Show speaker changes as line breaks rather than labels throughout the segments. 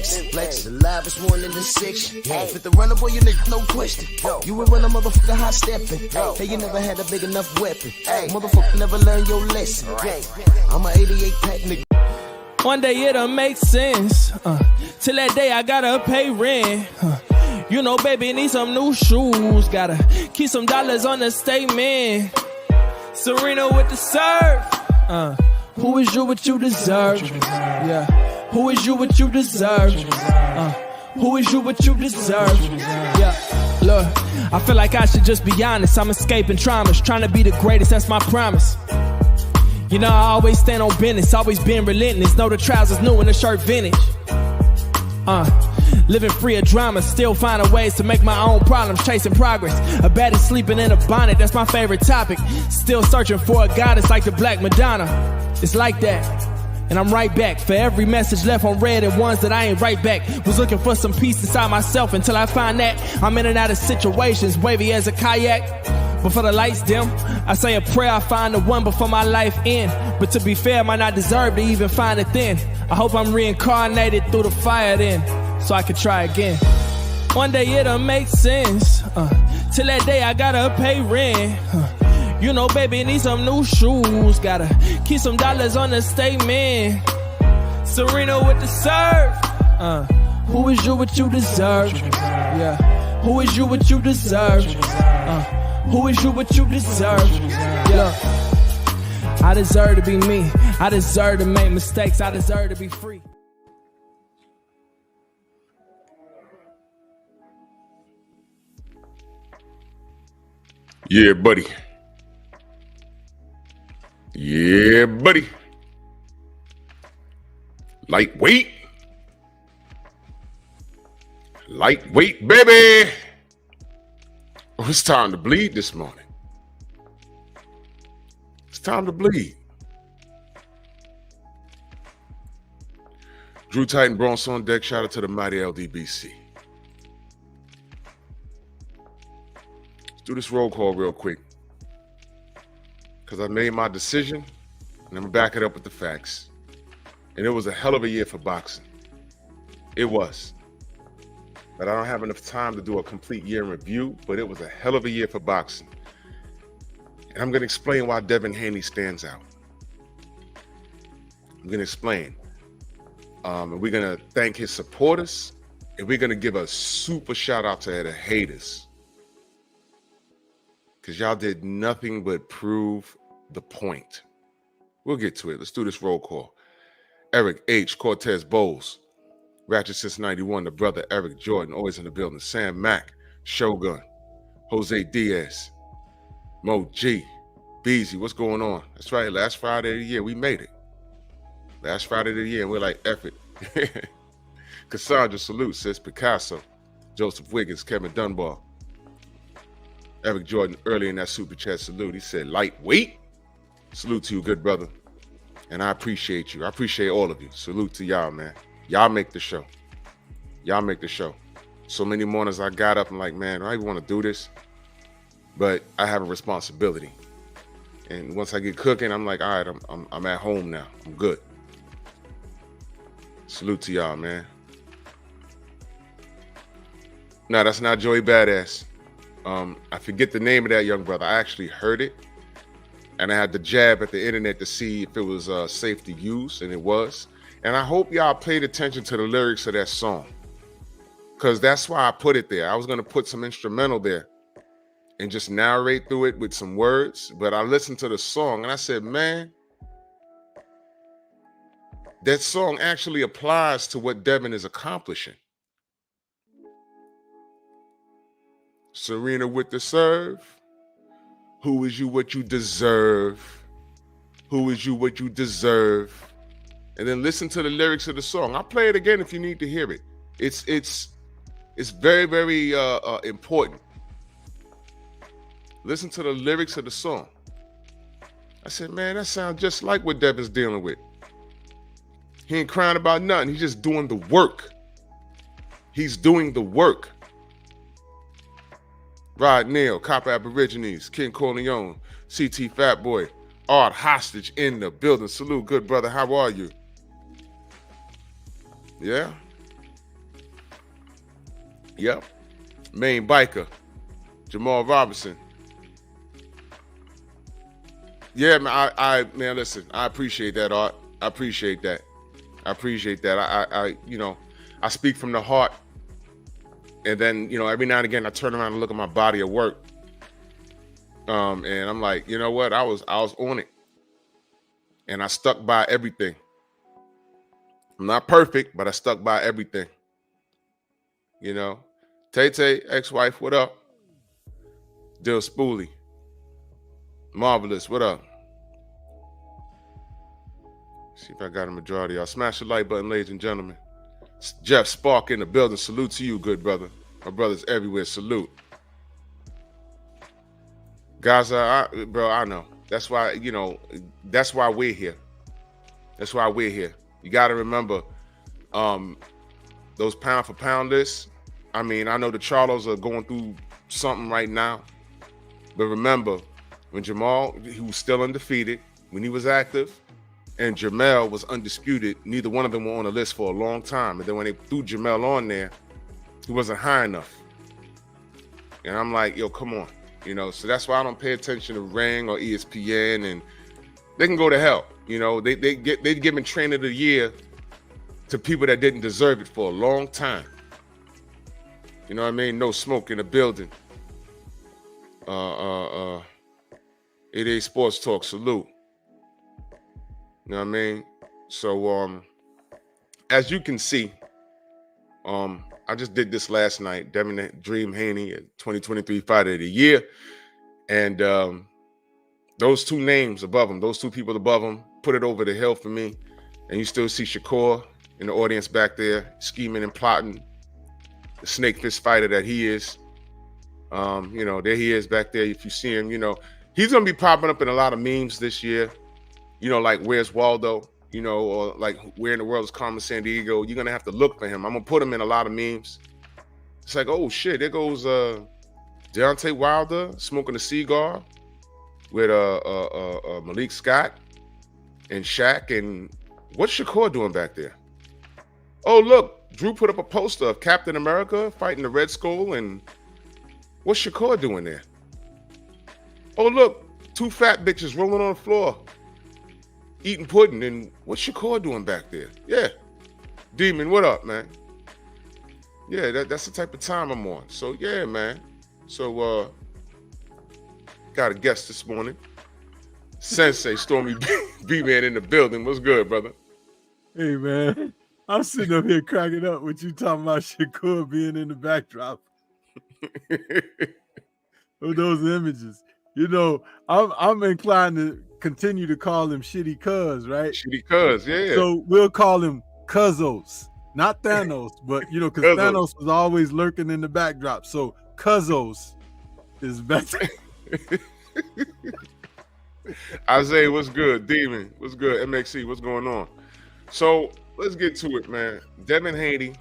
flex, the livest one in the section. Fit the runner, boy, you nigga, no question. You will run a motherfucker hot stepping. Hey, you never had a big enough weapon. Motherfucker never learned your lesson. I'm a 88 pack nigga.
One day it'll make sense. Till that day I gotta pay rent. You know, baby, need some new shoes. Gotta keep some dollars on the statement. Serena with the serve. Who is you what you deserve? Yeah. Who is you what you deserve? Who is you what you deserve? Yeah. Look, I feel like I should just be honest. I'm escaping traumas, trying to be the greatest, that's my promise. You know, I always stand on business, always been relentless. Know the trousers new and the shirt vintage. Living free of drama, still finding ways to make my own problems, chasing progress. A baddie sleeping in a bonnet, that's my favorite topic. Still searching for a goddess like the Black Madonna. It's like that, and I'm right back. For every message left on red and ones that I ain't right back. Was looking for some peace inside myself until I find that I'm in and out of situations, wavy as a kayak. Before the lights dim, I say a prayer, I find the one before my life end. But to be fair, I might not deserve to even find it then. I hope I'm reincarnated through the fire then, so I can try again. One day it'll make sense. Till that day I gotta pay rent. You know, baby, need some new shoes. Gotta keep some dollars on the statement. Serena with the serve. Who is you what you deserve? Yeah. Who is you what you deserve? Who is you what you deserve? Yeah. I deserve to be me. I deserve to make mistakes. I deserve to be free.
Yeah, buddy. Yeah, buddy. Lightweight. Lightweight, baby. Oh, it's time to bleed this morning. It's time to bleed. Drew Titan Bronx on deck. Shout out to the mighty LDBC. Let's do this roll call real quick, because I made my decision and I'm gonna back it up with the facts. And it was a hell of a year for boxing. It was. But I don't have enough time to do a complete year in review, but it was a hell of a year for boxing. And I'm going to explain why Devin Haney stands out. I'm going to explain. And we're going to thank his supporters, and we're going to give a super shout out to the haters, because y'all did nothing but prove the point. We'll get to it. Let's do this roll call. Eric H. Cortez Bowles. Ratchet since 91, the brother Eric Jordan, always in the building. Sam Mack, Shogun, Jose Diaz, Mo G, Beezy, what's going on? That's right, last Friday of the year, we made it. Last Friday of the year, and we're like, F it. Cassandra, salute, sis. Picasso, Joseph Wiggins, Kevin Dunbar, Eric Jordan, early in that super chat, salute. He said, lightweight. Salute to you, good brother. And I appreciate you. I appreciate all of you. Salute to y'all, man. Y'all make the show. Y'all make the show. So many mornings I got up and like, man, I even want to do this, but I have a responsibility. And once I get cooking, I'm like, all right, I'm at home now. I'm good. Salute to y'all, man. No, that's not Joey Badass. I forget the name of that young brother. I actually heard it, and I had to jab at the internet to see if it was safe to use, and it was. And I hope y'all paid attention to the lyrics of that song, because that's why I put it there. I was going to put some instrumental there and just narrate through it with some words, but I listened to the song and I said, man, that song actually applies to what Devin is accomplishing. Serena with the serve. Who is you what you deserve? Who is you what you deserve? And then listen to the lyrics of the song. I'll play it again if you need to hear it. It's very, very important. Listen to the lyrics of the song. I said, man, that sounds just like what Devin's dealing with. He ain't crying about nothing. He's just doing the work. He's doing the work. Rod Neal, Cop Aborigines, King Corleone, CT Fat Boy, Art Hostage in the building. Salute, good brother. How are you? Yeah? Yep. Main biker, Jamal Robinson. Yeah, man. Man, listen. I appreciate that, Art. I appreciate that. I speak from the heart, and then every now and again I turn around and look at my body of work, and I'm like, you know what? I was on it, and I stuck by everything. I'm not perfect, but I stuck by everything. Tay, ex-wife, what up? Dill Spoolie, Marvelous, what up? See if I got a majority. Y'all smash the like button, ladies and gentlemen. Jeff Spark in the building. Salute to you, good brother. My brothers everywhere. Salute. Gaza, bro, I know. That's why, that's why we're here. That's why we're here. You got to remember those pound for pound lists. I mean, I know the Charlos are going through something right now. But remember, when Jamal, he was still undefeated, when he was active, and Jamel was undisputed, neither one of them were on the list for a long time. And then when they threw Jamel on there, he wasn't high enough. And I'm like, yo, come on. So that's why I don't pay attention to Ring or ESPN, and they can go to hell. They've given Trainer of the Year to people that didn't deserve it for a long time. You know what I mean? No smoke in the building. 88 Sports Talk, salute. You know what I mean? So as you can see, I just did this last night. Devin Dream Haney, 2023 Fighter of the Year. And those two names above him, those two people above him, put it over the hill for me. And you still see Shakur in the audience back there, scheming and plotting, the snake fist fighter that he is. There he is back there. If you see him, he's going to be popping up in a lot of memes this year. Like Where's Waldo, or like Where in the World is Carmen Sandiego. You're going to have to look for him. I'm going to put him in a lot of memes. It's like, oh shit, there goes Deontay Wilder smoking a cigar with Malik Scott and Shaq. And what's Shakur doing back there? Oh, look, Drew put up a poster of Captain America fighting the Red Skull. And what's Shakur doing there? Oh, look, two fat bitches rolling on the floor, eating pudding. And what's Shakur doing back there? Yeah. Demon, what up, man? Yeah, that's the type of time I'm on. So, yeah, man. So, got a guest this morning. Sensei Stormy B-Man in the building. What's good, brother?
Hey, man. I'm sitting up here cracking up with you talking about Shakur being in the backdrop of those images. I'm inclined to continue to call him Shitty Cuz, right?
Shitty Cuz, yeah.
So we'll call him Cuzzos, not Thanos, but because Thanos was always lurking in the backdrop. So Cuzzos is better.
Isaiah, what's good? Demon, what's good? MXC, what's going on? So let's get to it, man. Devin Haney.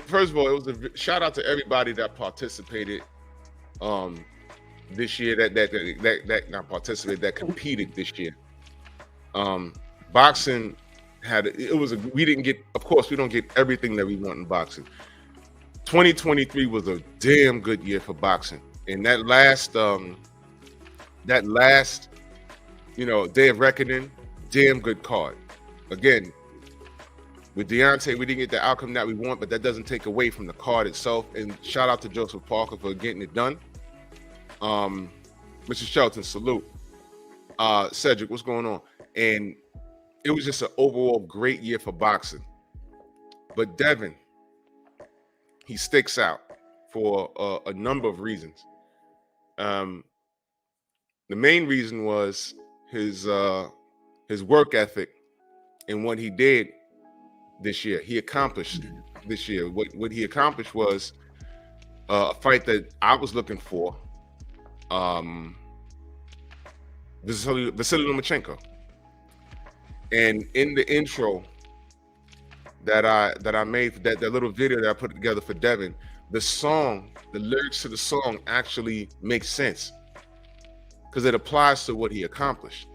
First of all, it was a shout out to everybody that participated this year. That not participated, that competed this year. Boxing we didn't get, of course, we don't get everything that we want in boxing. 2023 was a damn good year for boxing, and that last Day of Reckoning, damn good card. Again, with Deontay, we didn't get the outcome that we want, but that doesn't take away from the card itself. And shout out to Joseph Parker for getting it done. Mr. Shelton, salute. Cedric, what's going on? And it was just an overall great year for boxing. But Devin, he sticks out for a number of reasons. The main reason was his work ethic and what he did this year. He accomplished this year. What he accomplished was a fight that I was looking for. Vasily Lomachenko. And in the intro that I made, that little video that I put together for Devin, the lyrics to the song actually make sense because it applies to what he accomplished.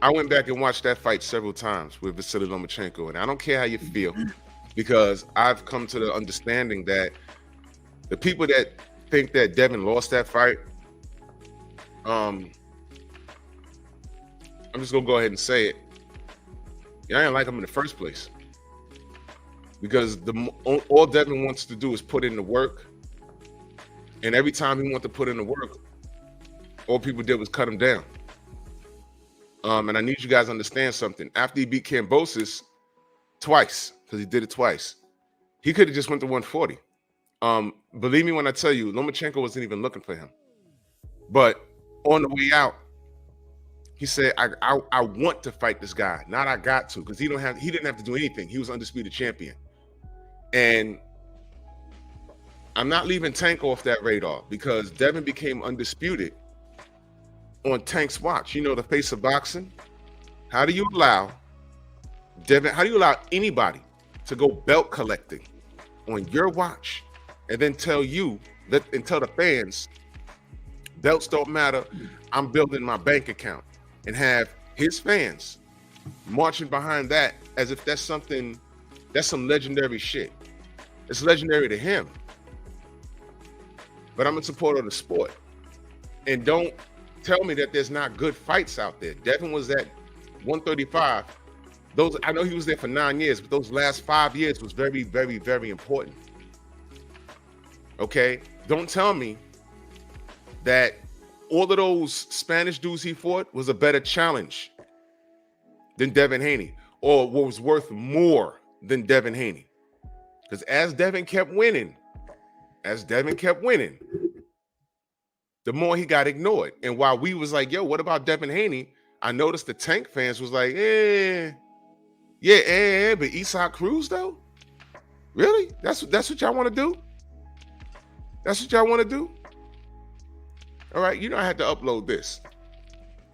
I went back and watched that fight several times with Vasily Lomachenko, and I don't care how you feel, because I've come to the understanding that the people that think that Devin lost that fight, I'm just gonna go ahead and say it. I didn't like him in the first place, because all Devin wants to do is put in the work, and every time he wanted to put in the work, all people did was cut him down. And I need you guys to understand something. After he beat Kambosos twice, because he did it twice, he could have just went to 140. Believe me when I tell you, Lomachenko wasn't even looking for him. But on the way out, he said, I want to fight this guy, not I got to, because he didn't have to do anything. He was undisputed champion. And I'm not leaving Tank off that radar, because Devin became undisputed on Tank's watch. You know, the face of boxing. How do you allow anybody to go belt collecting on your watch and then tell the fans belts don't matter, I'm building my bank account, and have his fans marching behind that as if that's some legendary shit. It's legendary to him. But I'm a supporter of the sport. And don't tell me that there's not good fights out there. Devin was at 135. I know he was there for 9 years, but those last 5 years was very, very, very important. Okay? Don't tell me that all of those Spanish dudes he fought was a better challenge than Devin Haney, or what was worth more than Devin Haney. Because as Devin kept winning, the more he got ignored. And while we was like, yo, what about Devin Haney? I noticed the Tank fans was like, but Isaac Cruz though? Really? That's what y'all want to do? That's what y'all want to do? All right, you know I had to upload this.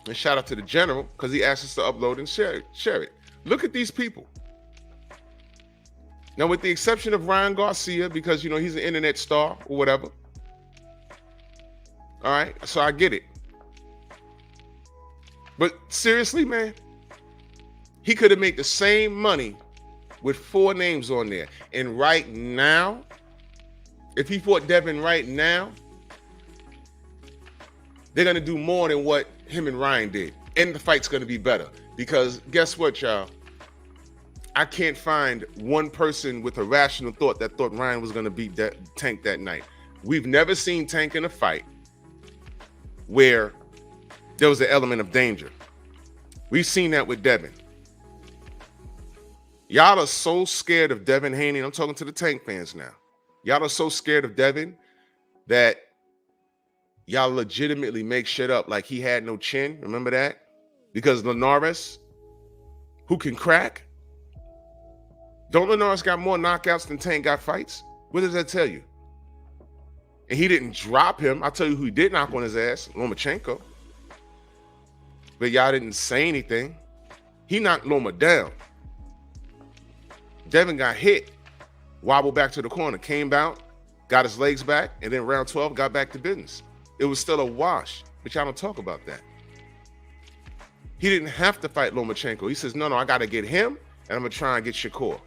And shout out to the general, because he asked us to upload and share it. Look at these people. Now, with the exception of Ryan Garcia, because, you know, he's an internet star or whatever. All right, so I get it. But seriously, man, he could have made the same money with 4 names on there. And right now, if he fought Devin right now, they're going to do more than what him and Ryan did. And the fight's going to be better. Because guess what, y'all? I can't find one person with a rational thought that thought Ryan was going to beat Tank that night. We've never seen Tank in a fight where there was an element of danger. We've seen that with Devin. Y'all are so scared of Devin Haney. I'm talking to the Tank fans now. Y'all are so scared of Devin that y'all legitimately make shit up like he had no chin. Remember that? Because Linares, who can crack? Don't Linares got more knockouts than Tank got fights? What does that tell you? And he didn't drop him. I'll tell you who he did knock on his ass, Lomachenko. But y'all didn't say anything. He knocked Loma down. Devin got hit, wobbled back to the corner, came out, got his legs back, and then round 12 got back to business. It was still a wash, but y'all don't talk about that. He didn't have to fight Lomachenko. He says, no, I got to get him, and I'm going to try and get Shakur.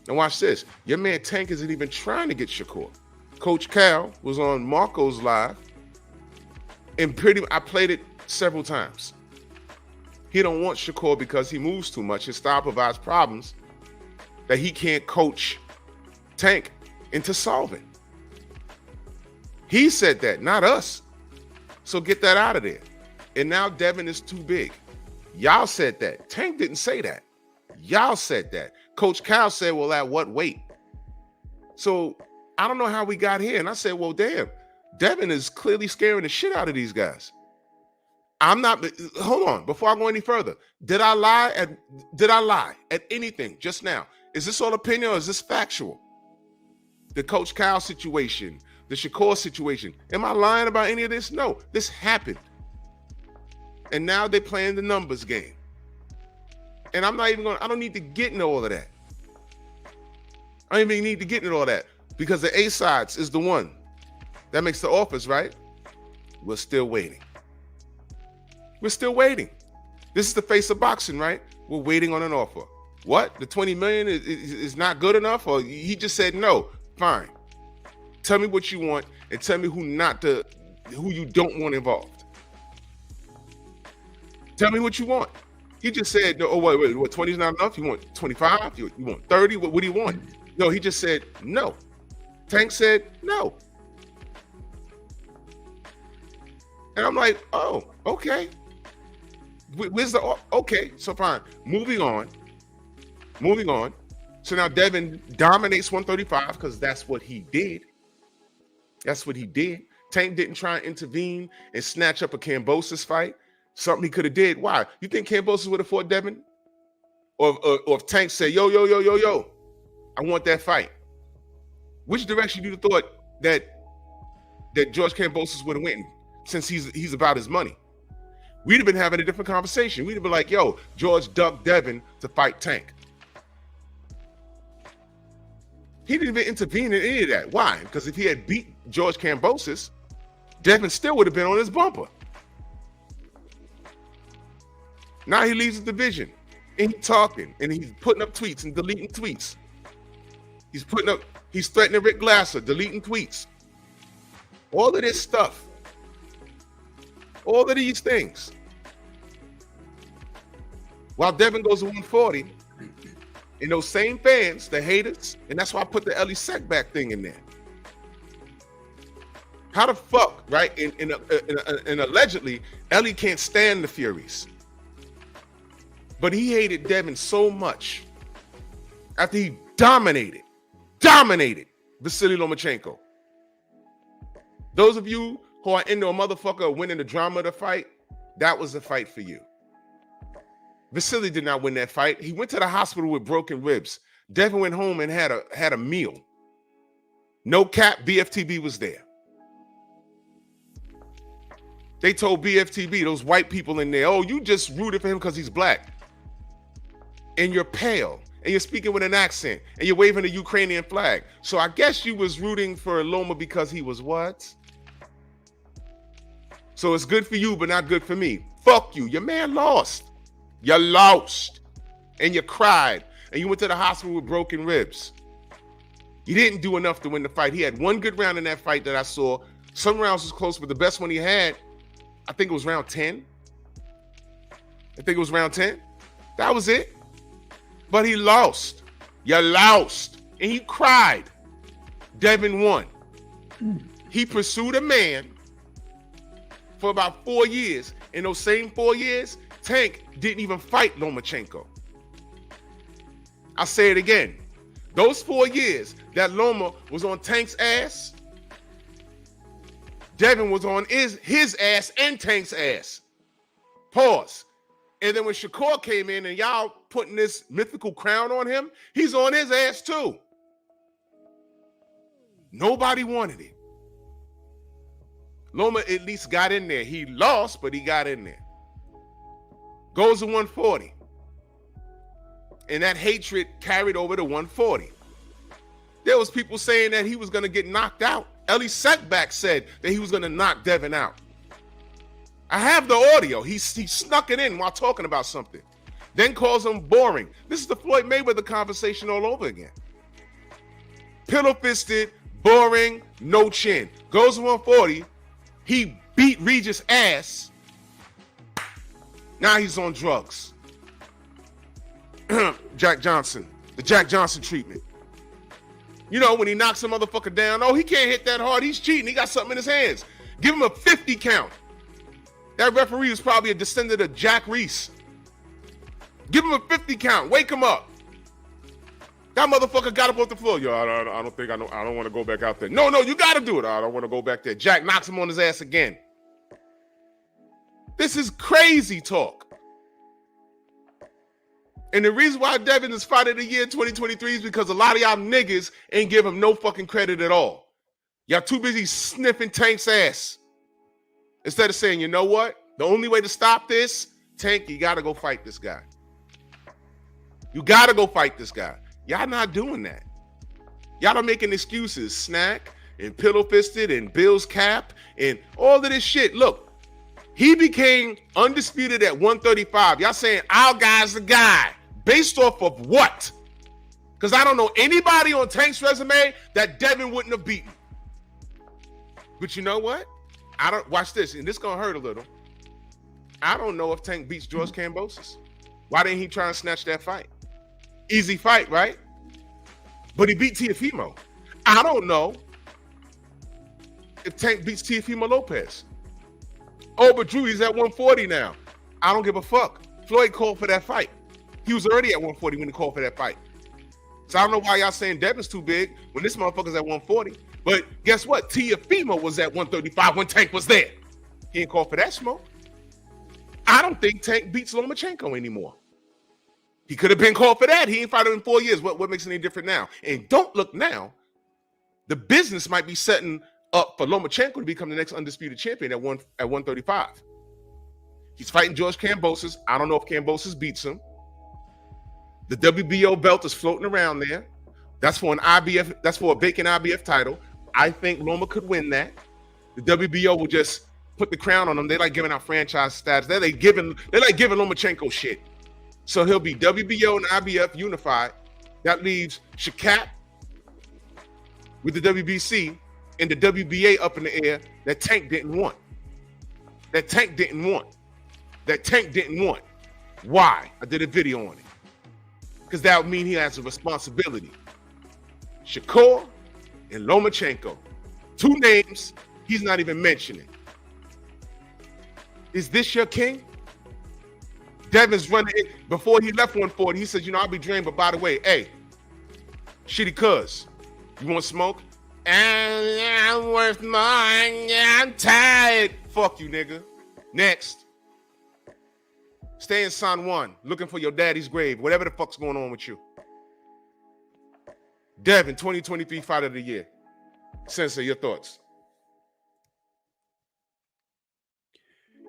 Now watch this. Your man Tank isn't even trying to get Shakur. Coach Cal was on Marco's Live, and I played it several times. He don't want Shakur because he moves too much. His style provides problems that he can't coach Tank into solving. He said that, not us. So get that out of there. And now Devin is too big. Y'all said that. Tank didn't say that. Y'all said that. Coach Cal said, well, at what weight? So I don't know how we got here. And I said, well, damn, Devin is clearly scaring the shit out of these guys. Hold on, before I go any further. Did I lie at anything just now? Is this all opinion or is this factual? The Coach Cal situation, the Shakur situation. Am I lying about any of this? No, this happened. And now they're playing the numbers game. And I don't need to get into all of that. I don't even need to get into all that because the A-Sides is the one that makes the offers, right? We're still waiting. We're still waiting. This is the face of boxing, right? We're waiting on an offer. What? The 20 million is not good enough? Or he just said no. Fine. Tell me what you want and tell me who you don't want involved. Tell me what you want. He just said, no, oh, wait, what, 20 is not enough? You want 25? You want 30? What do you want? No, he just said no. Tank said no. And I'm like, oh, okay. Where's the, okay, so fine. Moving on. So now Devin dominates 135 because that's what he did. Tank didn't try and intervene and snatch up a Kambosos fight. Something he could have did. Why? You think Kambosos would have fought Devin? Or if Tank said, yo, I want that fight. Which direction you thought that George Kambosos would have went in, since he's about his money? We'd have been having a different conversation. We'd have been like, yo, George ducked Devin to fight Tank. He didn't even intervene in any of that. Why? Because if he had beat George Kambosos, Devin still would have been on his bumper. Now he leaves the division and he's talking and he's putting up tweets and deleting tweets. He's threatening Rick Glasser, deleting tweets. All of this stuff. All of these things. While Devin goes to 140, and those same fans, the haters, and that's why I put the Ellie Sackback thing in there. How the fuck, right? And allegedly, Ellie can't stand the Furies. But he hated Devin so much after he dominated Vasily Lomachenko. Those of you who are into a motherfucker winning the drama of the fight, that was the fight for you. Vasily did not win that fight. He went to the hospital with broken ribs. Devin went home and had a meal. No cap, BFTB was there. They told BFTB, those white people in there, oh, you just rooted for him because he's black. And you're pale, and you're speaking with an accent, and you're waving a Ukrainian flag. So I guess you was rooting for Loma because he was what? So it's good for you, but not good for me. Fuck you. Your man lost. You lost. And you cried. And you went to the hospital with broken ribs. You didn't do enough to win the fight. He had one good round in that fight that I saw. Some rounds was close, but the best one he had, I think it was round 10. That was it. But he lost. You lost. And he cried. Devin won. He pursued a man for about 4 years. In those same 4 years, Tank didn't even fight Lomachenko. I'll say it again. Those 4 years that Loma was on Tank's ass, Devin was on his ass and Tank's ass. Pause. And then when Shakur came in and y'all putting this mythical crown on him, he's on his ass too. Nobody wanted it. Loma at least got in there. He lost, but he got in there. Goes to 140. And that hatred carried over to 140. There was people saying that he was going to get knocked out. Ellie Sackback said that he was going to knock Devin out. I have the audio. He snuck it in while talking about something. Then calls him boring. This is the Floyd Mayweather conversation all over again. Pillow-fisted, boring, no chin. Goes to 140. He beat Regis' ass. Now he's on drugs. Jack Johnson. The Jack Johnson treatment. You know, when he knocks a motherfucker down, oh, he can't hit that hard. He's cheating. He got something in his hands. Give him a 50 count. That referee was probably a descendant of Jack Reese. Give him a 50 count. Wake him up. That motherfucker got up off the floor. Yo, I don't want to go back out there. No, you got to do it. I don't want to go back there. Jack knocks him on his ass again. This is crazy talk. And the reason why Devin is fight of the year 2023 is because a lot of y'all niggas ain't give him no fucking credit at all. Y'all too busy sniffing Tank's ass. Instead of saying, you know what? The only way to stop this, Tank, you got to go fight this guy. You got to go fight this guy. Y'all not doing that. Y'all are making excuses. Snack and Pillow Fisted and Bill's Cap and all of this shit. Look, He became undisputed at 135. Y'all saying our guy's the guy. Based off of what? Because I don't know anybody on Tank's resume that Devin wouldn't have beaten. But you know what? I don't watch this, and this gonna hurt a little. I don't know if Tank beats George Kambosos. Why didn't he try and snatch that fight? Easy fight, right? But he beat Teofimo. I don't know if Tank beats Teofimo Lopez. Oh, but Drew, he's at 140 now. I don't give a fuck. Floyd called for that fight. He was already at 140 when he called for that fight. So I don't know why y'all saying Devin's too big when this motherfucker's at 140. But guess what? Teofimo was at 135 when Tank was there. He ain't called for that smoke. I don't think Tank beats Lomachenko anymore. He could have been called for that. He ain't fought him in 4 years. What makes it any different now? And don't look now. The business might be setting up for Lomachenko to become the next undisputed champion at 135. He's fighting George Kambosos. I don't know if Kambosos beats him. The WBO belt is floating around there. That's for an IBF. That's for a vacant IBF title. I think Loma could win that. The WBO will just put the crown on him. They like giving out franchise status. They like giving Lomachenko shit. So he'll be WBO and IBF unified. That leaves Shakur with the WBC and the WBA up in the air that Tank didn't want. That Tank didn't want. Why? I did a video on it. Because that would mean he has a responsibility. Shakur and Lomachenko. Two names he's not even mentioning. Is this your king? Devin's running it. Before he left 140, he said, you know, I'll be drained, but by the way, hey, shitty cuz, you want smoke? And I'm worth mine. I'm tired. Fuck you, nigga. Next. Stay in San Juan, looking for your daddy's grave, whatever the fuck's going on with you. Devin, 2023 Fighter of the Year. Sensei, your thoughts?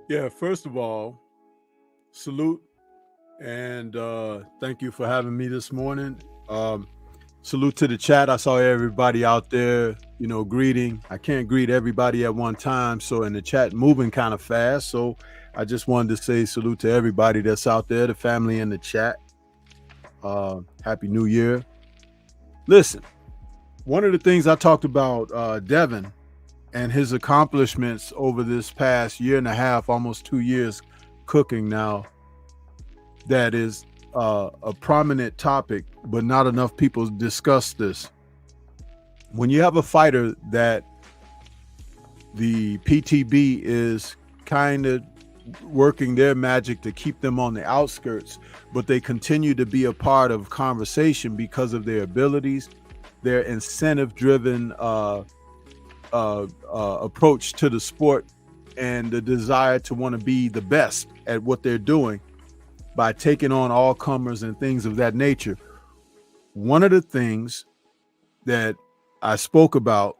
Yeah, first of all, salute and thank you for having me this morning. Salute to the chat. I saw everybody out there, you know, greeting. I can't greet everybody at one time, so in the chat moving kind of fast. So I just wanted to say salute to everybody that's out there, the family in the chat. Happy New Year. Listen, one of the things I talked about Devin and his accomplishments over this past year and a half, almost 2 years cooking now, that is a prominent topic, but not enough people discuss this. When you have a fighter that the PTB is kind of working their magic to keep them on the outskirts, but they continue to be a part of conversation because of their abilities, their incentive-driven approach to the sport, and the desire to want to be the best at what they're doing by taking on all comers and things of that nature. One of the things that I spoke about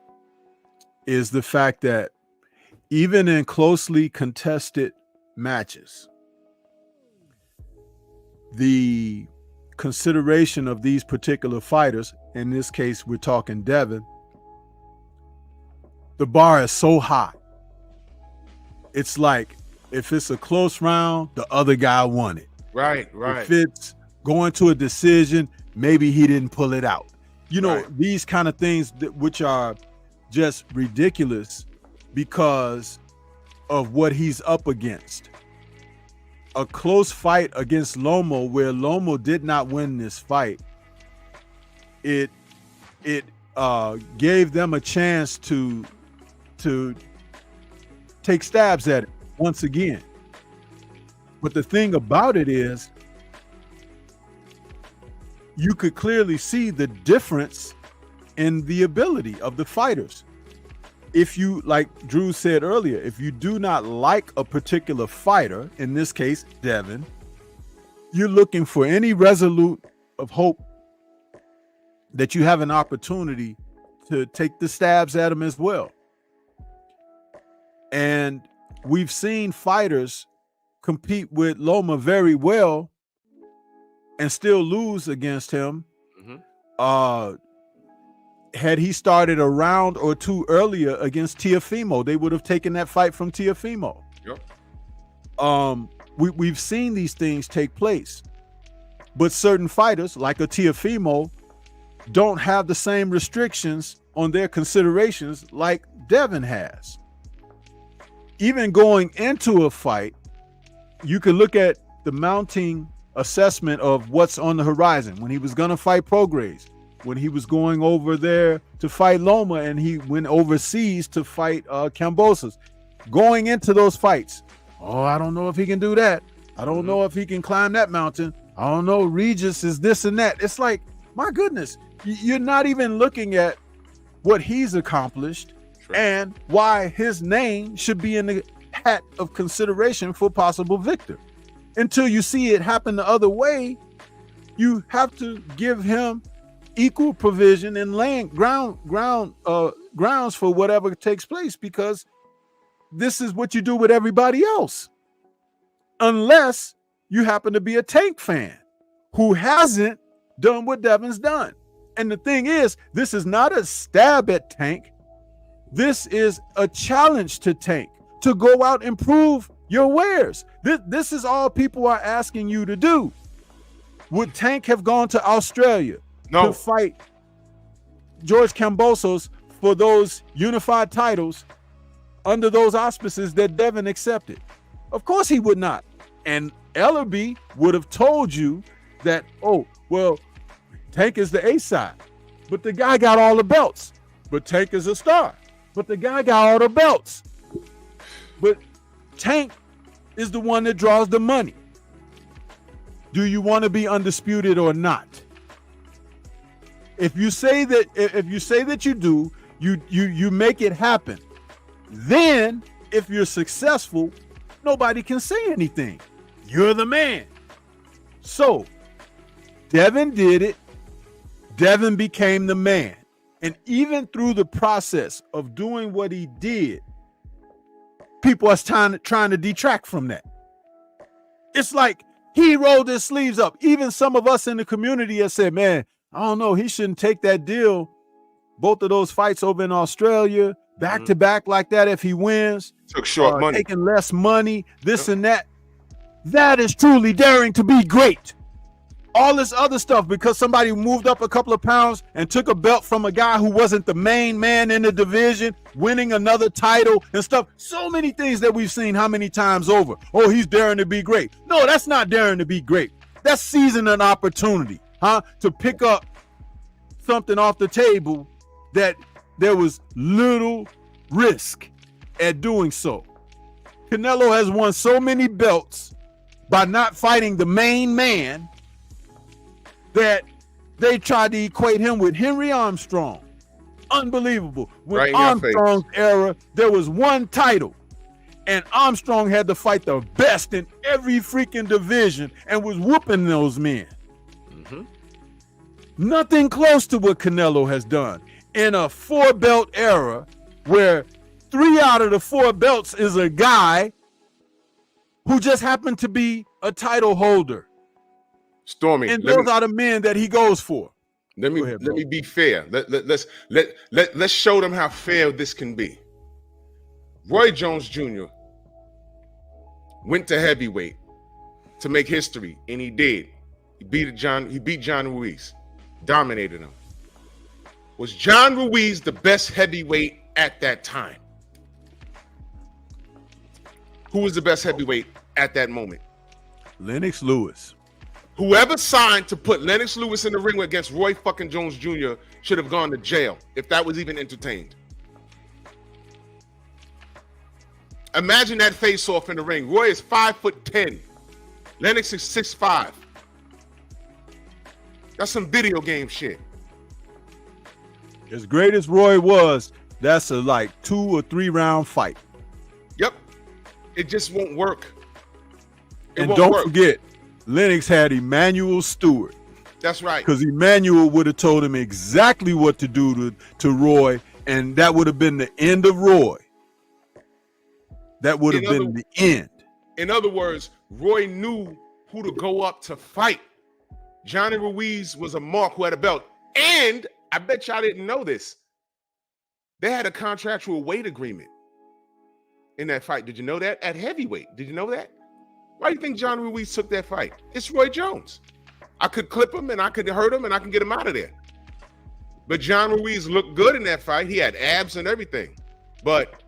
is the fact that even in closely contested matches, the consideration of these particular fighters, in this case we're talking Devin, the bar is so high. It's like if it's a close round, the other guy won it.
Right.
If it's going to a decision, maybe he didn't pull it out. You know,
Right.
These kind of things which are just ridiculous because of what he's up against. A close fight against Lomo, where Lomo did not win this fight, it gave them a chance to take stabs at it once again. But the thing about it is, you could clearly see the difference in the ability of the fighters. If you, like Drew said earlier, if you do not like a particular fighter, in this case, Devin, you're looking for any resolute of hope that you have an opportunity to take the stabs at him as well. And we've seen fighters compete with Loma very well and still lose against him.
Mm-hmm.
Had he started a round or two earlier against Teofimo, they would have taken that fight from Teofimo.
Yep.
we've seen these things take place, but certain fighters like a Teofimo don't have the same restrictions on their considerations like Devin has. Even going into a fight, you can look at the mounting assessment of what's on the horizon. When he was going to fight Phuq, when he was going over there to fight Loma, and he went overseas to fight Kambosos. Going into those fights, I don't know if he can do that. I don't know if he can climb that mountain. I don't know, Regis is this and that. It's like, my goodness, you're not even looking at what he's accomplished and why his name should be in the hat of consideration for possible victor. Until you see it happen the other way, you have to give him equal provision and land grounds for whatever takes place, because this is what you do with everybody else. Unless you happen to be a Tank fan who hasn't done what Devin's done. And the thing is, this is not a stab at Tank. This is a challenge to Tank to go out and prove your wares. This is all people are asking you to do. Would Tank have gone to Australia to fight George Kambosos for those unified titles under those auspices that Devin accepted? Of course he would not. And Ellerby would have told you that, Tank is the A side, but the guy got all the belts. But Tank is a star, but the guy got all the belts. But Tank is the one that draws the money. Do you want to be undisputed or not? If you say that you do, you make it happen. Then, if you're successful, nobody can say anything. You're the man. So, Devin did it. Devin became the man. And even through the process of doing what he did, people are trying to detract from that. It's like he rolled his sleeves up. Even some of us in the community have said, man, I don't know, he shouldn't take that deal. Both of those fights over in Australia, back to back like that if he wins.
Took short money.
Taking less money, this and that. That is truly daring to be great. All this other stuff because somebody moved up a couple of pounds and took a belt from a guy who wasn't the main man in the division, winning another title and stuff. So many things that we've seen how many times over. Oh, he's daring to be great. No, that's not daring to be great. That's seizing an opportunity, to pick up something off the table that there was little risk at doing so. Canelo has won so many belts by not fighting the main man that they tried to equate him with Henry Armstrong. Unbelievable. When Armstrong's era, there was one title, and Armstrong had to fight the best in every freaking division and was whooping those men. Nothing close to what Canelo has done in a 4-belt era where 3 out of the 4 belts is a guy who just happened to be a title holder.
Stormy,
and those are the men that he goes for.
Let me be fair. Let's show them how fair this can be. Roy Jones Jr. went to heavyweight to make history, and he did. He beat John Ruiz, dominated him. Was John Ruiz the best heavyweight at that time? Who was the best heavyweight at that moment?
Lennox Lewis.
Whoever signed to put Lennox Lewis in the ring against Roy fucking Jones Jr. should have gone to jail if that was even entertained. Imagine that face-off in the ring. Roy is 5'10". Lennox is 6'5". That's some video game shit.
As great as Roy was, that's a 2 or 3 round fight.
Yep. It just won't work.
And don't forget, Lennox had Emmanuel Stewart.
That's right.
Because Emmanuel would have told him exactly what to do to Roy, and that would have been the end of Roy. That would have been the end.
In other words, Roy knew who to go up to fight. Johnny Ruiz was a mark who had a belt. And I bet y'all didn't know this. They had a contractual weight agreement in that fight. Did you know that? At heavyweight. Did you know that? Why do you think John Ruiz took that fight? It's Roy Jones. I could clip him and I could hurt him and I can get him out of there. But John Ruiz looked good in that fight. He had abs and everything. But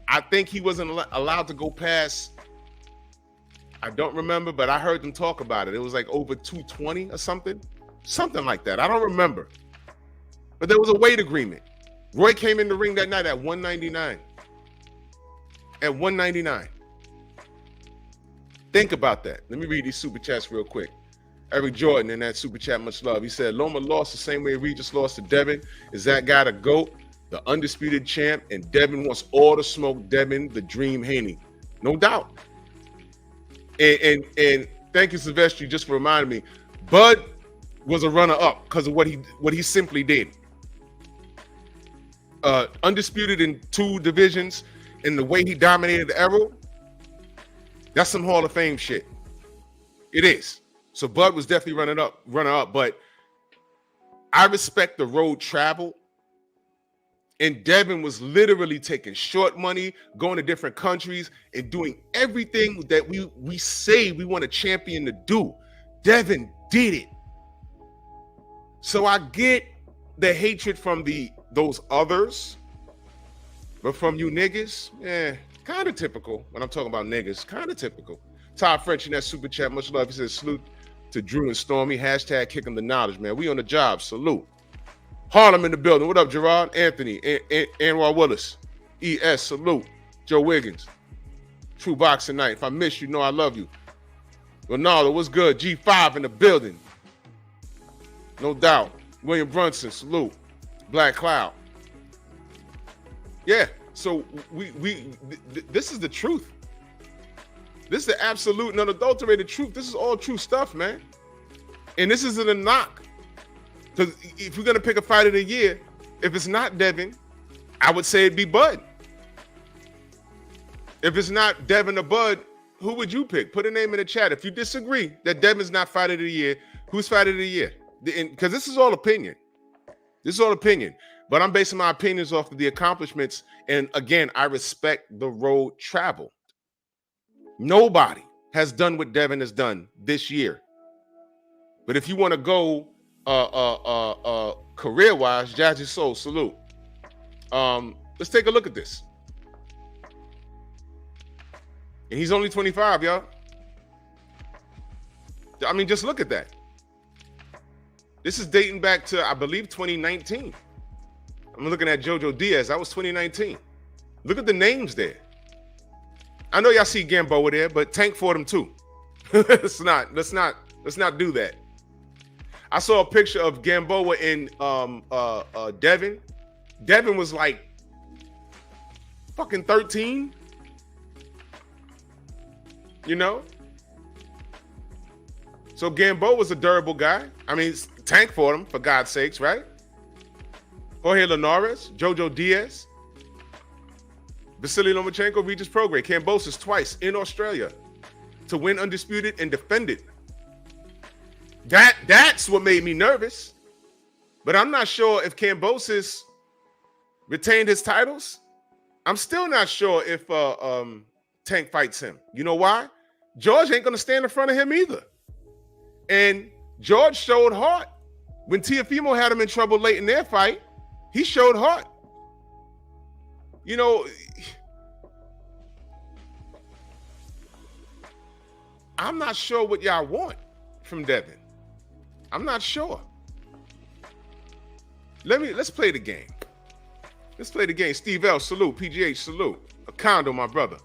I think he wasn't allowed to go past, I don't remember, but I heard them talk about it. It was like over 220 or something. Something like that. I don't remember. But there was a weight agreement. Roy came in the ring that night at 199. At 199. Think about that. Let me read these super chats real quick. Eric Jordan in that super chat, much love. He said, Loma lost the same way Regis lost to Devin. Is that guy the GOAT, the undisputed champ, and Devin wants all the smoke? Devin, the Dream Haney. No doubt. And thank you, Silvestri, just for reminding me. Bud was a runner-up because of what he simply did. Undisputed in 2 divisions, and the way he dominated the Arrow, that's some Hall of Fame shit. It is. So Bud was definitely runner up, but I respect the road travel. And Devin was literally taking short money, going to different countries, and doing everything that we say we want a champion to do. Devin did it. So I get the hatred from those others, but from you niggas, kind of typical. When I'm talking about niggas, kind of typical. Todd French in that super chat, much love. He says, salute to Drew and Stormy. Hashtag kick him the knowledge, man. We on the job. Salute. Harlem in the building. What up, Gerard? Anthony. Anwar Willis. ES. Salute. Joe Wiggins. True Boxing Night. If I miss you, know I love you. Ronaldo, what's good? G5 in the building. No doubt. William Brunson. Salute. Black Cloud. Yeah. So this is the truth. This is the absolute and unadulterated truth. This is all true stuff, man. And this isn't a knock. Because if you're going to pick a fight of the year, if it's not Devin, I would say it'd be Bud. If it's not Devin or Bud, who would you pick? Put a name in the chat. If you disagree that Devin's not fight of the year, who's fight of the year? Because this is all opinion. This is all opinion. But I'm basing my opinions off of the accomplishments. And again, I respect the road travel. Nobody has done what Devin has done this year. But if you want to go career-wise, Jazzy Soul, salute. Let's take a look at this. And he's only 25, y'all. I mean, just look at that. This is dating back to, I believe, 2019. I'm looking at Jojo Diaz. That was 2019. Look at the names there. I know y'all see Gamboa there, but tank for them too. Let's not do that. I saw a picture of Gamboa and Devin. Devin was like fucking 13. You know? So Gamboa was a durable guy. I mean, tank for him, for God's sakes, right? Jorge Linares, Jojo Diaz, Vasily Lomachenko, Regis Prograis, Kambosos twice in Australia to win undisputed and defend it. That's what made me nervous. But I'm not sure if Kambosos retained his titles. I'm still not sure if Tank fights him. You know why? George ain't gonna stand in front of him either. And George showed heart. When Teofimo had him in trouble late in their fight, he showed heart. You know, I'm not sure what y'all want from Devin. I'm not sure. Let's play the game. Let's play the game. Steve L, salute. PGH, salute. Acondo, my brother.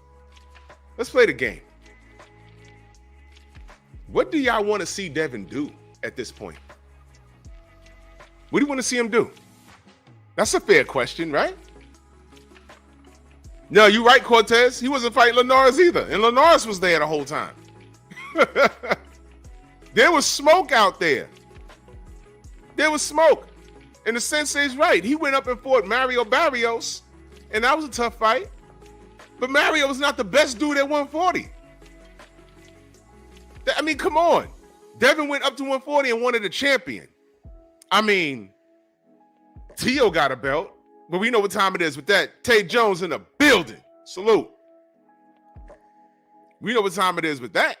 Let's play the game. What do y'all want to see Devin do at this point? What do you want to see him do? That's a fair question, right? No, you're right, Cortez. He wasn't fighting Linares either. And Linares was there the whole time. There was smoke out there. There was smoke. And the sensei's right. He went up and fought Mario Barrios, and that was a tough fight. But Mario was not the best dude at 140. I mean, come on. Devin went up to 140 and wanted a champion. I mean, Tio got a belt, but we know what time it is with that. Tay Jones in the building. Salute. We know what time it is with that.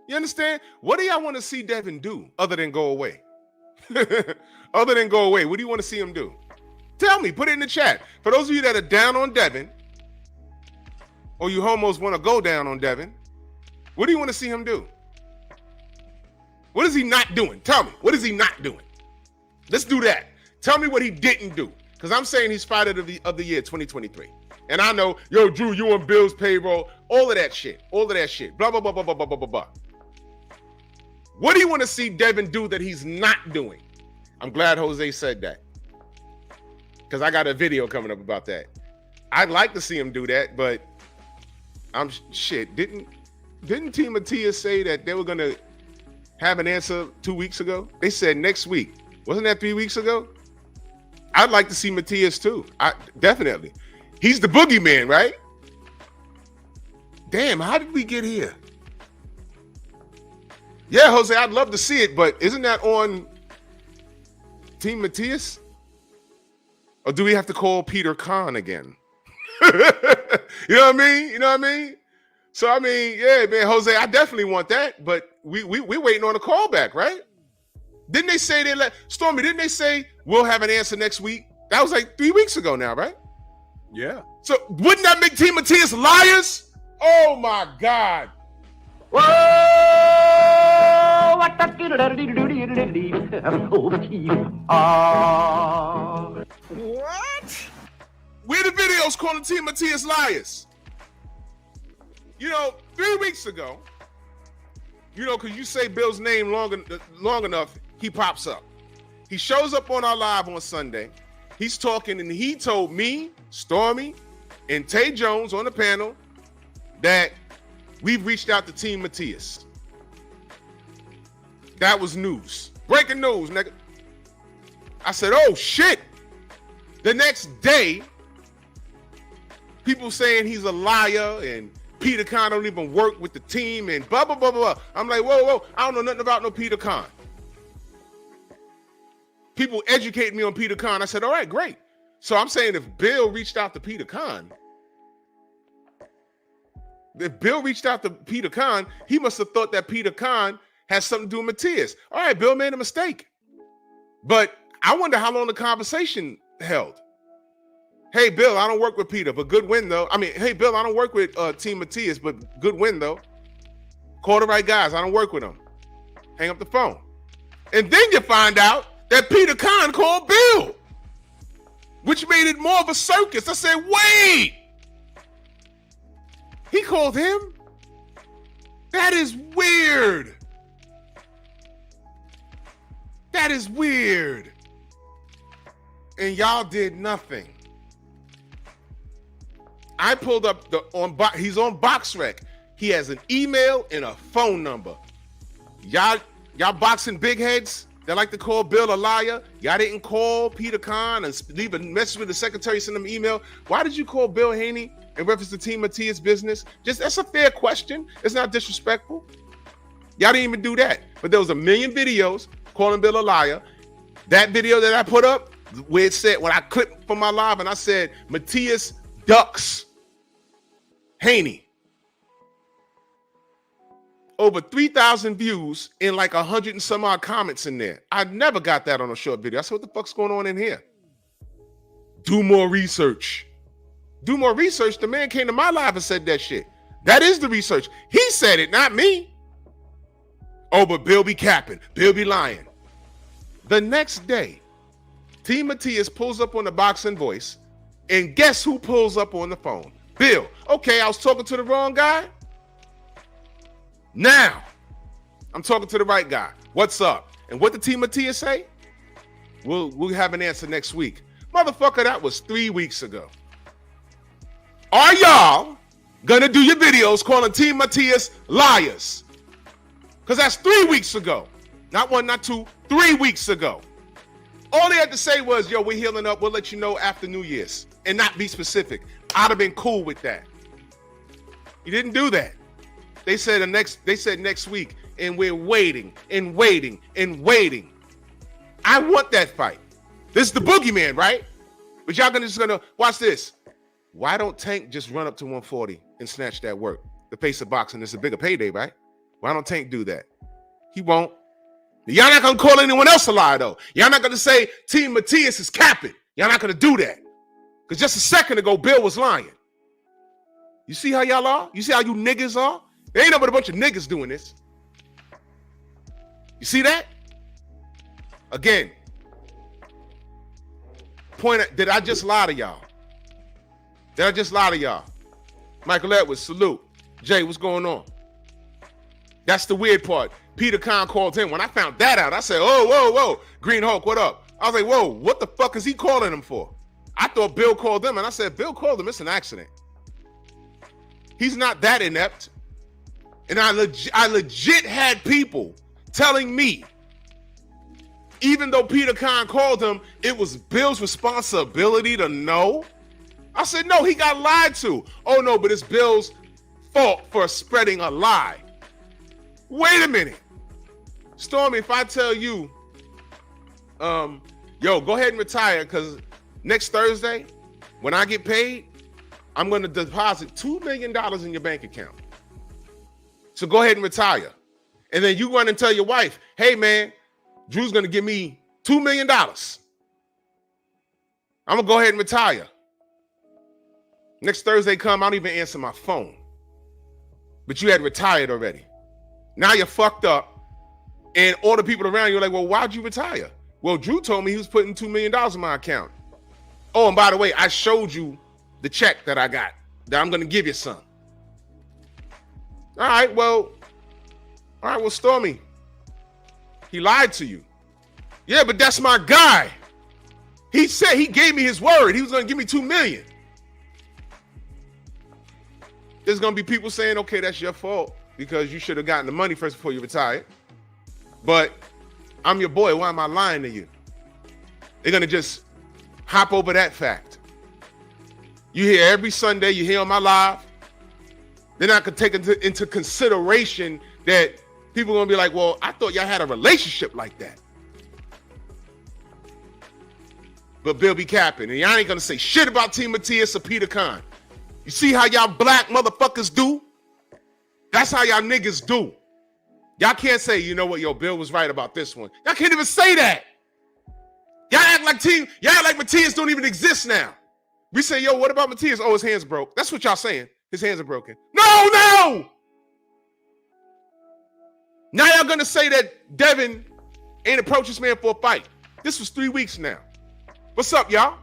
You understand? What do y'all want to see Devin do other than go away? Other than go away, what do you want to see him do? Tell me, put it in the chat. For those of you that are down on Devin, or you homos want to go down on Devin, what do you want to see him do? What is he not doing? Tell me, what is he not doing? Let's do that. Tell me what he didn't do. Because I'm saying he's fighter of the year 2023. And I know, yo, Drew, you on Bill's payroll, all of that shit, blah, blah, blah, blah, blah, blah, blah, blah. What do you want to see Devin do that he's not doing? I'm glad Jose said that. Because I got a video coming up about that. I'd like to see him do that, but Didn't Team Matias say that they were going to have an answer 2 weeks ago? They said next week. Wasn't that 3 weeks ago? I'd like to see Matias too. Definitely. He's the boogeyman, right? Damn, how did we get here? Yeah, Jose, I'd love to see it, but isn't that on Team Matias? Or do we have to call Peter Khan again? You know what I mean? So, I mean, yeah, man, Jose, I definitely want that, but we're waiting on a callback, right? Didn't they say Stormy, didn't they say we'll have an answer next week? That was like 3 weeks ago now, right?
Yeah.
So wouldn't that make Team Matias liars? Oh, my God.
Whoa, what the
What? Where the videos calling Team Matias liars? You know, 3 weeks ago, you know, because you say Bill's name long enough, he pops up. He shows up on our live on Sunday. He's talking, and he told me, Stormy, and Tay Jones on the panel that we've reached out to Team Matias. That was news. Breaking news, nigga. I said, oh, shit. The next day, people saying he's a liar and Peter Khan don't even work with the team and blah, blah, blah, blah. I'm like, whoa, I don't know nothing about no Peter Khan. People educate me on Peter Khan. I said, all right, great. So I'm saying if Bill reached out to Peter Khan, he must have thought that Peter Khan has something to do with Matias. All right, Bill made a mistake. But I wonder how long the conversation held. Hey, Bill, I don't work with Peter, but good win, though. I mean, hey, Bill, I don't work with Team Matias, but good win, though. Call the right guys. I don't work with them. Hang up the phone. And then you find out that Peter Khan called Bill, which made it more of a circus. I said, wait. He called him? That is weird. That is weird. And y'all did nothing. I pulled up he's on BoxRec. He has an email and a phone number. Y'all boxing big heads that like to call Bill a liar. Y'all didn't call Peter Khan and leave a message with the secretary, send him an email. Why did you call Bill Haney in reference to Team Matias business? That's a fair question. It's not disrespectful. Y'all didn't even do that. But there was a million videos calling Bill a liar. That video that I put up, where it said, when I clipped from my live and I said, Matias ducks Haney. Over 3,000 views and like 100 and some odd comments in there. I never got that on a short video. I said, what the fuck's going on in here? Do more research. Do more research. The man came to my live and said that shit. That is the research. He said it, not me. Oh, but Bill be capping. Bill be lying. The next day, Team Matias pulls up on the Boxing Voice, and guess who pulls up on the phone? Bill. Okay, I was talking to the wrong guy. Now, I'm talking to the right guy. What's up? And what did Team Matias say? We'll have an answer next week. Motherfucker, that was 3 weeks ago. Are y'all gonna do your videos calling Team Matias liars? Because that's 3 weeks ago. Not one, not two, 3 weeks ago. All they had to say was, yo, we're healing up. We'll let you know after New Year's. And not be specific. I'd have been cool with that. You didn't do that. They said next week, and we're waiting and waiting and waiting. I want that fight. This is the boogeyman, right? But y'all just gonna watch this. Why don't Tank just run up to 140 and snatch that work? The pace of boxing is a bigger payday, right? Why don't Tank do that? He won't. Y'all not gonna call anyone else a liar though. Y'all not gonna say Team Matias is capping. Y'all not gonna do that. Because just a second ago, Bill was lying. You see how y'all are? You see how you niggas are? There ain't no but a bunch of niggas doing this. You see that? Again, did I just lie to y'all? Did I just lie to y'all? Michael Edwards, salute. Jay, what's going on? That's the weird part. Peter Kahn called him. When I found that out, I said, oh, whoa, whoa. Green Hulk, what up? I was like, whoa, what the fuck is he calling him for? I thought Bill called him, and I said, Bill called him. It's an accident. He's not that inept. And I legit had people telling me, even though Peter Kahn called him, it was Bill's responsibility to know. I said, no, he got lied to. Oh, no, but it's Bill's fault for spreading a lie. Wait a minute. Stormy, if I tell you, yo, go ahead and retire, because next Thursday, when I get paid, I'm going to deposit $2 million in your bank account. So go ahead and retire. And then you run and tell your wife, hey, man, Drew's going to give me $2 million. I'm going to go ahead and retire. Next Thursday come, I don't even answer my phone. But you had retired already. Now you're fucked up. And all the people around you are like, well, why'd you retire? Well, Drew told me he was putting $2 million in my account. Oh, and by the way, I showed you the check that I got that I'm going to give you some. All right, well, Stormy, he lied to you. Yeah, but that's my guy. He said, he gave me his word. He was going to give me $2 million. There's going to be people saying, okay, that's your fault because you should have gotten the money first before you retired. But I'm your boy. Why am I lying to you? They're going to just hop over that fact. You hear every Sunday, you hear on my live. They're not going to take into consideration that people are going to be like, well, I thought y'all had a relationship like that. But Bill be capping. And y'all ain't going to say shit about Team Matias or Peter Kahn. You see how y'all black motherfuckers do? That's how y'all niggas do. Y'all can't say, you know what, yo, Bill was right about this one. Y'all can't even say that. Y'all act like Matias don't even exist now. We say, yo, what about Matias? Oh, his hands broke. That's what y'all saying. His hands are broken. No! Now y'all gonna say that Devin ain't approached this man for a fight. This was 3 weeks now. What's up, y'all?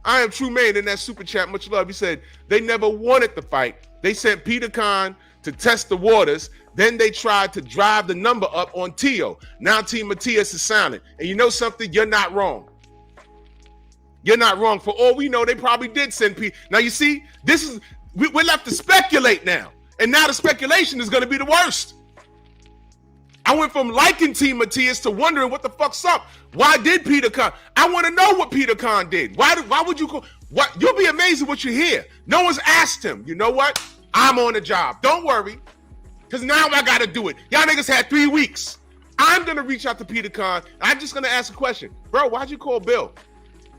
I am True Man in that super chat. Much love. He said they never wanted the fight. They sent Peter Kahn to test the waters. Then they tried to drive the number up on Tio. Now Team Matias is silent. And you know something? You're not wrong. You're not wrong. For all we know, they probably did send Peter. Now you see, we're left to speculate now. And now the speculation is going to be the worst. I went from liking Team Matias to wondering what the fuck's up. Why did Peter Kahn? I want to know what Peter Kahn did. Why would you call? What? You'll be amazed at what you hear. No one's asked him. You know what? I'm on the job. Don't worry. Because now I got to do it. Y'all niggas had 3 weeks. I'm going to reach out to Peter Kahn. I'm just going to ask a question. Bro, why'd you call Bill?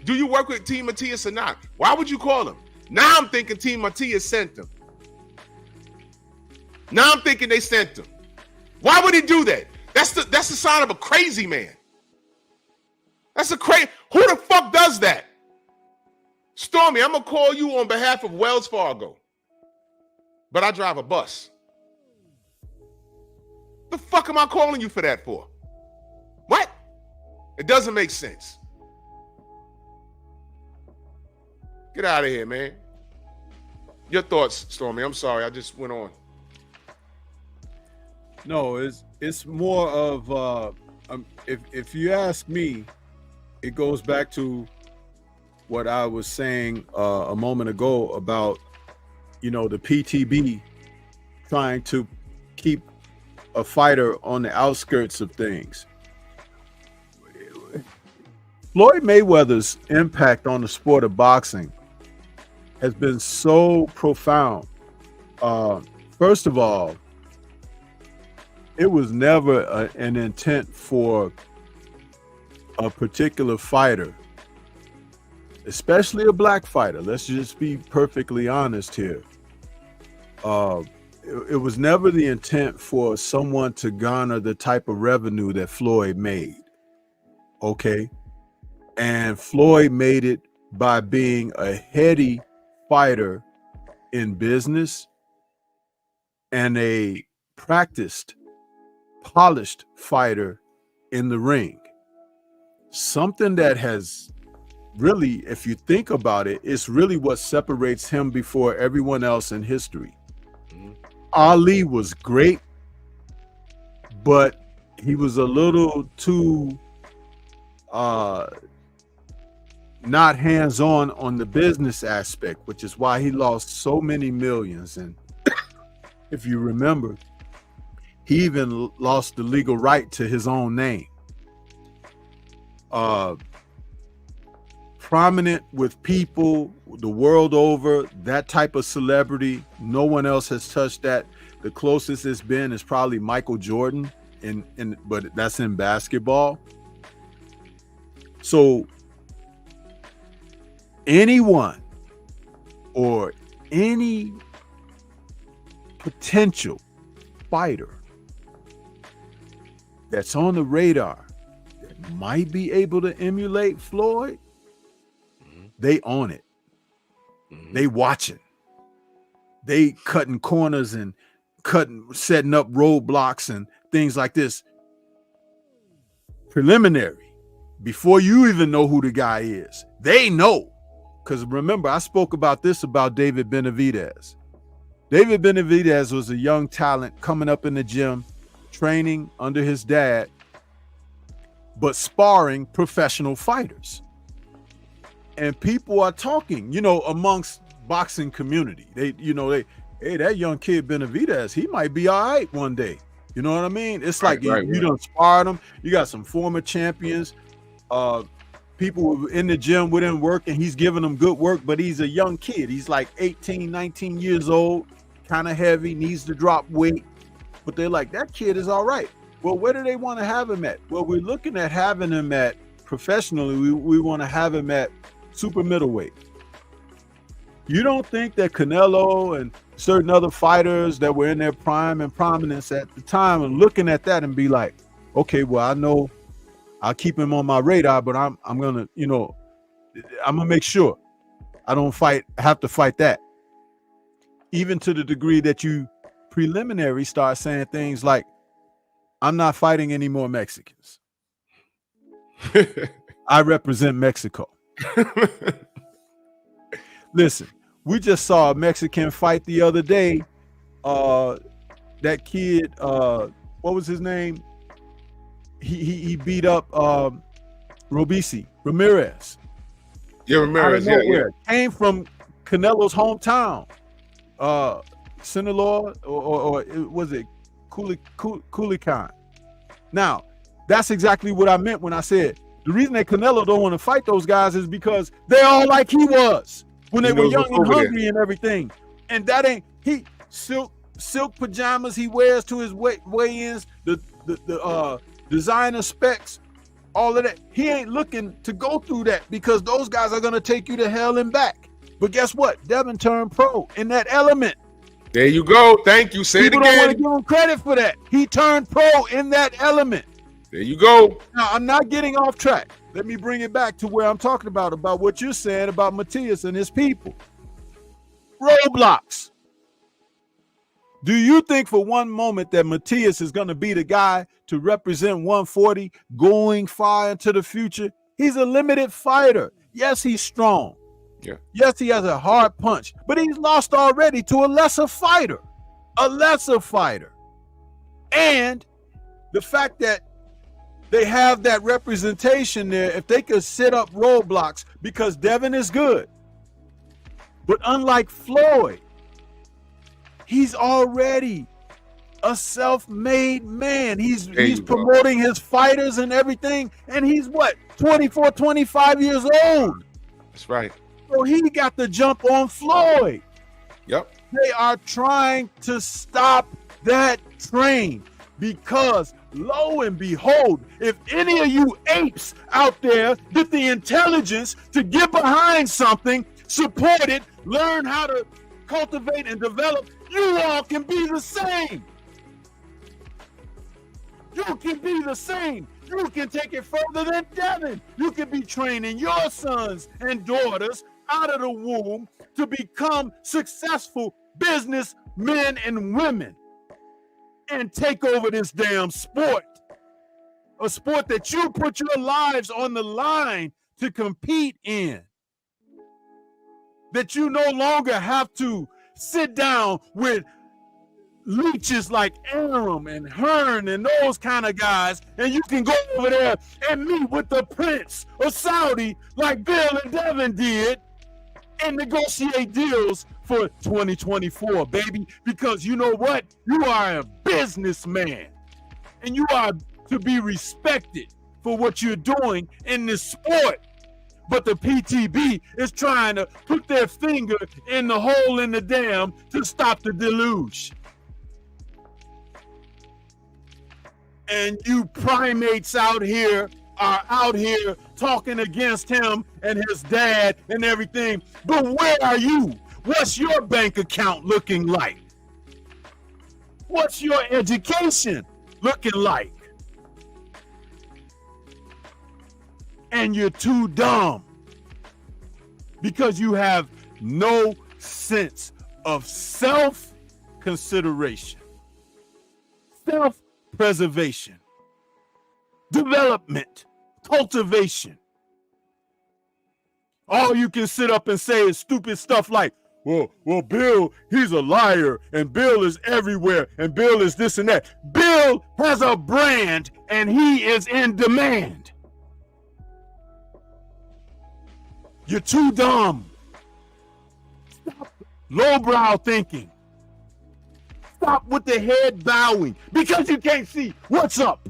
Do you work with Team Matias or not? Why would you call him? Now I'm thinking Team Matias sent him. Now I'm thinking they sent him. Why would he do that? That's the sign of a crazy man. That's a crazy. Who the fuck does that? Stormy, I'm gonna call you on behalf of Wells Fargo, but I drive a bus. The fuck am I calling you for that for? What? It doesn't make sense. Get out of here, man. Your thoughts, Stormy. I'm sorry, I just went on.
No, it's more of if you ask me, it goes back to what I was saying a moment ago about, you know, the PTB trying to keep a fighter on the outskirts of things. Floyd Mayweather's impact on the sport of boxing has been so profound. First of all, it was never an intent for a particular fighter, especially a black fighter. Let's just be perfectly honest here. it was never the intent for someone to garner the type of revenue that Floyd made. Okay. And Floyd made it by being a heady fighter in business and a practiced, polished fighter in the ring. Something that has really, if you think about it, it's really what separates him before everyone else in history. Ali was great, but he was a little too not hands-on on the business aspect, which is why he lost so many millions. And if you remember, he even lost the legal right to his own name. Prominent with people the world over, that type of celebrity, no one else has touched that. The closest it's been is probably Michael Jordan, but that's in basketball. So anyone or any potential fighter that's on the radar that might be able to emulate Floyd, they own it. They watching. They cutting corners and setting up roadblocks and things like this. Preliminary, before you even know who the guy is, they know. Because remember, I spoke about this about David Benavidez. David Benavidez was a young talent coming up in the gym, training under his dad, but sparring professional fighters. And people are talking, amongst boxing community. Hey, that young kid Benavidez, he might be all right one day. You know what I mean? It's like you done sparred him. You got some former champions. People in the gym with him working. He's giving them good work, but he's a young kid. He's like 18, 19 years old, kind of heavy, needs to drop weight. But they're like, that kid is all right. Well, where do they want to have him at? Well, we're looking at having him at professionally. We want to have him at super middleweight. You don't think that Canelo and certain other fighters that were in their prime and prominence at the time are looking at that and be like, okay, well, I know I'll keep him on my radar, but I'm gonna, I'm gonna make sure I don't have to fight that. Even to the degree that you preliminary start saying things like, I'm not fighting any more Mexicans. I represent Mexico. Listen, we just saw a Mexican fight the other day. That kid, what was his name? He beat up Ramirez.
Yeah, Ramirez. Yeah.
Came from Canelo's hometown, Sinaloa, or was it Culiacán? Now, that's exactly what I meant when I said the reason that Canelo don't want to fight those guys is because they're all like he was when they were young and hungry and everything. And that ain't silk pajamas he wears to his weigh-ins, the designer specs, all of that. He ain't looking to go through that because those guys are gonna take you to hell and back. But guess what? Devin turned pro in that element.
There you go. Thank you. Say
People
it again.
don't want to give him credit for that. He turned pro in that element.
There you go.
Now, I'm not getting off track. Let me bring it back to where I'm talking about what you're saying about Matias and his people. Roadblocks. Do you think for one moment that Matias is going to be the guy to represent 140 going far into the future? He's a limited fighter. Yes, he's strong.
Yeah.
Yes, he has a hard punch, but he's lost already to a lesser fighter. And the fact that they have that representation there, if they could set up roadblocks, because Devin is good. But unlike Floyd, he's already a self-made man. He's promoting his fighters and everything. And he's 24, 25 years old.
That's right.
So he got the jump on Floyd.
Yep.
They are trying to stop that train because lo and behold, if any of you apes out there get the intelligence to get behind something, support it, learn how to cultivate and develop, You all can be the same. You can be the same. You can take it further than Devin. You can be training your sons and daughters out of the womb to become successful businessmen and women and take over this damn sport. A sport that you put your lives on the line to compete in. That you no longer have to sit down with leeches like Aram and Hearn and those kind of guys, and you can go over there and meet with the Prince of Saudi like Bill and Devin did and negotiate deals for 2024, baby. Because you know what? You are a businessman and you are to be respected for what you're doing in this sport. But the PTB is trying to put their finger in the hole in the dam to stop the deluge. And you primates out here are out here talking against him and his dad and everything. But where are you? What's your bank account looking like? What's your education looking like? And you're too dumb because you have no sense of self-consideration, self-preservation, development, cultivation. All you can sit up and say is stupid stuff like, well, Bill, he's a liar, and Bill is everywhere, and Bill is this and that. Bill has a brand, and he is in demand. You're too dumb. Stop lowbrow thinking. Stop with the head bowing because you can't see what's up.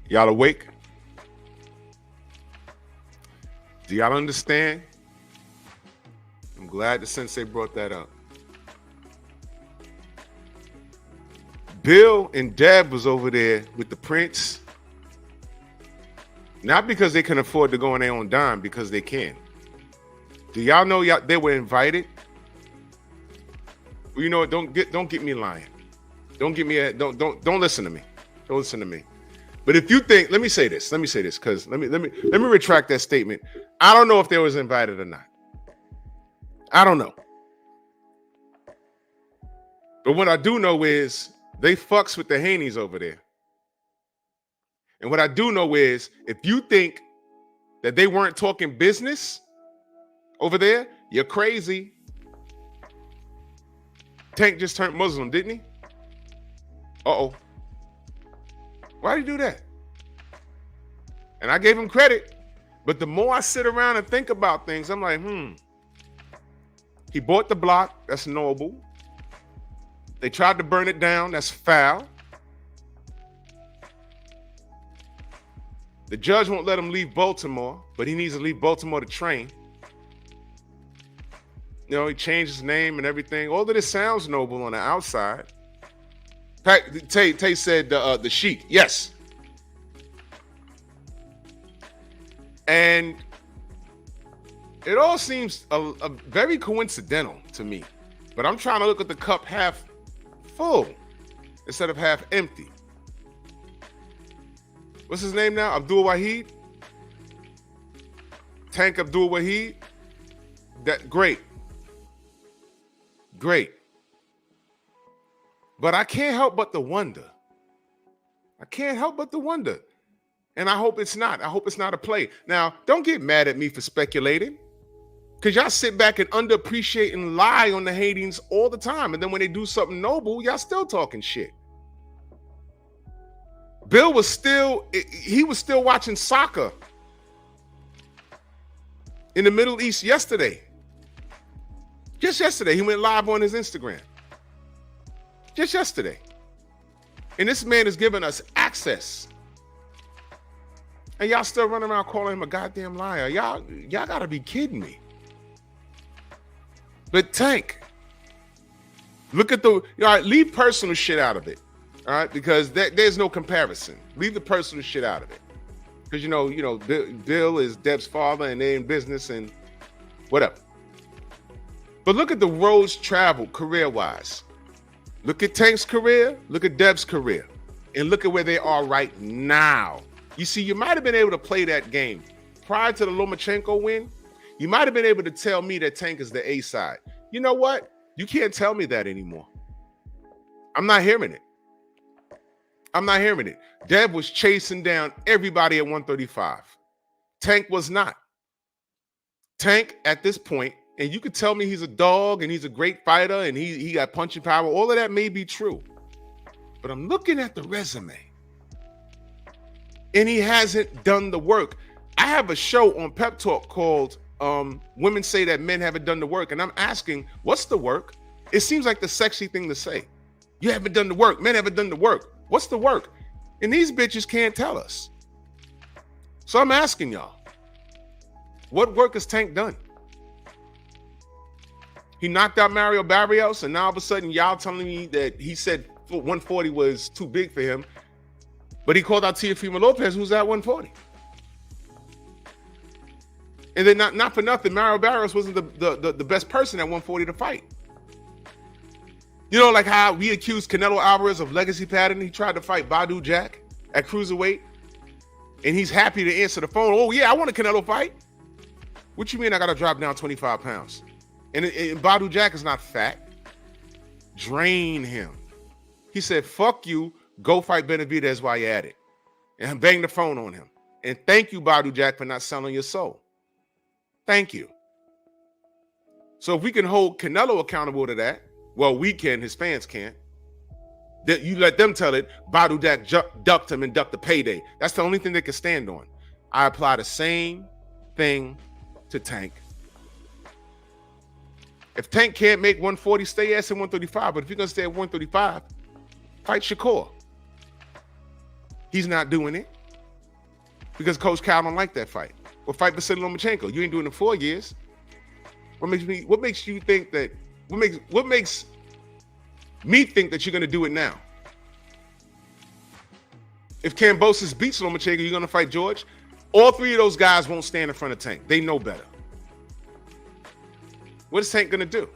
Y'all awake? Do y'all understand? I'm glad the sensei brought that up. Bill and Deb was over there with the Prince, not because they can afford to go on their own dime, because they can. Do y'all know they were invited? Well, you know what? Don't get me lying. Don't listen to me. Don't listen to me. But if you think, let me say this, because let me retract that statement. I don't know if they was invited or not. I don't know. But what I do know is they fucks with the Haneys over there. And what I do know is if you think that they weren't talking business over there, you're crazy. Tank just turned Muslim, didn't he? Uh-oh. Why did he do that? And I gave him credit. But the more I sit around and think about things, I'm like, He bought the block. That's noble. They tried to burn it down. That's foul. The judge won't let him leave Baltimore, but he needs to leave Baltimore to train. You know, he changed his name and everything. All of this sounds noble on the outside. Tay said the Sheik. Yes. And it all seems a very coincidental to me. But I'm trying to look at the cup half full instead of half empty. What's his name now? Abdul Wahid? Tank Abdul Wahid? Great. But I can't help but to wonder. And I hope it's not. I hope it's not a play. Now, don't get mad at me for speculating. Because y'all sit back and underappreciate and lie on the Haitians all the time. And then when they do something noble, y'all still talking shit. Bill was still watching soccer in the Middle East yesterday. Just yesterday, he went live on his Instagram. Just yesterday. And this man is giving us access. And y'all still running around calling him a goddamn liar. Y'all gotta be kidding me. But Tank, look at all right, leave personal shit out of it. All right, because there's no comparison. Leave the personal shit out of it. Because Bill is Deb's father and they're in business and whatever. But look at the roads traveled career-wise. Look at Tank's career, look at Deb's career, and look at where they are right now. You see, you might have been able to play that game. Prior to the Lomachenko win, you might have been able to tell me that Tank is the A side. You know what? You can't tell me that anymore. I'm not hearing it. Deb was chasing down everybody at 135. Tank was not. Tank at this point, and you could tell me he's a dog and he's a great fighter and he got punching power. All of that may be true. But I'm looking at the resume and he hasn't done the work. I have a show on Pep Talk called Women Say That Men Haven't Done the Work. And I'm asking, what's the work? It seems like the sexy thing to say. You haven't done the work. Men haven't done the work. What's the work? And these bitches can't tell us. So I'm asking y'all, what work has Tank done? He knocked out Mario Barrios, and now all of a sudden y'all telling me that he said 140 was too big for him, but he called out Teofimo Lopez, who's at 140. And then not for nothing, Mario Barrios wasn't the best person at 140 to fight. You know, like how we accused Canelo Alvarez of legacy pattern. He tried to fight Badu Jack at cruiserweight, and he's happy to answer the phone. Oh yeah, I want a Canelo fight. What you mean I got to drop down 25 pounds? And Badu Jack is not fat. Drain him. He said, fuck you, go fight Benavidez while you're at it. And bang the phone on him. And thank you, Badu Jack, for not selling your soul. Thank you. So if we can hold Canelo accountable to that, well, we can, his fans can't. That you let them tell it, Badu Jack ducked him and ducked the payday. That's the only thing they can stand on. I apply the same thing to Tank. If Tank can't make 140, stay at 135. But if you're going to stay at 135, fight Shakur. He's not doing it because Coach Cal don't like that fight. Or fight Vasily Lomachenko. You ain't doing it 4 years. What makes you think that? What makes me think that you're going to do it now? If Kambosos beats Lomachenko, you're going to fight George. All three of those guys won't stand in front of Tank. They know better. What is Tank going to do?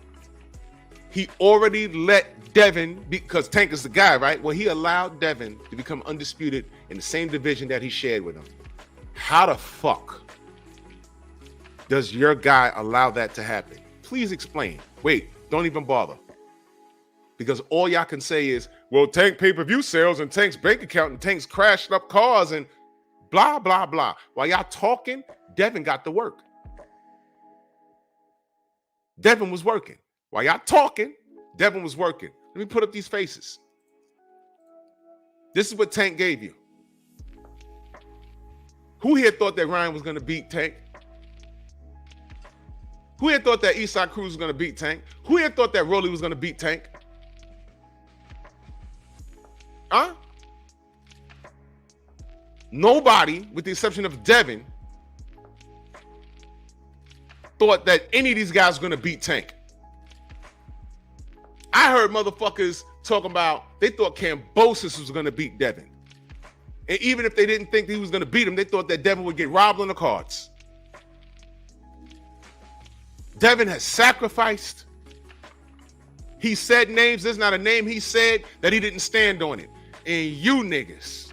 He already let Devin, because Tank is the guy, right? Well, he allowed Devin to become undisputed in the same division that he shared with him. How the fuck does your guy allow that to happen? Please explain. Wait, don't even bother. Because all y'all can say is, well, Tank pay-per-view sales and Tank's bank account and Tank's crashed up cars and blah, blah, blah. While y'all talking, Devin got to work. Devin was working. While y'all talking, Devin was working. Let me put up these faces. This is what Tank gave you. Who here thought that Ryan was going to beat Tank? Who here thought that Eastside Cruz was going to beat Tank? Who here thought that Rolly was going to beat Tank? Huh? Nobody, with the exception of Devin, thought that any of these guys were going to beat Tank. I heard motherfuckers talking about they thought Kambosos was going to beat Devin. And even if they didn't think he was going to beat him, they thought that Devin would get robbed on the cards. Devin has sacrificed. He said names. There's not a name he said that he didn't stand on it. And you niggas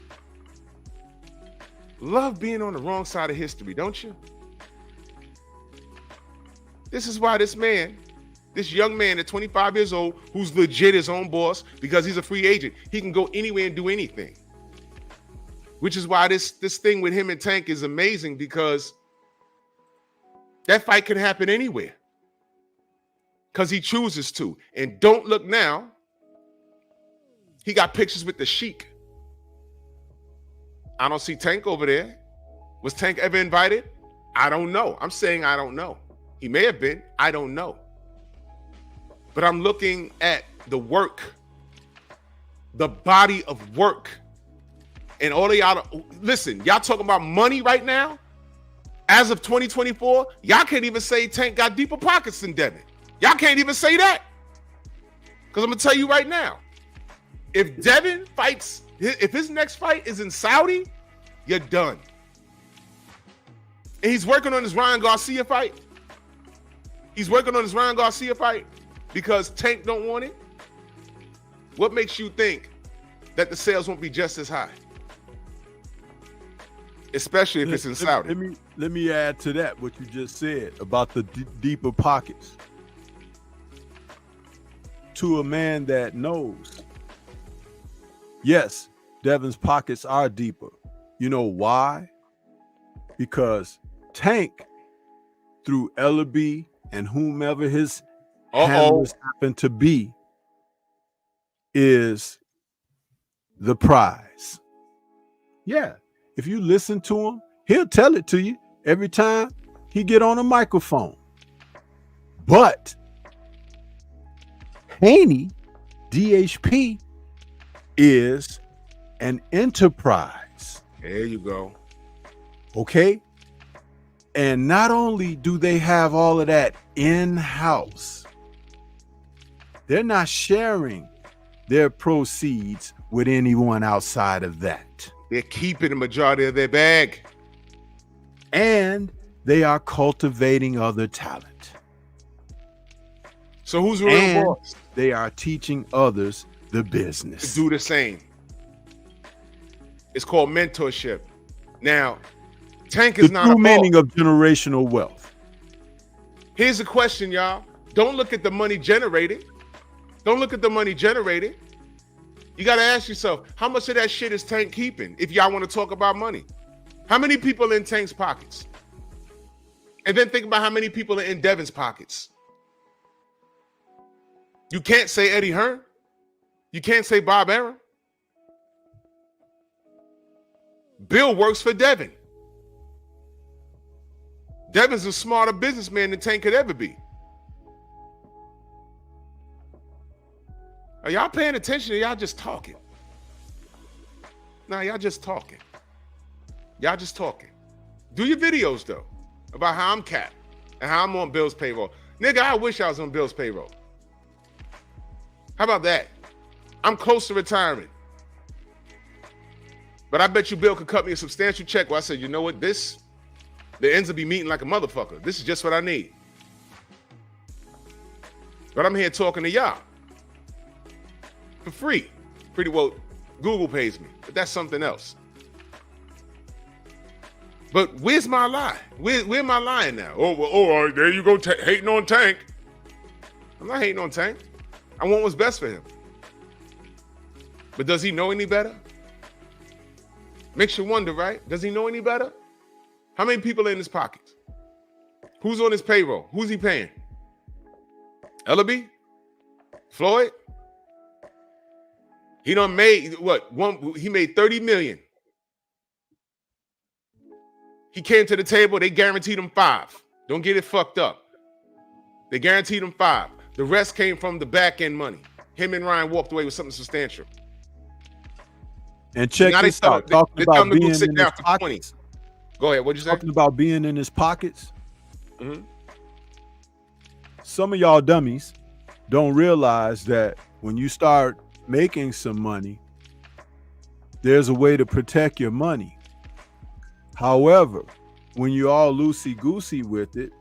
love being on the wrong side of history, don't you? This is why this man, this young man at 25 years old, who's legit his own boss because he's a free agent, he can go anywhere and do anything. Which is why this thing with him and Tank is amazing, because that fight can happen anywhere because he chooses to. And don't look now, he got pictures with the Sheik. I don't see Tank over there. Was Tank ever invited? I don't know. I'm saying I don't know. He may have been. I don't know. But I'm looking at the work, the body of work. And all of y'all, listen, y'all talking about money right now? As of 2024, y'all can't even say Tank got deeper pockets than Devin. Y'all can't even say that. Because I'm going to tell you right now, if Devin fights, if his next fight is in Saudi, you're done. And he's working on his Ryan Garcia fight. He's working on his Ryan Garcia fight because Tank don't want it. What makes you think that the sales won't be just as high? Especially if it's in Saudi.
Let me add to that what you just said about the deeper pockets. To a man that knows, yes, Devin's pockets are deeper. You know why? Because Tank, through Ellaby and whomever his handlers happen to be, is the prize. Yeah. If you listen to him, he'll tell it to you every time he get on a microphone. But Haney, DHP, is an enterprise.
There you go.
Okay? And not only do they have all of that in-house, they're not sharing their proceeds with anyone outside of that.
They're keeping the majority of their bag.
And they are cultivating other talent.
So who's the real boss?
They are teaching others the business.
To do the same. It's called mentorship. Now, Tank is not a
true meaning of generational wealth.
Here's the question, y'all. Don't look at the money generated. Don't look at the money generated. You got to ask yourself, how much of that shit is Tank keeping if y'all want to talk about money? How many people in Tank's pockets? And then think about how many people are in Devin's pockets. You can't say Eddie Hearn. You can't say Bob Arum. Bill works for Devin. Devin's a smarter businessman than Tank could ever be. Are y'all paying attention or y'all just talking? Nah, y'all just talking. Y'all just talking. Do your videos, though, about how I'm capped and how I'm on Bill's payroll. Nigga, I wish I was on Bill's payroll. How about that? I'm close to retirement. But I bet you Bill could cut me a substantial check where I said, you know what, the ends will be meeting like a motherfucker. This is just what I need. But I'm here talking to y'all. For free. Pretty well, Google pays me, but that's something else. But where's my lie? Where am I lying now? All right, there you go, hating on Tank. I'm not hating on Tank. I want what's best for him. But does he know any better? Makes you wonder, right? Does he know any better? How many people are in his pockets? Who's on his payroll? Who's he paying? Ellaby? Floyd? He done made what? He made 30 million. He came to the table, they guaranteed him 5. Don't get it fucked up. They guaranteed him 5. The rest came from the back end money. Him and Ryan walked away with something substantial.
And check this out. Talking about being in his pockets.
Go ahead. What'd you say?
Talking about being in his pockets.
Mm-hmm.
Some of y'all dummies don't realize that when you start making some money, there's a way to protect your money. However, when you're all loosey-goosey with it,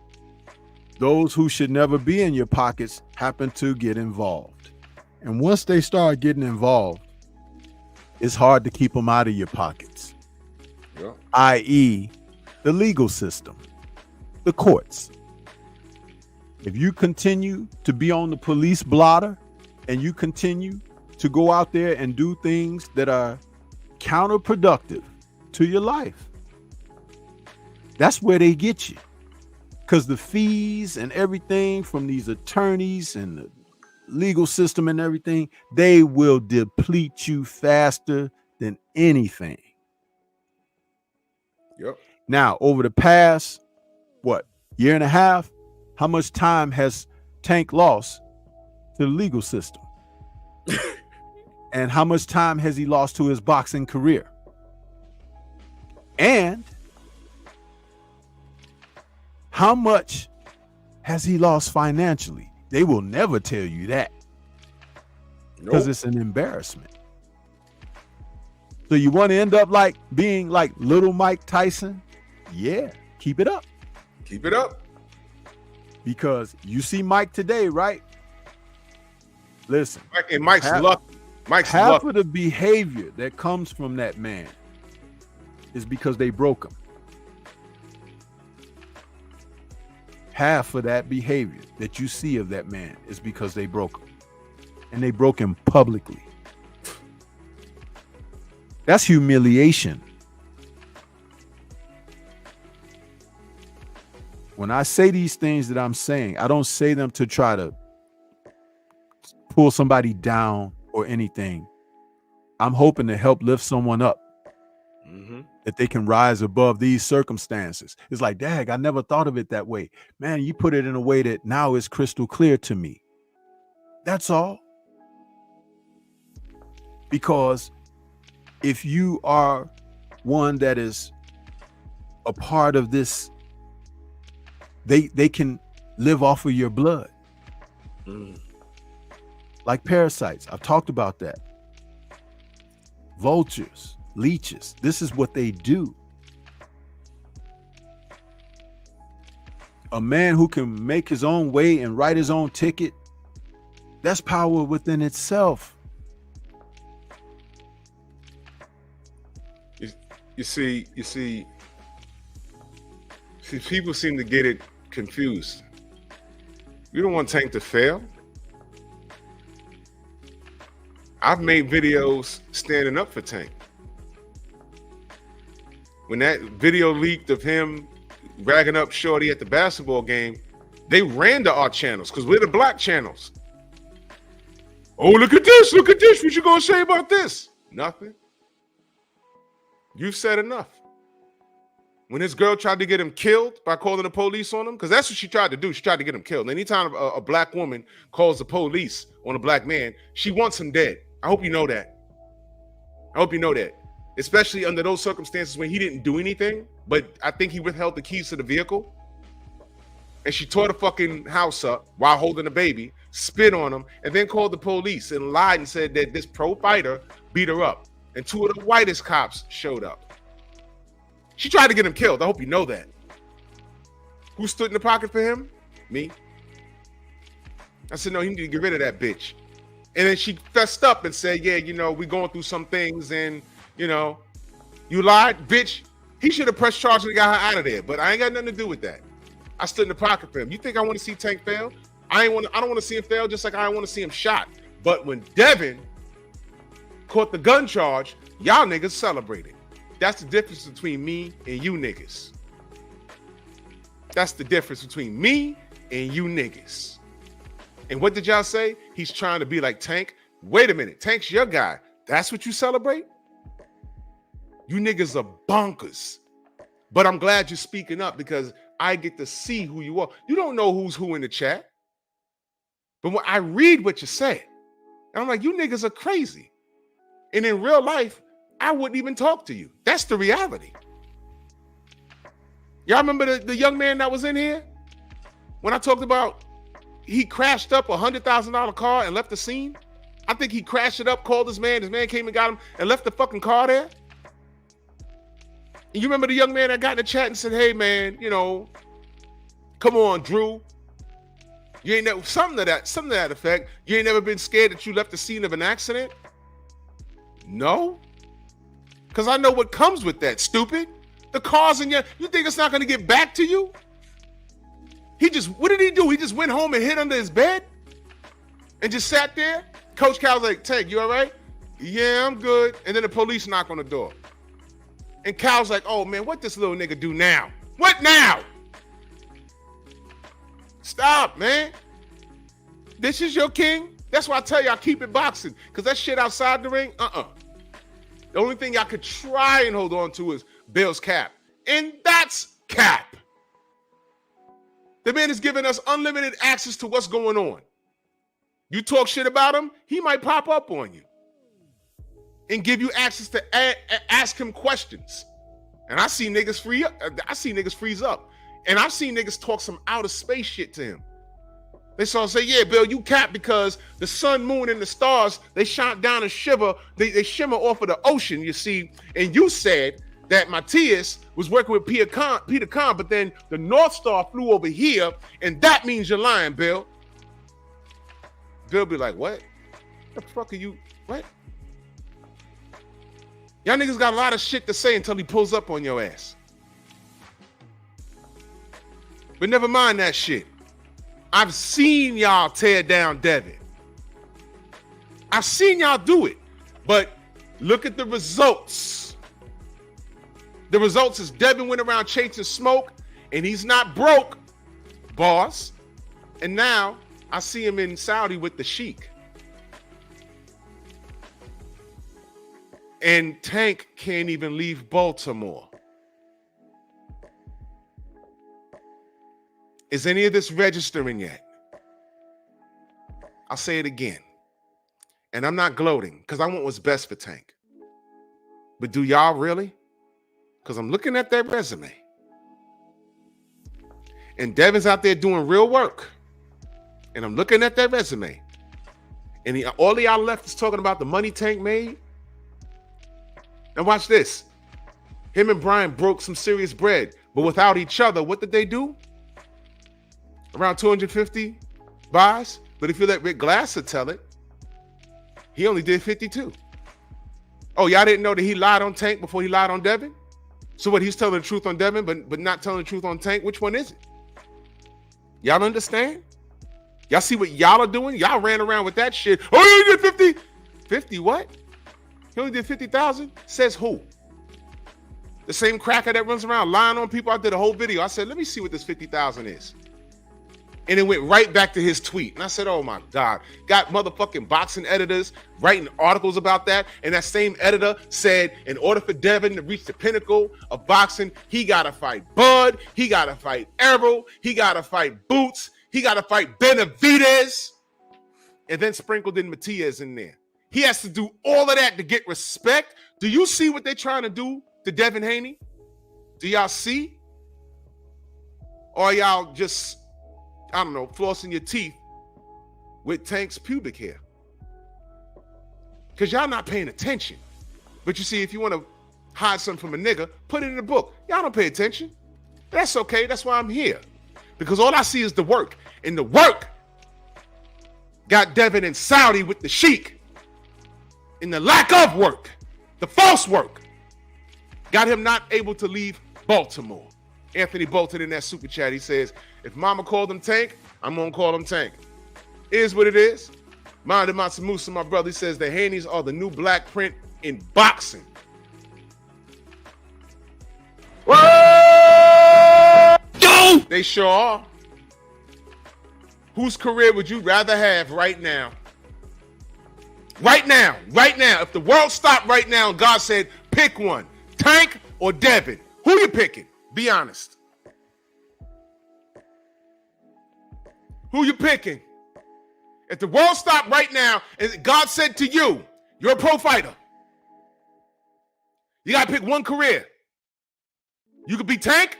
those who should never be in your pockets happen to get involved. And once they start getting involved, it's hard to keep them out of your pockets.
Yeah.
I.e., the legal system, the courts. If you continue to be on the police blotter and you continue to go out there and do things that are counterproductive to your life, that's where they get you. Because the fees and everything from these attorneys and the legal system and everything, they will deplete you faster than anything.
Yep.
Now, over the past, year and a half, how much time has Tank lost to the legal system? And how much time has he lost to his boxing career? And how much has he lost financially? They will never tell you that. Because it's an embarrassment. So you want to end up like being like little Mike Tyson? Yeah. Keep it up.
Keep it up.
Because you see Mike today, right? Listen.
And Mike's lucky.
Half of the behavior that comes from that man is because they broke him. Half of that behavior that you see of that man is because they broke him. And they broke him publicly. That's humiliation. When I say these things that I'm saying, I don't say them to try to pull somebody down or anything. I'm hoping to help lift someone up, that they can rise above these circumstances. It's like, dag, I never thought of it that way. Man, you put it in a way that now is crystal clear to me. That's all. Because if you are one that is a part of this, they can live off of your blood. Like parasites. I've talked about that. Vultures, leeches. This is what they do. A man who can make his own way and write his own ticket, that's power within itself.
You see, people seem to get it confused. You don't want Tank to fail. I've made videos standing up for Tank. When that video leaked of him ragging up Shorty at the basketball game, they ran to our channels because we're the black channels. Oh, look at this. What you gonna say about this? Nothing. You've said enough. When his girl tried to get him killed by calling the police on him, because that's what she tried to do. She tried to get him killed. Anytime a black woman calls the police on a black man, she wants him dead. I hope you know that. Especially under those circumstances when he didn't do anything, but I think he withheld the keys to the vehicle. And she tore the fucking house up while holding a baby, spit on him, and then called the police and lied and said that this pro fighter beat her up. And two of the whitest cops showed up. She tried to get him killed. I hope you know that. Who stood in the pocket for him? Me. I said, no, he need to get rid of that bitch. And then she fessed up and said, yeah, we going through some things and, you lied, bitch. He should have pressed charges and got her out of there, but I ain't got nothing to do with that. I stood in the pocket for him. You think I want to see Tank fail? I don't want to see him fail, just like I don't want to see him shot. But when Devin caught the gun charge, y'all niggas celebrated. That's the difference between me and you niggas. That's the difference between me and you niggas. And what did y'all say? He's trying to be like Tank. Wait a minute, Tank's your guy. That's what you celebrate? You niggas are bonkers. But I'm glad you're speaking up because I get to see who you are. You don't know who's who in the chat. But when I read what you say, and I'm like, you niggas are crazy. And in real life, I wouldn't even talk to you. That's the reality. Y'all remember the young man that was in here? When I talked about he crashed up a $100,000 car and left the scene? I think he crashed it up, called his man came and got him and left the fucking car there. And you remember the young man that got in the chat and said, hey man, come on, Drew. You ain't never, something to that effect. You ain't never been scared that you left the scene of an accident? No. Because I know what comes with that, stupid. The car's in you think it's not going to get back to you? What did he do? He just went home and hid under his bed and just sat there? Coach Cal's like, Tank, you all right? Yeah, I'm good. And then the police knock on the door. And Cal's like, oh man, what this little nigga do now? What now? Stop, man. This is your king? That's why I tell y'all keep it boxing. Because that shit outside the ring, The only thing y'all could try and hold on to is Bill's cap. And that's cap. The man is giving us unlimited access to what's going on. You talk shit about him, he might pop up on you and give you access to ask him questions. And I see niggas freeze up. And I've seen niggas talk some outer space shit to him. They saw say, yeah, Bill, you cap because the sun, moon, and the stars, they shine down and shiver. They shimmer off of the ocean, you see. And you said that Matthias was working with Peter Khan, but then the North Star flew over here, and that means you're lying, Bill. Bill be like, what? The fuck are you? What? Y'all niggas got a lot of shit to say until he pulls up on your ass. But never mind that shit. I've seen y'all tear down Devin. I've seen y'all do it. But look at the results. The results is Devin went around chasing smoke, and he's not broke, boss. And now I see him in Saudi with the Sheik. And Tank can't even leave Baltimore. Is any of this registering yet? I'll say it again. And I'm not gloating because I want what's best for Tank. But do y'all really? Because I'm looking at that resume. And Devin's out there doing real work. And I'm looking at that resume. And all of y'all left is talking about the money Tank made. And watch this. Him and Brian broke some serious bread. But without each other, what did they do? Around 250 buys. But if you let Rick Glasser tell it, he only did 52. Oh, y'all didn't know that he lied on Tank before he lied on Devin? So what, he's telling the truth on Devin, but not telling the truth on Tank? Which one is it? Y'all understand? Y'all see what y'all are doing? Y'all ran around with that shit. Oh, he only did 50. 50 what? He only did 50,000? Says who? The same cracker that runs around lying on people. I did a whole video. I said, let me see what this 50,000 is. And it went right back to his tweet. And I said, oh my God. Got motherfucking boxing editors writing articles about that. And that same editor said, in order for Devin to reach the pinnacle of boxing, he got to fight Bud. He got to fight Errol. He got to fight Boots. He got to fight Benavidez. And then sprinkled in Matias in there. He has to do all of that to get respect. Do you see what they're trying to do to Devin Haney? Do y'all see? Or y'all just, I don't know, flossing your teeth with Tank's pubic hair? Because y'all not paying attention. But you see, if you want to hide something from a nigga, put it in the book. Y'all don't pay attention. That's okay. That's why I'm here. Because all I see is the work. And the work got Devin in Saudi with the Sheik. And the lack of work, the false work, got him not able to leave Baltimore. Anthony Bolton in that super chat, he says, if mama called him Tank, I'm going to call him Tank. It is what it is. Mind Matsumusa, my brother, he says the Haneys are the new black print in boxing. Whoa! They sure are. Whose career would you rather have right now? Right now. If the world stopped right now and God said, pick one, Tank or Devin, who you picking? Be honest. Who you picking? If the world stopped right now and God said to you, you're a pro fighter. You got to pick one career. You could be Tank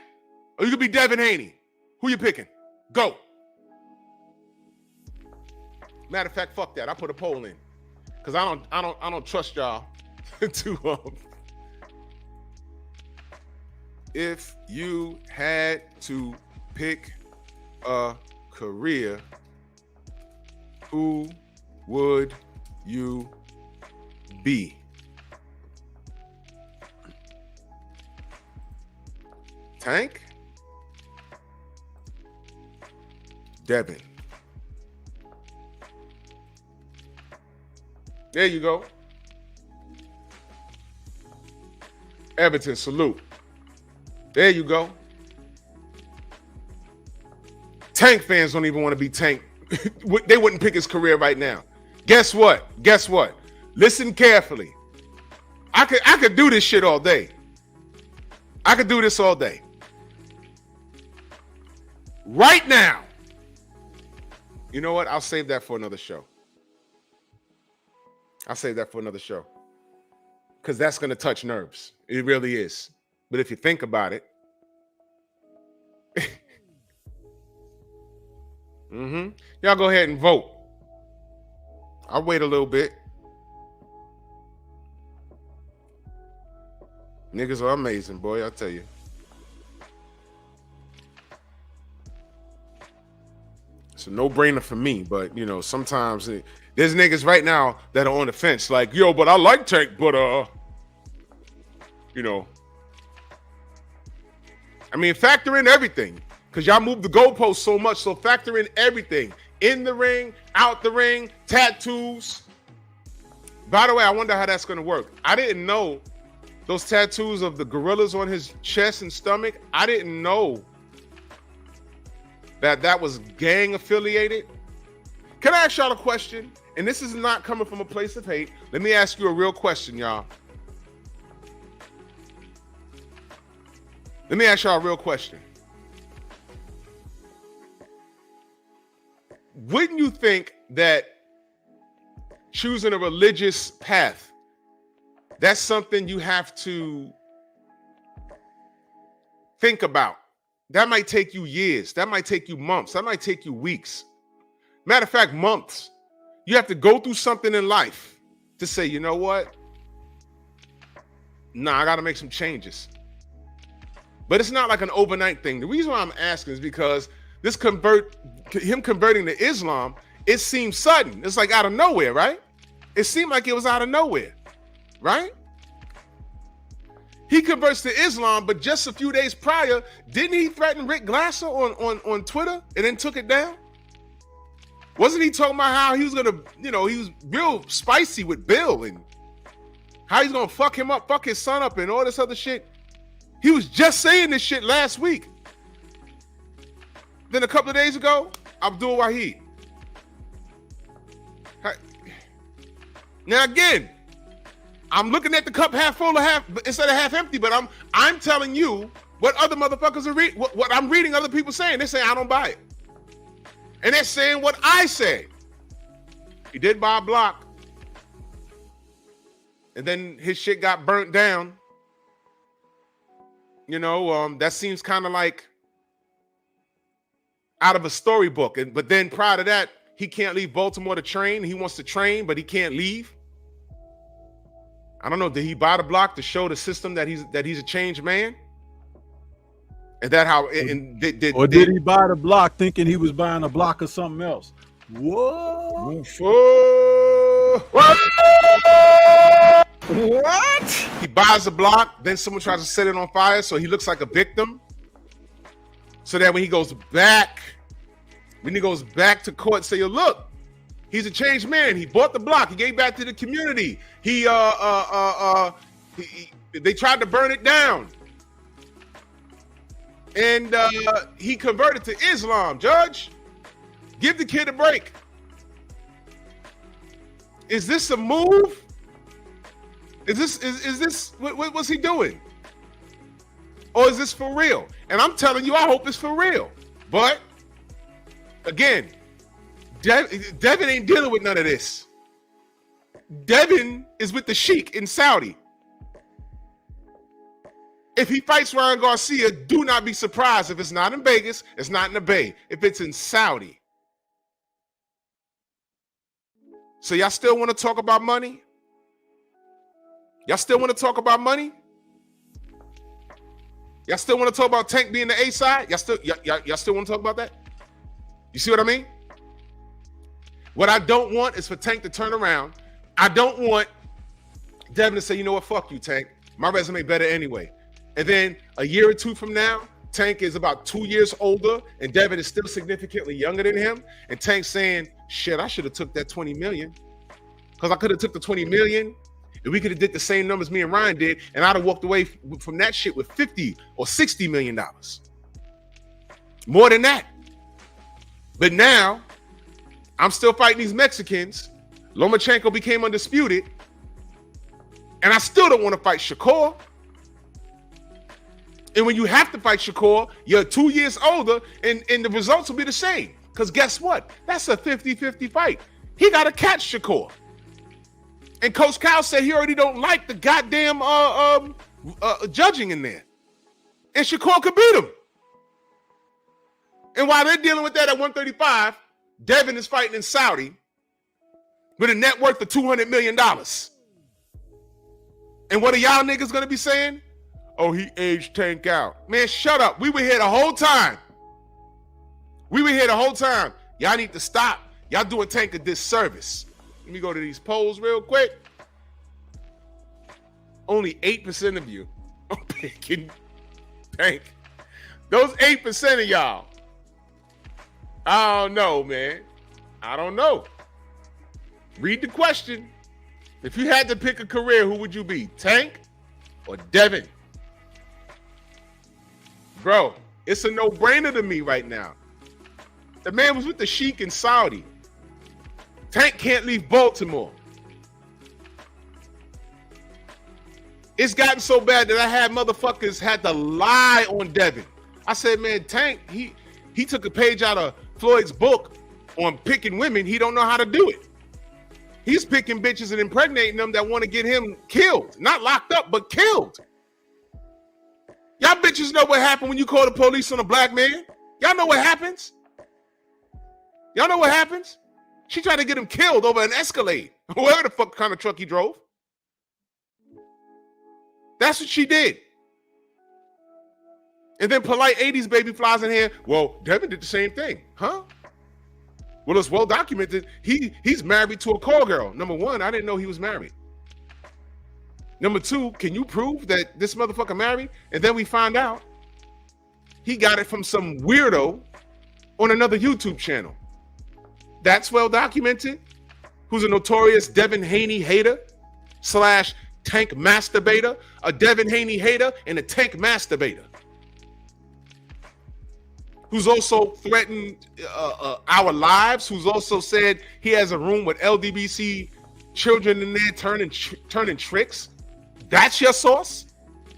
or you could be Devin Haney. Who you picking? Go. Matter of fact, fuck that. I put a poll in. Because I don't trust y'all to if you had to pick a career, who would you be? Tank? Devin. There you go. Everton, salute. There you go. Tank fans don't even want to be Tank. They wouldn't pick his career right now. Guess what? Listen carefully. I could do this shit all day. I could do this all day. Right now. You know what? I'll save that for another show. Because that's going to touch nerves. It really is. But if you think about it, y'all go ahead and vote. I'll wait a little bit. Niggas are amazing, boy, I tell you. It's a no-brainer for me, but, you know, sometimes there's niggas right now that are on the fence like, yo, but I like Tank, but, you know. I mean, factor in everything because y'all move the goalposts so much, so factor in everything. In the ring, out the ring, tattoos. By the way, I wonder how that's going to work. I didn't know those tattoos of the gorillas on his chest and stomach. I didn't know that was gang affiliated. Can I ask y'all a question? And this is not coming from a place of hate. Let me ask you a real question, y'all. Let me ask y'all a real question. Wouldn't you think that choosing a religious path, that's something you have to think about? That might take you years. That might take you months. That might take you weeks. Matter of fact, months. You have to go through something in life to say, you know what? Nah, I got to make some changes. But it's not like an overnight thing. The reason why I'm asking is because him converting to Islam, it seems sudden. It's like out of nowhere, right? It seemed like it was out of nowhere, right? He converts to Islam, but just a few days prior, didn't he threaten Rick Glasser on Twitter and then took it down? Wasn't he talking about how he was gonna, you know, he was real spicy with Bill and how he's gonna fuck him up, fuck his son up, and all this other shit? He was just saying this shit last week. Then a couple of days ago, Abdul Wahid. Now again, I'm looking at the cup half full or half instead of half empty, but I'm telling you what other motherfuckers are reading, what I'm reading other people saying. They're saying I don't buy it. And they're saying what I say. He did buy a block. And then his shit got burnt down. You know, that seems kind of like out of a storybook. But then prior to that, he can't leave Baltimore to train. He wants to train, but he can't leave. I don't know. Did he buy the block to show the system that he's a changed man? And that how? Did
he buy the block thinking he was buying a block of something else? Whoa!
What? He buys a block, then someone tries to set it on fire, so he looks like a victim. So that when he goes back to court, say, look, he's a changed man. He bought the block. He gave back to the community. They tried to burn it down. And he converted to Islam. Judge, give the kid a break. Is this a move? Is this what's he doing? Or is this for real? And I'm telling you, I hope it's for real. But again, Devin ain't dealing with none of this. Devin is with the Sheik in Saudi. If he fights Ryan Garcia, do not be surprised if it's not in Vegas, it's not in the Bay, if it's in Saudi. So y'all still want to talk about money? Y'all still want to talk about money? Y'all still want to talk about Tank being the A side? Y'all still want to talk about that? You see what I mean? What I don't want is for Tank to turn around. I don't want Devin to say, you know what, fuck you, Tank. My resume better anyway. And then a year or two from now, Tank is about 2 years older and Devin is still significantly younger than him. And Tank's saying, shit, I should have took that 20 million. Because I could have took the 20 million and we could have did the same numbers me and Ryan did. And I'd have walked away from that shit with 50 or 60 million dollars. More than that. But now I'm still fighting these Mexicans. Lomachenko became undisputed. And I still don't want to fight Shakur. And when you have to fight Shakur, you're 2 years older and the results will be the same. Because guess what? That's a 50-50 fight. He got to catch Shakur. And Coach Kyle said he already don't like the goddamn judging in there. And Shakur could beat him. And while they're dealing with that at 135, Devin is fighting in Saudi with a net worth of $200 million. And what are y'all niggas going to be saying? Oh, he aged Tank out. Man, shut up. We were here the whole time. Y'all need to stop. Y'all doing Tank a disservice. Let me go to these polls real quick. Only 8% of you are picking Tank. Those 8% of y'all. I don't know, man. I don't know. Read the question. If you had to pick a career, who would you be? Tank or Devin? Bro, it's a no-brainer to me right now. The man was with the Sheik in Saudi. Tank can't leave Baltimore. It's gotten so bad that I had motherfuckers had to lie on Devin. I said, man, Tank, he took a page out of Floyd's book on picking women. He don't know how to do it. He's picking bitches and impregnating them that want to get him killed. Not locked up, but killed. Y'all bitches know what happened when you call the police on a black man? Y'all know what happens? Y'all know what happens? She tried to get him killed over an Escalade. Whatever the fuck kind of truck he drove. That's what she did. And then polite 80s baby flies in here. Well, Devin did the same thing. Huh? Well, it's well documented. He's married to a call girl. Number one, I didn't know he was married. Number two, can you prove that this motherfucker married? And then we find out he got it from some weirdo on another YouTube channel. That's well documented. Who's a notorious Devin Haney hater / Tank masturbator, a Devin Haney hater and a Tank masturbator. Who's also threatened our lives, who's also said he has a room with LDBC children in there turning tricks. That's your source?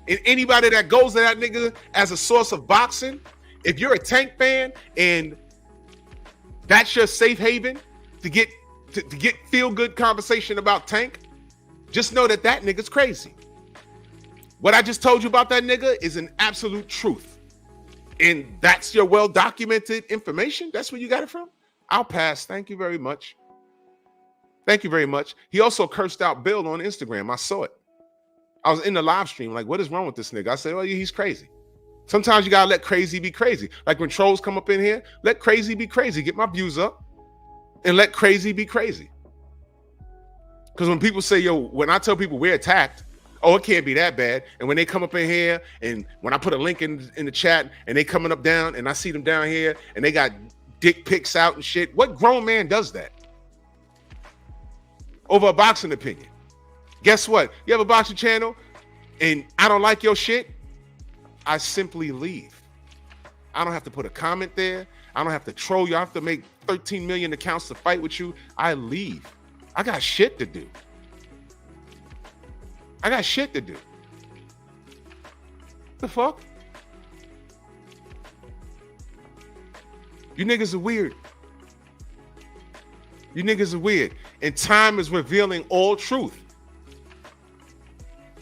And anybody that goes to that nigga as a source of boxing, if you're a Tank fan and that's your safe haven to get feel-good conversation about Tank, just know that nigga's crazy. What I just told you about that nigga is an absolute truth. And that's your well-documented information? That's where you got it from? I'll pass. Thank you very much. Thank you very much. He also cursed out Bill on Instagram. I saw it. I was in the live stream like, what is wrong with this nigga? I said, well, he's crazy. Sometimes you got to let crazy be crazy. Like when trolls come up in here, let crazy be crazy. Get my views up and let crazy be crazy. Because when people say, yo, when I tell people we're attacked, oh, it can't be that bad. And when they come up in here and when I put a link in the chat and they coming up down and I see them down here and they got dick pics out and shit, what grown man does that? Over a boxing opinion. Guess what? You have a boxing channel and I don't like your shit, I simply leave. I don't have to put a comment there. I don't have to troll you. I have to make 13 million accounts to fight with you. I leave. I got shit to do. I got shit to do. The fuck? You niggas are weird. You niggas are weird. And time is revealing all truth.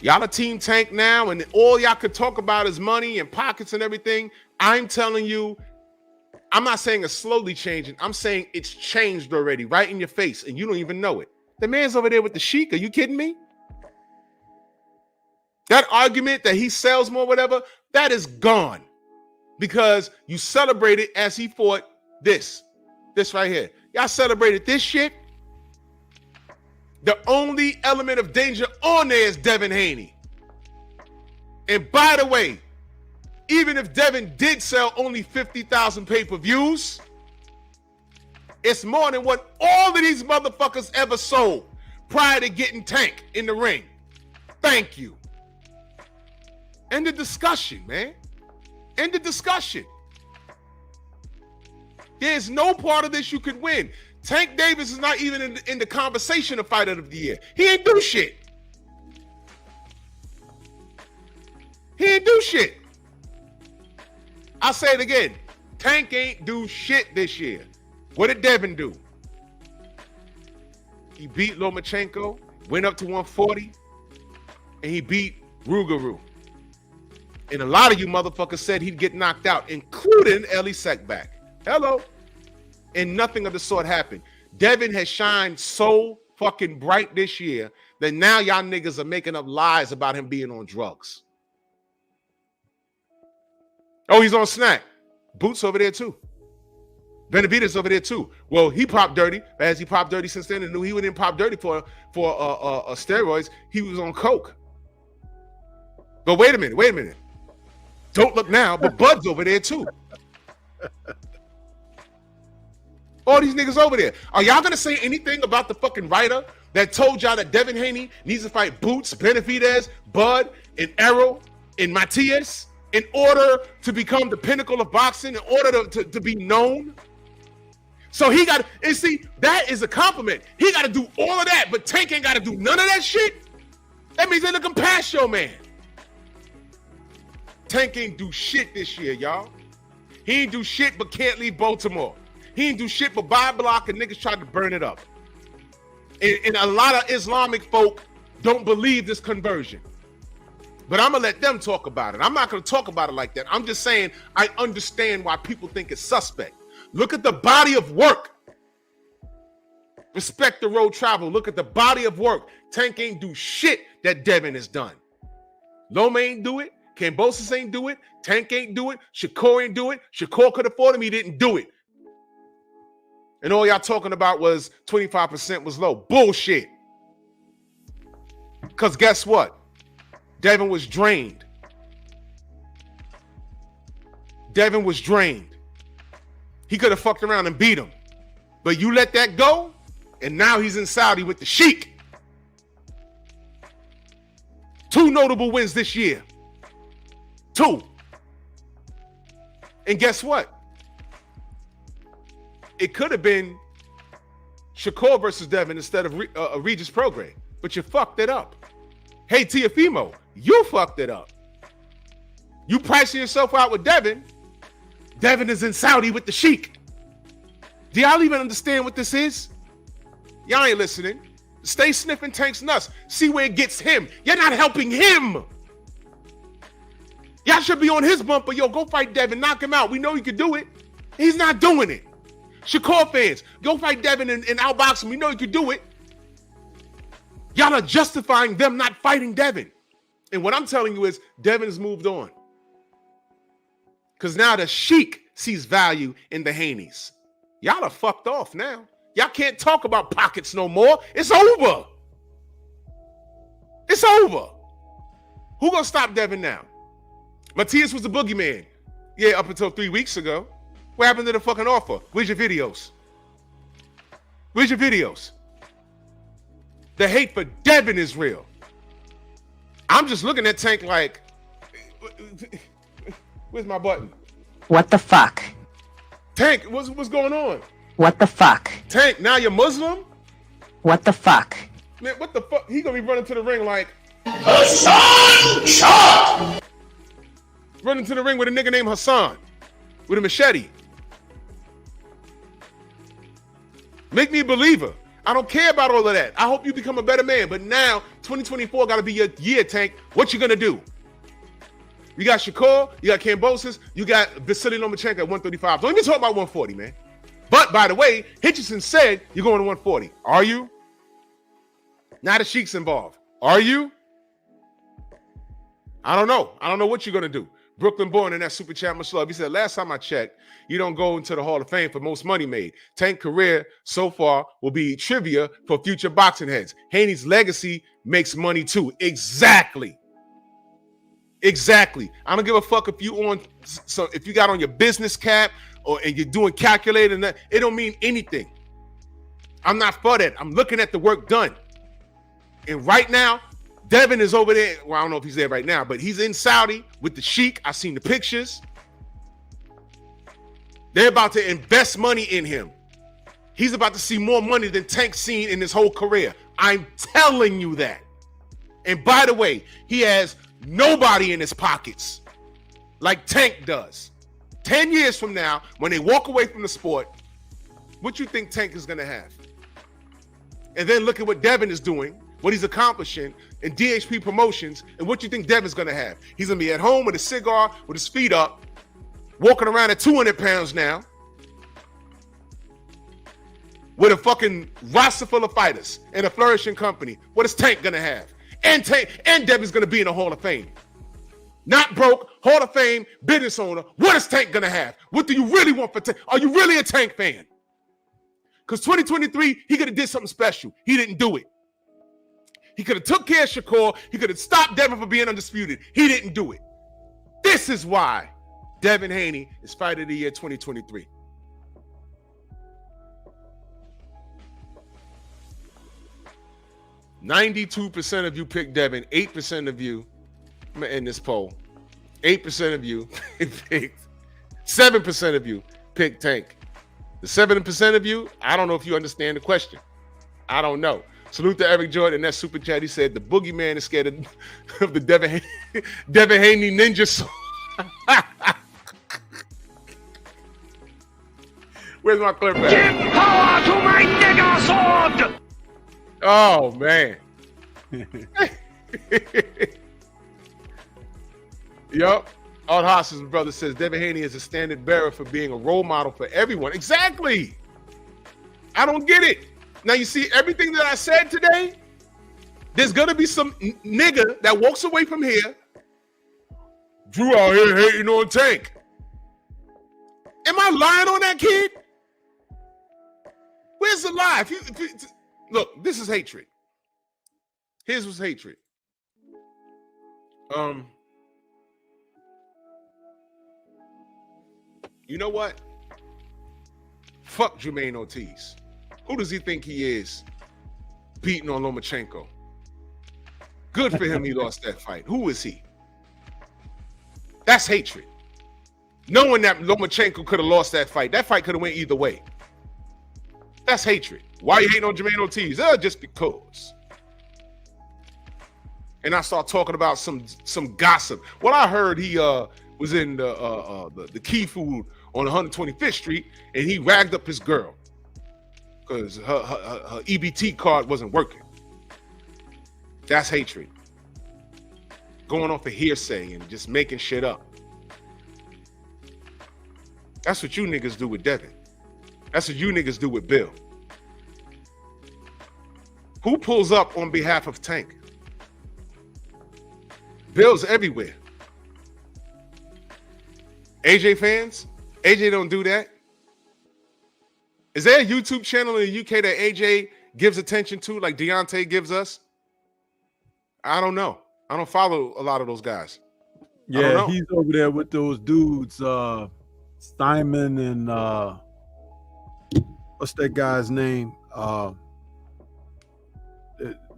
Y'all a Team Tank now, and all y'all could talk about is money and pockets and everything. I'm telling you, I'm not saying it's slowly changing. I'm saying it's changed already, right in your face, and you don't even know it. The man's over there with the Sheik. Are you kidding me? That argument that he sells more, whatever, that is gone. Because you celebrated as he fought this right here. Y'all celebrated this shit. The only element of danger on there is Devin Haney. And by the way, even if Devin did sell only 50,000 pay-per-views, it's more than what all of these motherfuckers ever sold prior to getting Tank in the ring. Thank you. End the discussion, man. End the discussion. There's no part of this you could win. Tank Davis is not even in the conversation of fighter of the year. He ain't do shit. He ain't do shit. I'll say it again. Tank ain't do shit this year. What did Devin do? He beat Lomachenko, went up to 140, and he beat Rougarou. And a lot of you motherfuckers said he'd get knocked out, including Ellie Sekback. Hello. And nothing of the sort happened. Devin has shined so fucking bright this year that now y'all niggas are making up lies about him being on drugs. Oh, he's on Snack. Boots over there too. Benavidez over there too. Well, he popped dirty. As he popped dirty since then, and knew he wouldn't pop dirty for steroids. He was on coke. But wait a minute. Don't look now, but Bud's over there too. All these niggas over there. Are y'all gonna say anything about the fucking writer that told y'all that Devin Haney needs to fight Boots, Benavidez, Bud, and Errol, and Matias in order to become the pinnacle of boxing, in order to be known? So he got to, and see, that is a compliment. He got to do all of that, but Tank ain't got to do none of that shit. That means they're looking past your man. Tank ain't do shit this year, y'all. He ain't do shit but can't leave Baltimore. He ain't do shit but buy a block and niggas tried to burn it up. And a lot of Islamic folk don't believe this conversion. But I'm going to let them talk about it. I'm not going to talk about it like that. I'm just saying I understand why people think it's suspect. Look at the body of work. Respect the road travel. Look at the body of work. Tank ain't do shit that Devin has done. Loma ain't do it. Kambosos ain't do it. Tank ain't do it. Shakur ain't do it. Shakur could afford him. He didn't do it. And all y'all talking about was 25% was low. Bullshit. Because guess what? Devin was drained. Devin was drained. He could have fucked around and beat him. But you let that go, and now he's in Saudi with the Sheik. 2 notable wins this year. 2. And guess what? It could have been Shakur versus Devin instead of Regis Prograis, but you fucked it up. Hey, Teofimo, you fucked it up. You pricing yourself out with Devin. Devin is in Saudi with the Sheik. Do y'all even understand what this is? Y'all ain't listening. Stay sniffing Tank's nuts. See where it gets him. You're not helping him. Y'all should be on his bumper. Yo, go fight Devin. Knock him out. We know he can do it. He's not doing it. Shakur fans, go fight Devin and outbox him. We know he can do it. Y'all are justifying them not fighting Devin. And what I'm telling you is Devin has moved on. Because now the Sheik sees value in the Haneys. Y'all are fucked off now. Y'all can't talk about pockets no more. It's over. It's over. Who gonna stop Devin now? Matias was the boogeyman. Yeah, up until 3 weeks ago. What happened to the fucking offer? Where's your videos? Where's your videos? The hate for Devin is real. I'm just looking at Tank like, where's my button?
What the fuck?
Tank, what's going on?
What the fuck?
Tank, now you're Muslim?
What the fuck?
Man, what the fuck? He gonna be running to the ring like
Hassan shot!
Running to the ring with a nigga named Hassan with a machete. Make me a believer. I don't care about all of that. I hope you become a better man. But now, 2024 got to be your year, Tank. What you gonna do? You got Shakur, you got Kambosos, you got Vasily Lomachenko at 135. Don't even talk about 140, man. But by the way, Hitchison said you're going to 140. Are you? Now the Sheik's involved. Are you? I don't know. I don't know what you're gonna do. Brooklyn Born in that super chat, much love. He said, last time I checked, you don't go into the Hall of Fame for most money made. Tank career so far will be trivia for future boxing heads. Haney's legacy makes money too. Exactly. Exactly. I don't give a fuck if you got on your business cap and you're doing calculating that. It don't mean anything. I'm not for that. I'm looking at the work done. And right now, Devin is over there. Well, I don't know if he's there right now, but he's in Saudi with the Sheik. I've seen the pictures. They're about to invest money in him. He's about to see more money than Tank's seen in his whole career. I'm telling you that. And by the way, he has nobody in his pockets like Tank does. 10 years from now, when they walk away from the sport, what you think Tank is going to have? And then look at what Devin is doing, what he's accomplishing in DHP Promotions, and what you think Devin's going to have. He's going to be at home with a cigar, with his feet up, walking around at 200 pounds now, with a fucking roster full of fighters and a flourishing company. What is Tank going to have? And Devin's going to be in the Hall of Fame. Not broke, Hall of Fame, business owner. What is Tank gonna have? What do you really want for Tank? Are you really a Tank fan? Because 2023, he could have did something special. He didn't do it. He could have took care of Shakur. He could have stopped Devin from being undisputed. He didn't do it. This is why Devin Haney is Fighter of the Year 2023. %92 of you picked Devin. 8% of you in this poll. 8% of you picked. 7% of you picked Tank. The 7% of you, I don't know if you understand the question. I don't know. Salute to Eric Jordan in that super chat. He said the boogeyman is scared of the Devin Haney ninja sword. Where's my clip at?
Give power to my nigger sword!
Oh, man. Yup. Art Hoss's brother says Devin Haney is a standard bearer for being a role model for everyone. Exactly. I don't get it. Now, you see, everything that I said today, there's going to be some nigga that walks away from here. Drew out here hating on Tank. Am I lying on that kid? Where's the lie? Look, this is hatred. His was hatred. You know what? Fuck Jermaine Ortiz. Who does he think he is beating on Lomachenko? Good for him he lost that fight. Who is he? That's hatred. Knowing that Lomachenko could have lost that fight could have went either way. That's hatred. Why are you hating on Jermaine Ortiz? Just because. And I start talking about some gossip. What I heard, he was in the Key Food on 125th Street, and he ragged up his girl because her EBT card wasn't working. That's hatred. Going off of hearsay and just making shit up. That's what you niggas do with Devin. That's what you niggas do with Bill. Who pulls up on behalf of Tank? Bill's everywhere. AJ fans? AJ don't do that. Is there a YouTube channel in the UK that AJ gives attention to like Deontay gives us? I don't know. I don't follow a lot of those guys.
Yeah, he's over there with those dudes, Steinman and what's that guy's name?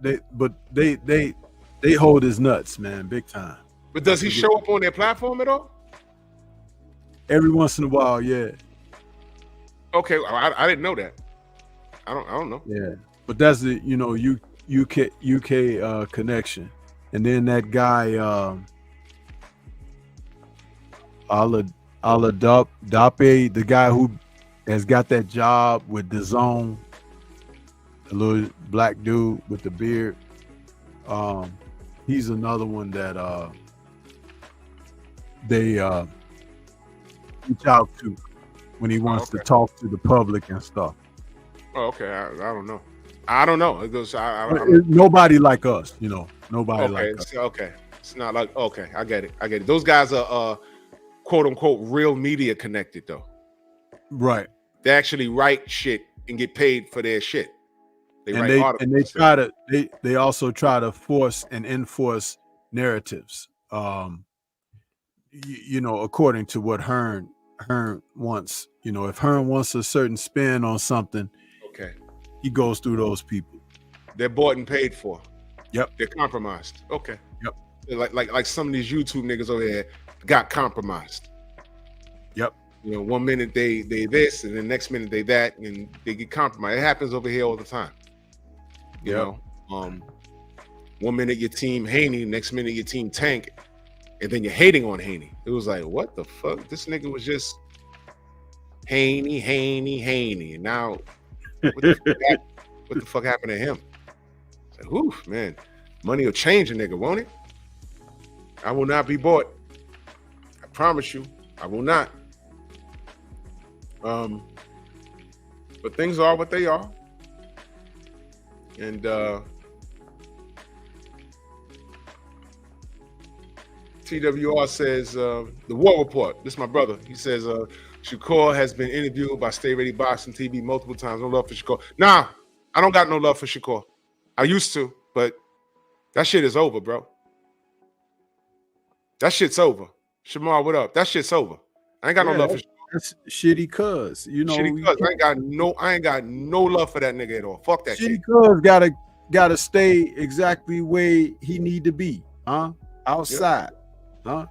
They hold his nuts, man, big time.
But does he show up on their platform at all?
Every once in a while, yeah.
Okay, I didn't know that. I don't know.
Yeah, but that's the UK connection, and then that guy Dape, the guy who has got that job with DAZN, the little black dude with the beard. He's another one that they reach out to when he wants to talk to the public and stuff.
Oh, okay. I don't know. I don't know. It goes.
Nobody like us, Nobody like us.
Okay. It's not like okay. I get it. Those guys are quote unquote real media connected though.
Right.
They actually write shit and get paid for their shit. They also try to force and enforce narratives.
According to what Hearn wants. If Hearn wants a certain spin on something,
okay,
he goes through those people.
They're bought and paid for.
Yep.
They're compromised. Okay.
Yep.
Like some of these YouTube niggas over here got compromised.
Yep.
1 minute they this, and the next minute they that, and they get compromised. It happens over here all the time. You know, 1 minute your team Haney, next minute your team Tank, and then you're hating on Haney. It was like, what the fuck? This nigga was just Haney, and now what the fuck happened to him? Like, oof, man, money will change a nigga, won't it? I will not be bought. I promise you, I will not. But things are what they are. And TWR says, the War Report. This is my brother. He says, Shakur has been interviewed by Stay Ready Boxing TV multiple times. No love for Shakur. Nah, I don't got no love for Shakur. I used to, but that shit is over, bro. That shit's over. Shamar, what up? That shit's over. I ain't got no love for Shakur.
That's shitty cuz. You know,
Shitty cuz. I ain't got no love for that nigga at all. Fuck that
shitty
shit.
cuz gotta stay exactly where he need to be, huh? Outside. Yep. Huh?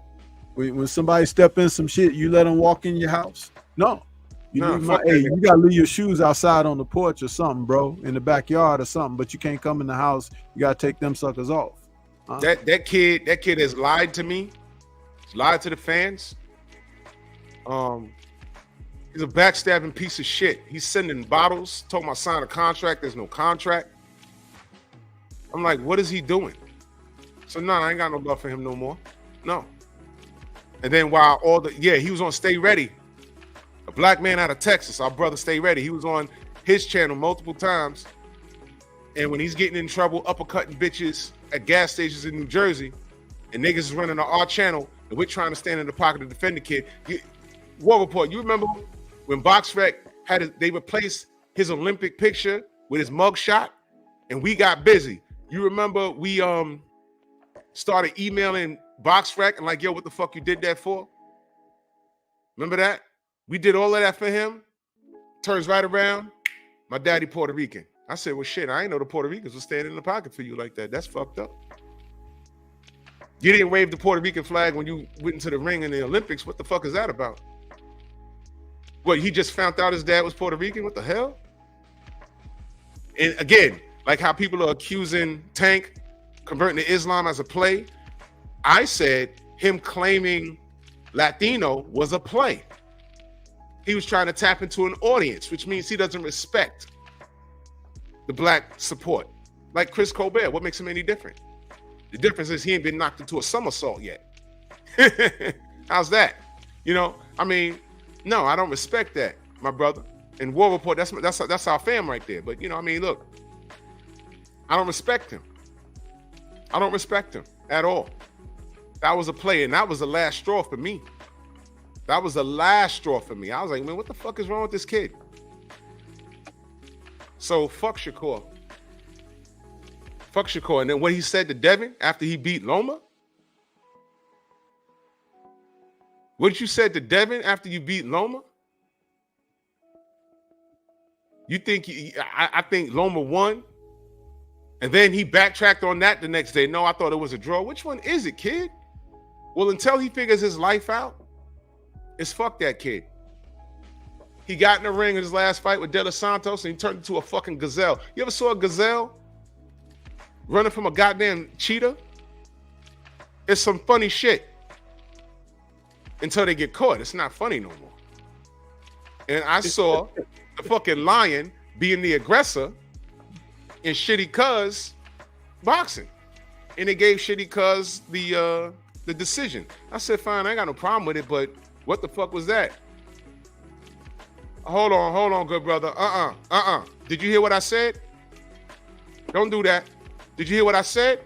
When somebody step in some shit, you let them walk in your house? No. You gotta leave your shoes outside on the porch or something, bro, in the backyard or something, but you can't come in the house. You gotta take them suckers off. Huh?
That kid has lied to me. He's lied to the fans. He's a backstabbing piece of shit. He's sending bottles, told my sign a contract. There's no contract. I'm like, what is he doing? So no, I ain't got no love for him no more. No. And then while he was on Stay Ready. A black man out of Texas, our brother Stay Ready. He was on his channel multiple times. And when he's getting in trouble, uppercutting bitches at gas stations in New Jersey, and niggas is running to our channel, and we're trying to stand in the pocket to defend the kid. War Report, you remember when BoxRec they replaced his Olympic picture with his mug shot, and we got busy. You remember we started emailing BoxRec and like, yo, what the fuck you did that for? Remember that? We did all of that for him. Turns right around, my daddy Puerto Rican. I said, well, shit, I ain't know the Puerto Ricans was standing in the pocket for you like that. That's fucked up. You didn't wave the Puerto Rican flag when you went into the ring in the Olympics. What the fuck is that about? What, he just found out his dad was Puerto Rican? What the hell? And again, like how people are accusing Tank converting to Islam as a play, I said him claiming Latino was a play. He was trying to tap into an audience, which means he doesn't respect the black support. Like Chris Colbert, what makes him any different? The difference is he ain't been knocked into a somersault yet. How's that? You know, I mean, no, I don't respect that, my brother. And War Report, that's our fam right there. But you know, I mean, look, I don't respect him. I don't respect him at all. That was a play, and that was the last straw for me. That was the last straw for me. I was like, man, what the fuck is wrong with this kid? So fuck Shakur. Fuck Shakur. And then what he said to Devin after he beat Loma? What you said to Devin after you beat Loma? You think I think Loma won? And then he backtracked on that the next day. No, I thought it was a draw. Which one is it, kid? Well, until he figures his life out, it's fuck that kid. He got in the ring in his last fight with De Los Santos and he turned into a fucking gazelle. You ever saw a gazelle running from a goddamn cheetah? It's some funny shit. Until they get caught. It's not funny no more. And I saw the fucking lion being the aggressor in Shitty Cuz boxing. And they gave Shitty Cuz the decision. I said, fine, I ain't got no problem with it, but what the fuck was that? Hold on, good brother. Did you hear what I said? Don't do that. Did you hear what I said?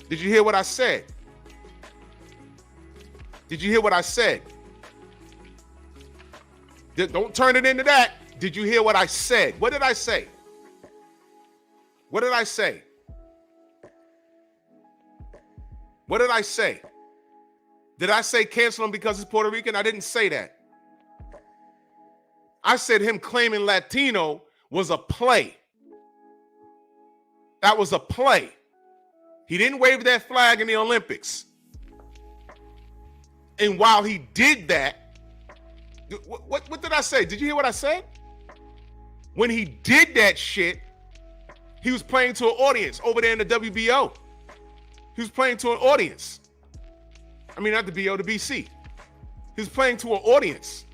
Did you hear what I said? Did you hear what I said? Don't turn it into that. Did you hear what I said? What did I say? What did I say? What did I say? Did I say cancel him because he's Puerto Rican? I didn't say that. I said him claiming Latino was a play. That was a play. He didn't wave that flag in the Olympics. And while he did that, what did I say? Did you hear what I said? When he did that shit, he was playing to an audience over there in the WBO. He was playing to an audience. I mean, not the BO, the BC. He was playing to an audience.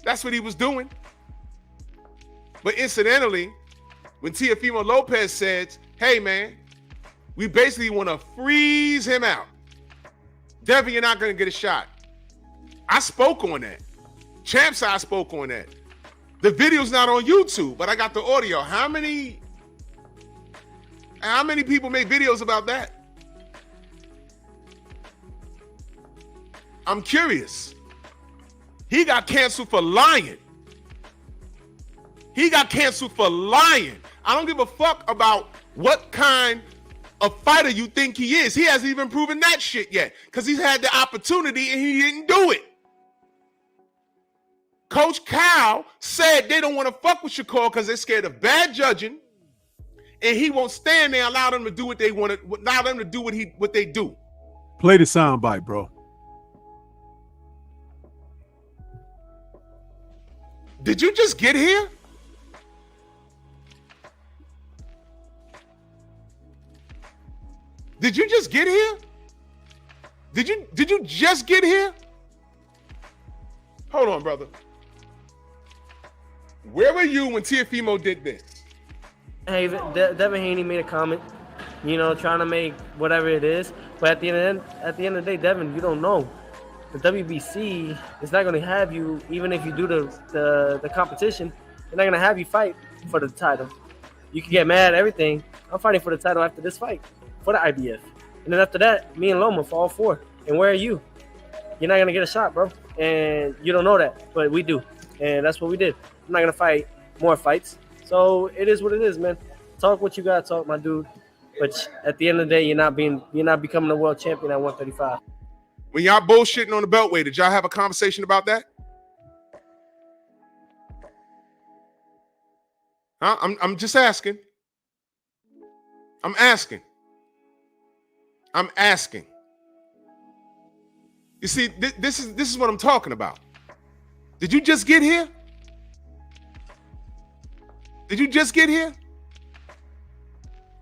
That's what he was doing. But incidentally, when Teofimo Lopez said, hey, man, we basically want to freeze him out. Devin, you're not going to get a shot. I spoke on that. Champ side spoke on that. The video's not on YouTube, but I got the audio. How many How many people make videos about that? I'm curious. He got canceled for lying. He got canceled for lying. I don't give a fuck about what kind of fighter you think he is. He hasn't even proven that shit yet because he's had the opportunity and he didn't do it. Coach Cal said they don't want to fuck with Shakur because they're scared of bad judging, and he won't stand there and allow them to do what they want to, allow them to do what they do.
Play the soundbite, bro.
Did you just get here? Did you just get here? Did you just get here? Hold on, brother. Where were you when Tiafimo did this?
Hey, Devin Haney made a comment, you know, trying to make whatever it is. But at the end of the day, Devin, you don't know. The WBC is not going to have you, even if you do the competition, they're not going to have you fight for the title. You can get mad at everything. I'm fighting for the title after this fight, for the IBF. And then after that, me and Loma for all four. And where are you? You're not going to get a shot, bro. And you don't know that, but we do. And that's what we did. I'm not going to fight more fights. So it is what it is, man. Talk what you got to talk, my dude. But at the end of the day, you're not becoming a world champion at 135.
When y'all bullshitting on the beltway, did y'all have a conversation about that? Huh? I'm just asking. I'm asking. You see, this is what I'm talking about. Did you just get here? Did you just get here?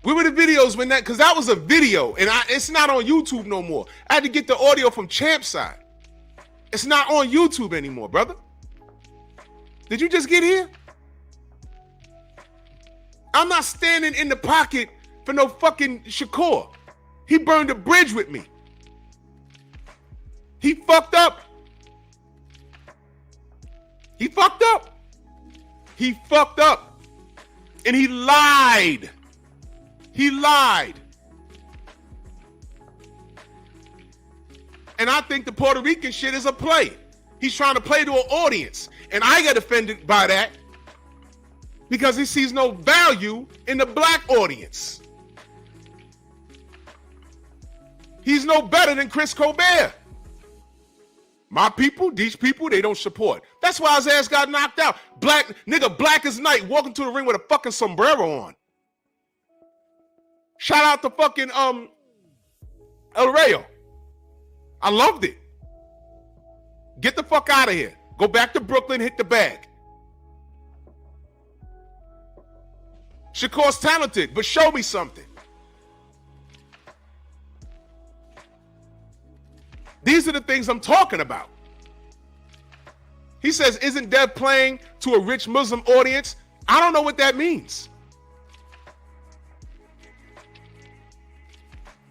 Where were the videos when that? Because that was a video, and it's not on YouTube no more. I had to get the audio from Champ's side. It's not on YouTube anymore, brother. Did you just get here? I'm not standing in the pocket for no fucking Shakur. He burned a bridge with me. He fucked up. He fucked up. He fucked up. And he lied. He lied. And I think the Puerto Rican shit is a play. He's trying to play to an audience. And I get offended by that because he sees no value in the black audience. He's no better than Chris Colbert. My people, these people, they don't support. That's why his ass got knocked out. Black as night, walking to the ring with a fucking sombrero on. Shout out to fucking El Rayo. I loved it. Get the fuck out of here. Go back to Brooklyn, hit the bag. Shakur's talented, but show me something. These are the things I'm talking about. He says, isn't Dev playing to a rich Muslim audience? I don't know what that means.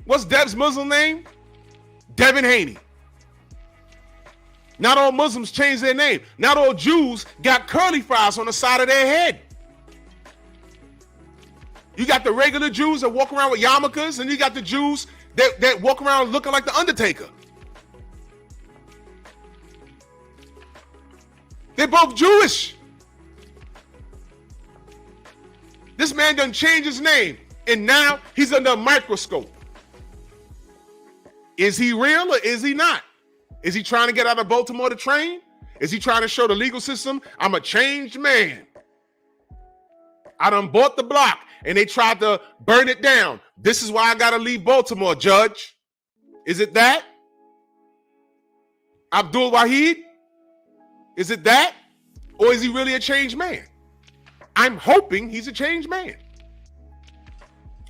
What's Dev's Muslim name? Devin Haney. Not all Muslims changed their name. Not all Jews got curly fries on the side of their head. You got the regular Jews that walk around with yarmulkes, and you got the Jews that walk around looking like the Undertaker. They're both Jewish. This man done changed his name, and now he's under a microscope. Is he real or is he not? Is he trying to get out of Baltimore to train? Is he trying to show the legal system, I'm a changed man? I done bought the block, and they tried to burn it down. This is why I got to leave Baltimore, Judge. Is it that? Abdul Wahid? Is it that? Or is he really a changed man? I'm hoping he's a changed man.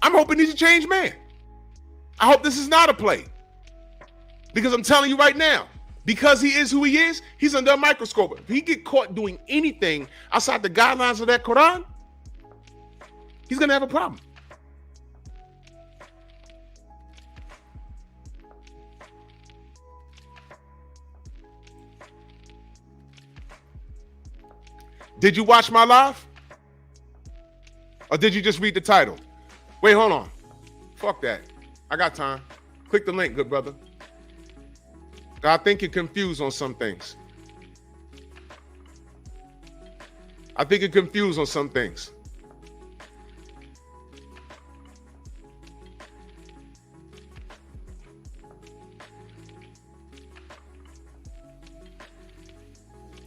I'm hoping he's a changed man. I hope this is not a play. Because I'm telling you right now, because he is who he is, he's under a microscope. If he get caught doing anything outside the guidelines of that Quran, he's going to have a problem. Did you watch my live? Or did you just read the title? Wait, hold on. Fuck that. I got time. Click the link, good brother. I think you're confused on some things.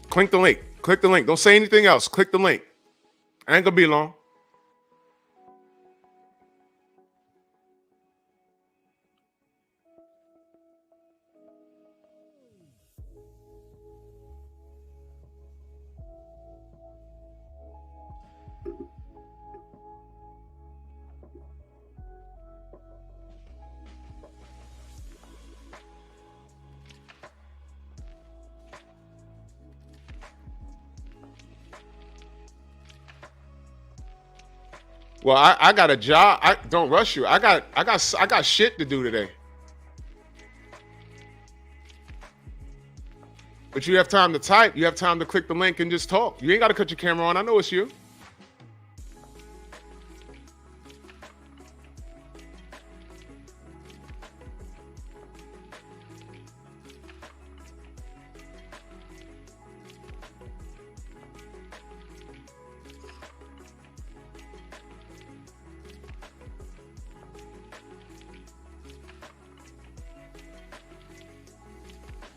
Click the link. Click the link. Don't say anything else. Click the link. I ain't gonna be long. Well, I got a job. Don't rush you. I got shit to do today. But you have time to type. You have time to click the link and just talk. You ain't got to cut your camera on. I know it's you.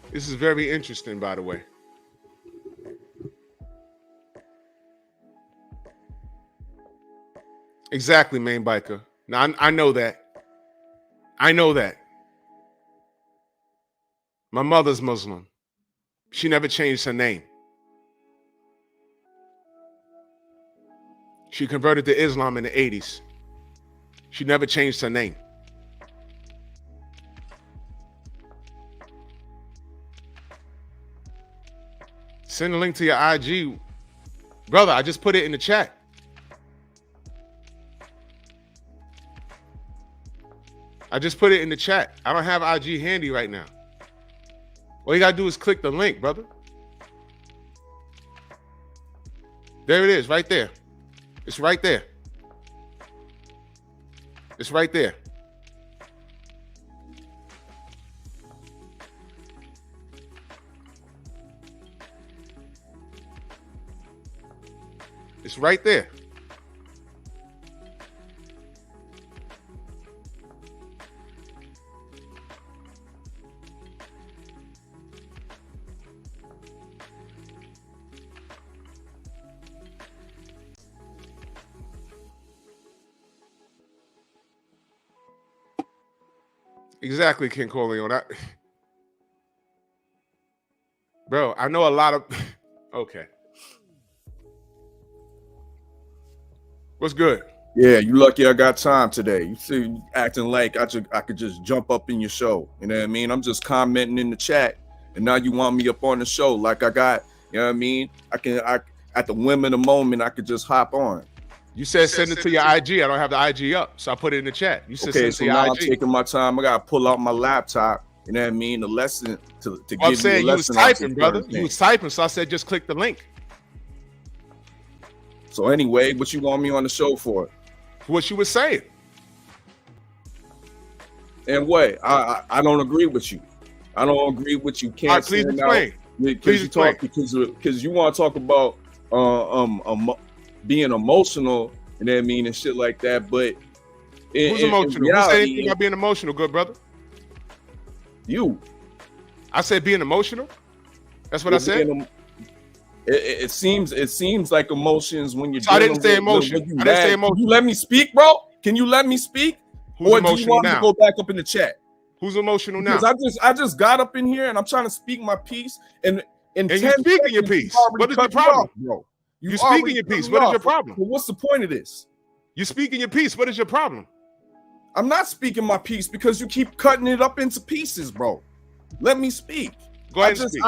This is very interesting, by the way. Exactly, main biker. Now, I know that. I know that. My mother's Muslim. She never changed her name. She converted to Islam in the 80s. She never changed her name. Send a link to your IG. Brother, I just put it in the chat. I just put it in the chat. I don't have IG handy right now. All you gotta do is click the link, brother. There it is, right there. It's right there. It's right there. It's right there. Exactly, King Corleone. Bro, I know a lot of... Okay. What's good?
Yeah, you lucky I got time today. You see, acting like I could just jump up in your show. You know what I mean? I'm just commenting in the chat, and now you want me up on the show like I got. You know what I mean? I at the whim of the moment, I could just hop on.
You said send it to your IG. I don't have the IG up, so I put it in the chat. You said
okay,
send it
so
to your
now
IG.
I'm taking my time. I gotta pull out my laptop. You know what I mean? The lesson to give
I'm
you
saying
the
you was
lesson. on
typing, brother.
certain
You was
things.
typing, so I said just click the link.
So anyway, what you want me on the show for?
What you was saying.
And what? I don't agree with you. I don't agree with you.
All right, please explain.
Because you talk because you want to talk about being emotional, you know what I mean, and shit like that. But
Who's emotional? Who said anything about being emotional, good brother?
You.
I said being emotional. That's what I said.
It seems like emotions when you're.
So I didn't say emotion. I didn't say emotion.
Can you let me speak, bro? Can you let me speak?
Who's
or do you
emotional
want me
now?
to go back up in the chat?
Who's emotional now?
Because I just got up in here and I'm trying to speak my piece and
you're speaking your piece. What is your problem,
bro?
You're speaking your piece. What is your problem?
Well, what's the point of this?
You're speaking your piece. What is your problem?
I'm not speaking my piece because you keep cutting it up into pieces, bro. Let me speak.
Go ahead and speak.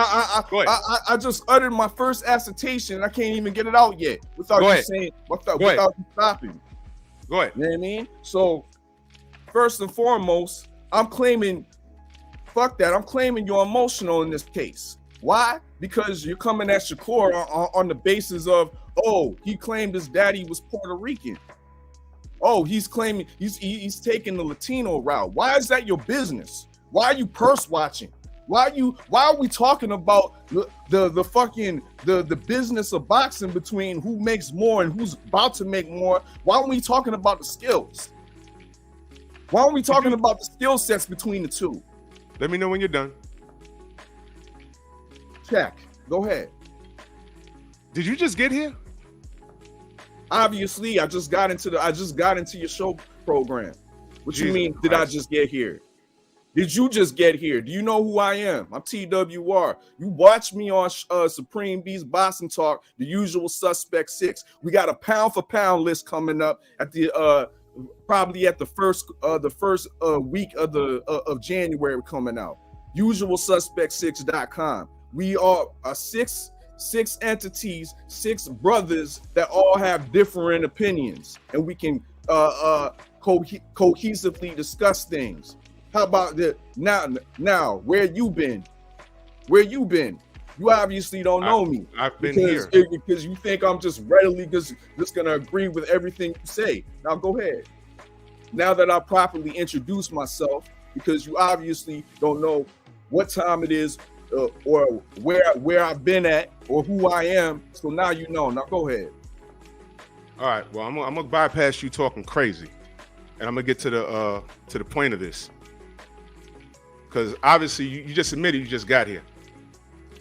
Go ahead.
I just uttered my first assertion and I can't even get it out yet without you saying without you stopping.
Go ahead.
You know what I mean? So first and foremost, I'm claiming, fuck that. I'm claiming you're emotional in this case. Why? Because you're coming at Shakur on the basis of, oh, he claimed his daddy was Puerto Rican. Oh, he's claiming he's taking the Latino route. Why is that your business? Why are you purse watching? Why are we talking about the fucking business of boxing between who makes more and who's about to make more? Why aren't we talking about the skills? Why aren't we talking about the skill sets between the two?
Let me know when you're done.
Check. Go ahead.
Did you just get here?
Obviously, I just got into your show program. What
Jesus
you mean?
Christ.
Did I just get here? Did you just get here? Do you know who I am? I'm TWR. You watch me on Supreme Beast Boxing Talk, The Usual Suspect 6. We got a pound for pound list coming up at the probably at the first week of January coming out. UsualSuspect6.com. We are six entities, 6 brothers that all have different opinions, and we can cohesively discuss things. How about that? Now, where you been? You obviously don't know me.
I've been
because you think I'm just readily just gonna agree with everything you say. Now go ahead. Now that I properly introduced myself, because you obviously don't know what time it is or where I've been at or who I am. So now you know. Now go ahead.
All right. Well, I'm gonna bypass you talking crazy, and I'm gonna get to the point of this. Because obviously you just admitted you just got here.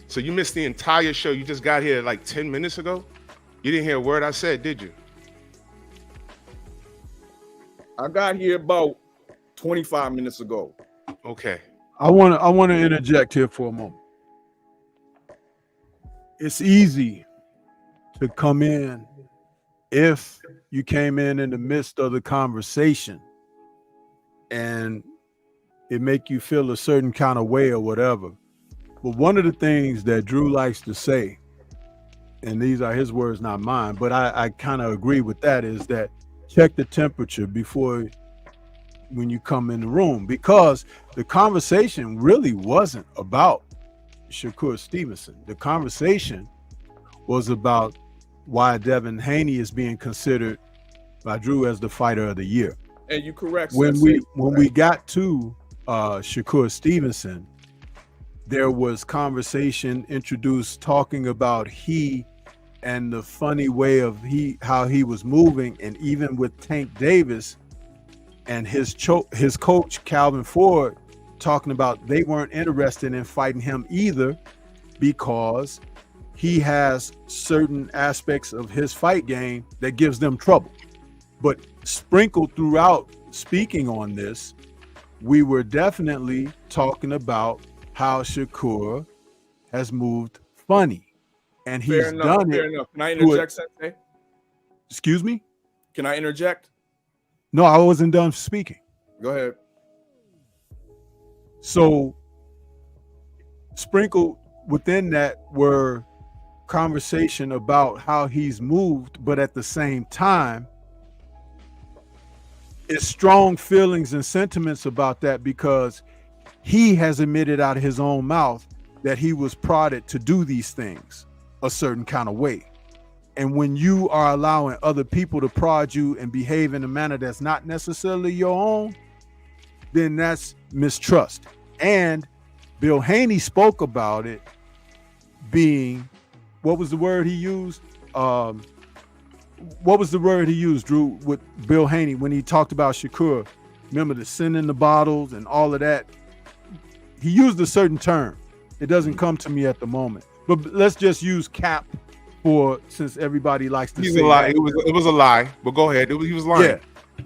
So you missed the entire show. You just got here like 10 minutes ago. You didn't hear a word I said, did you?
I got here about 25 minutes ago.
Okay.
I want to interject here for a moment. It's easy to come in if you came in the midst of the conversation and it make you feel a certain kind of way or whatever. But one of the things that Drew likes to say, and these are his words, not mine, but I kind of agree with that, is that check the temperature when you come in the room, because the conversation really wasn't about Shakur Stevenson. The conversation was about why Devin Haney is being considered by Drew as the fighter of the year.
And you correct.
When we got to Shakur Stevenson, there was conversation introduced talking about he and the funny way of how he was moving, and even with Tank Davis and his coach Calvin Ford talking about they weren't interested in fighting him either because he has certain aspects of his fight game that gives them trouble. But sprinkled throughout speaking on this, we were definitely talking about how Shakur has moved funny, and he's done it.
Fair enough. Can I interject, Sensei?
Excuse me?
Can I interject?
No, I wasn't done speaking.
Go ahead.
So sprinkled within that were conversation about how he's moved, but at the same time, it's strong feelings and sentiments about that because he has admitted out of his own mouth that he was prodded to do these things a certain kind of way. And when you are allowing other people to prod you and behave in a manner that's not necessarily your own, then that's mistrust. And Bill Haney spoke about it being, what was the word he used? What was the word he used, Drew, with Bill Haney when he talked about Shakur? Remember the sin in the bottles and all of that? He used a certain term. It doesn't come to me at the moment. But let's just use cap for, since everybody likes to say
lie. It was a lie, but go ahead. He was lying.
Yeah.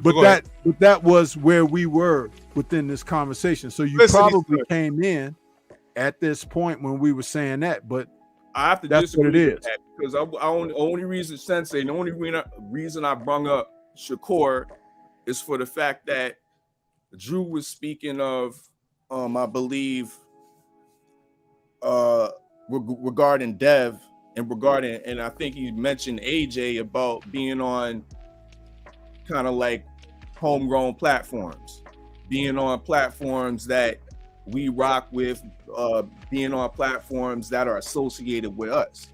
But that was where we were within this conversation. So you probably came in at this point when we were saying that, but
I have to
that's what it is.
Because only reason, Sensei, the only reason I brung up Shakur is for the fact that Drew was speaking of, I believe, regarding Dev and I think he mentioned AJ about being on kind of like homegrown platforms, being on platforms that we rock with, being on platforms that are associated with us.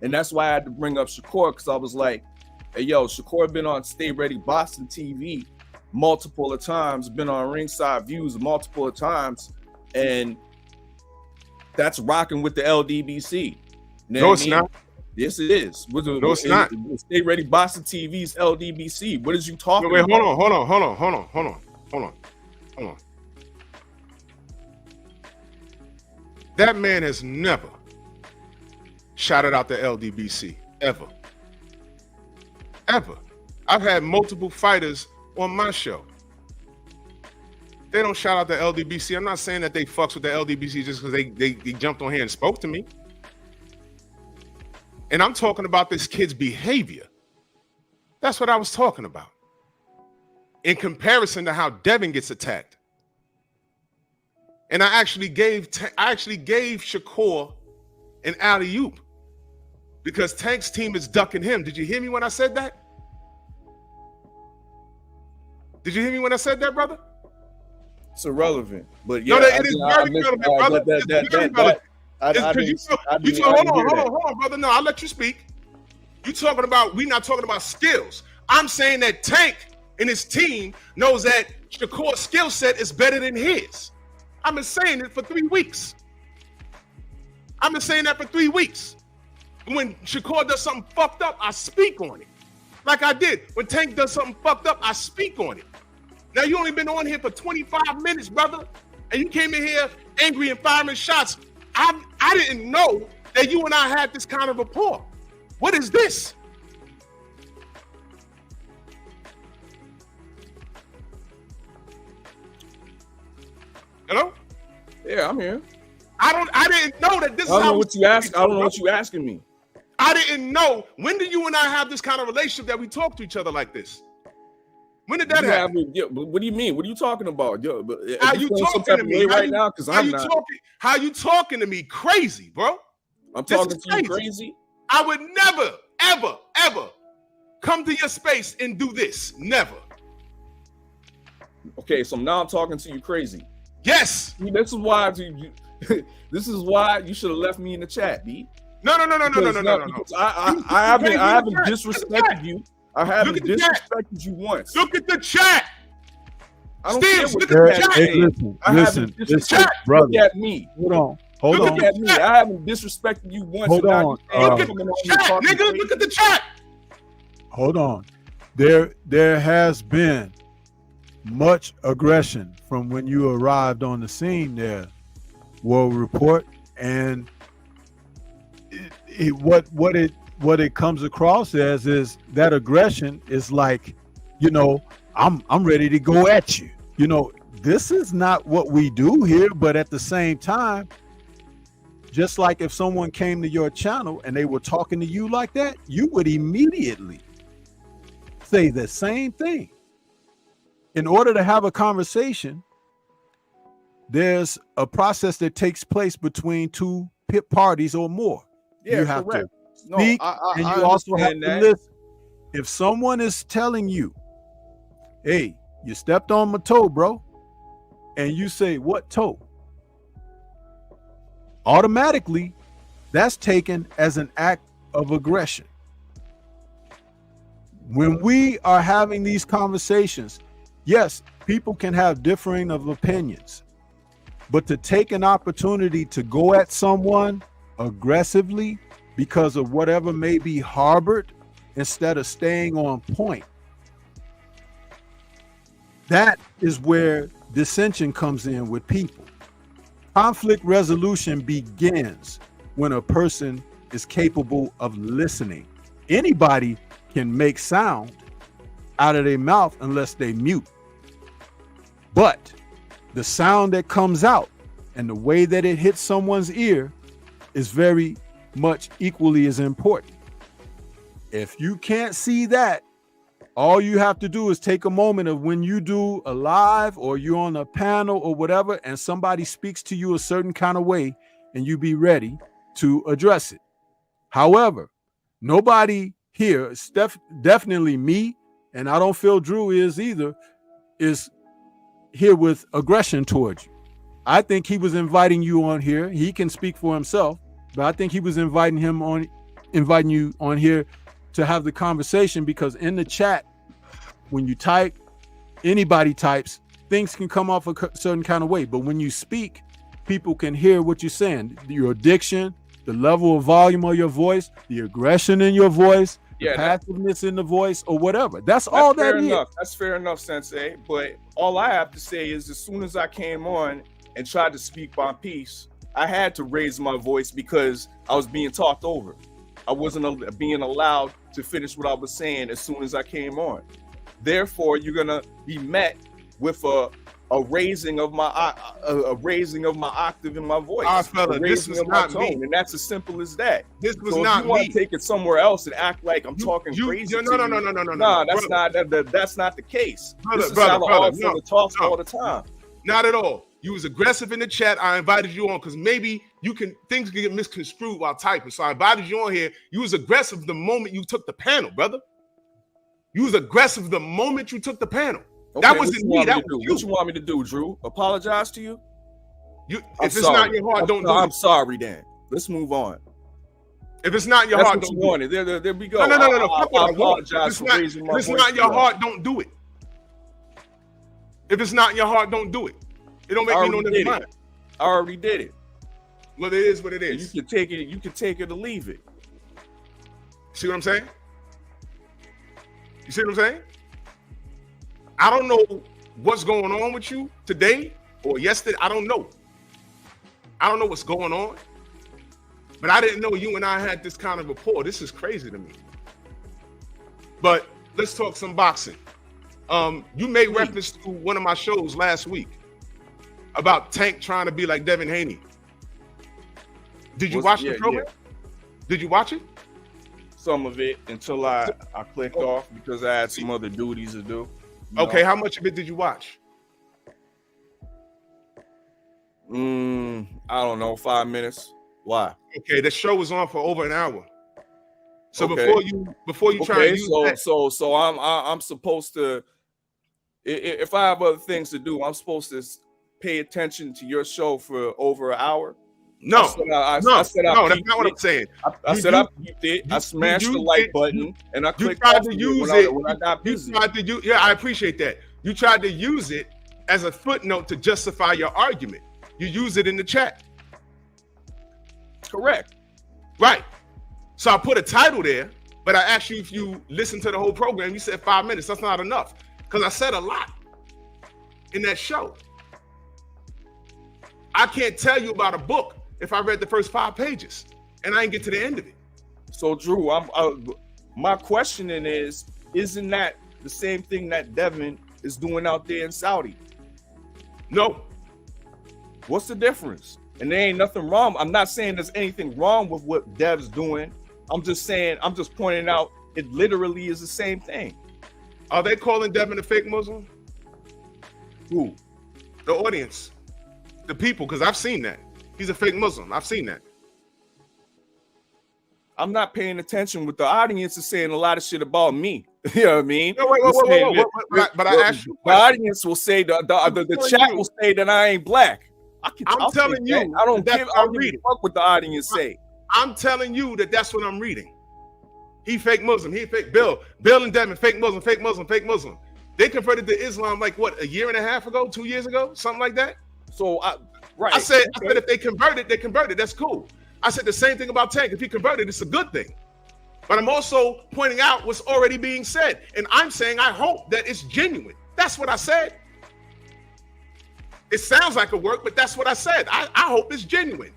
And that's why I had to bring up Shakur, because I was like, Hey, yo, Shakur been on Stay Ready Boston TV multiple of times, been on Ringside Views multiple of times, and that's rocking with the LDBC.
No, it's not.
Yes, it is.
No, it's not.
Stay Ready Boston TV's LDBC. What is you talking
Wait,
about?
hold on. That man has never shouted out the LDBC, ever. I've had multiple fighters on my show. They don't shout out the LDBC. I'm not saying that they fucks with the LDBC just because they jumped on here and spoke to me. And I'm talking about this kid's behavior. That's what I was talking about. In comparison to how Devin gets attacked. And I actually gave Shakur an alley-oop because Tank's team is ducking him. Did you hear me when I said that? Did you hear me when I said that, brother?
It's irrelevant, but yeah,
no, it is very relevant, brother. It's very relevant. Hold on, brother. No, I'll let you speak. You talking about, we not talking about skills. I'm saying that Tank and his team knows that Shakur's skill set is better than his. I've been saying it for 3 weeks. I've been saying that for 3 weeks. When Shakur does something fucked up, I speak on it. Like I did. When Tank does something fucked up, I speak on it. Now, you only been on here for 25 minutes, brother, and you came in here angry and firing shots. I didn't know that you and I had this kind of rapport. What is this? Hello?
Yeah, I'm here.
I didn't know that this is
I don't
how
know what you ask. I don't know what you asking me.
I didn't know. When did you and I have this kind of relationship that we talk to each other like this? When did that happen?
What do you mean? What are you talking about? Yo,
how you talking to me
right now? Because I'm not.
How you talking to me crazy, bro?
I'm talking to you crazy.
I would never, ever come to your space and do this. Never.
Okay, so now I'm talking to you crazy.
Yes.
This is why. This is why you should have left me in the chat, B.
No.
I haven't disrespected you. I haven't disrespected you once.
Look at the chat.
I don't care what
the chat. Hey, listen, brother.
Look at me.
Hold on.
Look at me. I haven't disrespected you once.
Hold on.
Look at the chat, nigga. Look at the chat.
Hold on. There has been much aggression from when you arrived on the scene there, World Report, and what it comes across as is that aggression is like, I'm ready to go at you. This is not what we do here, but at the same time, just like if someone came to your channel and they were talking to you like that, you would immediately say the same thing. In order to have a conversation, there's a process that takes place between two parties or more.
Yeah,
you have
correct.
to speak, and you also have to listen. If someone is telling you, hey, you stepped on my toe, bro, and you say, what toe? Automatically, that's taken as an act of aggression. When we are having these conversations, yes, people can have differing of opinions, but to take an opportunity to go at someone aggressively because of whatever may be harbored instead of staying on point, that is where dissension comes in with people. Conflict resolution begins when a person is capable of listening. Anybody can make sound out of their mouth unless they mute. But the sound that comes out and the way that it hits someone's ear is very much equally as important. If you can't see that, all you have to do is take a moment of when you do a live or you're on a panel or whatever, and somebody speaks to you a certain kind of way, and you be ready to address it. However, nobody here, definitely me, and I don't feel Drew is either, is here with aggression towards you. I think he was inviting you on here. He can speak for himself, but I think he was inviting you on here to have the conversation, because in the chat, when you type, anybody types, things can come off a certain kind of way. But when you speak, people can hear what you're saying. Your diction, the level of volume of your voice, the aggression in your voice, the passiveness in the voice, or whatever. That's all that is.
That's fair enough, Sensei. But all I have to say is, as soon as I came on and tried to speak my piece, I had to raise my voice because I was being talked over. I wasn't being allowed to finish what I was saying as soon as I came on. Therefore, you're gonna be met with a raising of my octave in my voice.
Fella, this was not me,
and that's as simple as that.
This was
so
not
if you want
me.
to take it somewhere else and act like I'm talking crazy. No, that's not the case. Brother, talks all the time.
Not at all. You was aggressive in the chat. I invited you on because maybe things can get misconstrued while typing. So I invited you on here. You was aggressive the moment you took the panel, brother. You was aggressive the moment you took the panel.
Okay,
that wasn't me. That was you.
What you want me to do, Drew? Apologize to you?
If it's not your heart, don't do it.
I'm sorry, then. Let's move on.
If it's not your heart, don't do it.
There we go.
No.
I apologize for raising my voice.
If it's not your heart, don't do it. If it's not your heart, don't do it. It don't make me no different mind.
I already did it.
Well, it is what it is.
You can take it. You can take it or leave it.
See what I'm saying? You see what I'm saying? I don't know what's going on with you today or yesterday. I don't know. I don't know what's going on. But I didn't know you and I had this kind of rapport. This is crazy to me. But let's talk some boxing. You made reference to one of my shows last week about Tank trying to be like Devin Haney. Did you watch the program? Yeah. Did you watch it?
Some of it until I clicked off because I had some other duties to do.
Okay, how much of it did you watch?
I don't know, 5 minutes. Why?
Okay, the show was on for over an hour. So
okay.
before you try to use that.
So I'm supposed to, if I have other things to do, I'm supposed to pay attention to your show for over an hour.
No,
that's not what I'm saying. I peeped it. I smashed the like button and I clicked.
You tried to use it when I got busy. Yeah, I appreciate that. You tried to use it as a footnote to justify your argument. You use it in the chat.
Correct.
Right. So I put a title there, but I asked you if you listened to the whole program. You said 5 minutes. That's not enough because I said a lot in that show. I can't tell you about a book if I read the first 5 pages and I didn't get to the end of it.
So Drew, my questioning is, isn't that the same thing that Devin is doing out there in Saudi?
No.
What's the difference? And there ain't nothing wrong. I'm not saying there's anything wrong with what Dev's doing. I'm just pointing out it literally is the same thing.
Are they calling Devin a fake Muslim?
Who?
The audience. The people, because I've seen that. He's a fake Muslim. I've seen that.
I'm not paying attention. With the audience is saying a lot of shit about me. You know what I mean?
No, wait. But I asked you.
The audience will say the chat will say that I ain't black.
I'm telling you,
I don't give a fuck what the audience say.
I'm telling you that's what I'm reading. He fake Muslim. He fake Bill and Devin, fake Muslim, fake Muslim, fake Muslim. They converted to Islam like what, a year and a half ago, 2 years ago, something like that.
So right.
I said if they converted, they converted. That's cool. I said the same thing about Tank. If he converted, it's a good thing. But I'm also pointing out what's already being said. And I'm saying I hope that it's genuine. That's what I said. It sounds like a work, but that's what I said. I hope it's genuine.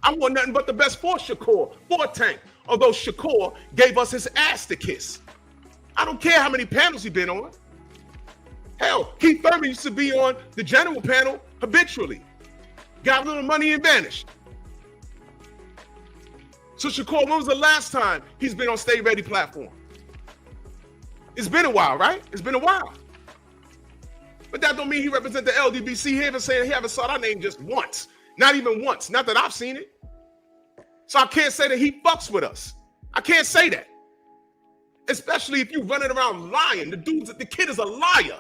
I want nothing but the best for Shakur, for Tank. Although Shakur gave us his ass to kiss. I don't care how many panels he's been on. Hell, Keith Thurman used to be on the general panel habitually. Got a little money and vanished. So Shakur, when was the last time he's been on Stay Ready platform? It's been a while, right? It's been a while. But that don't mean he represents the LDBC. He haven't saw our name just once. Not even once. Not that I've seen it. So I can't say that he fucks with us. I can't say that. Especially if you running around lying. The kid is a liar.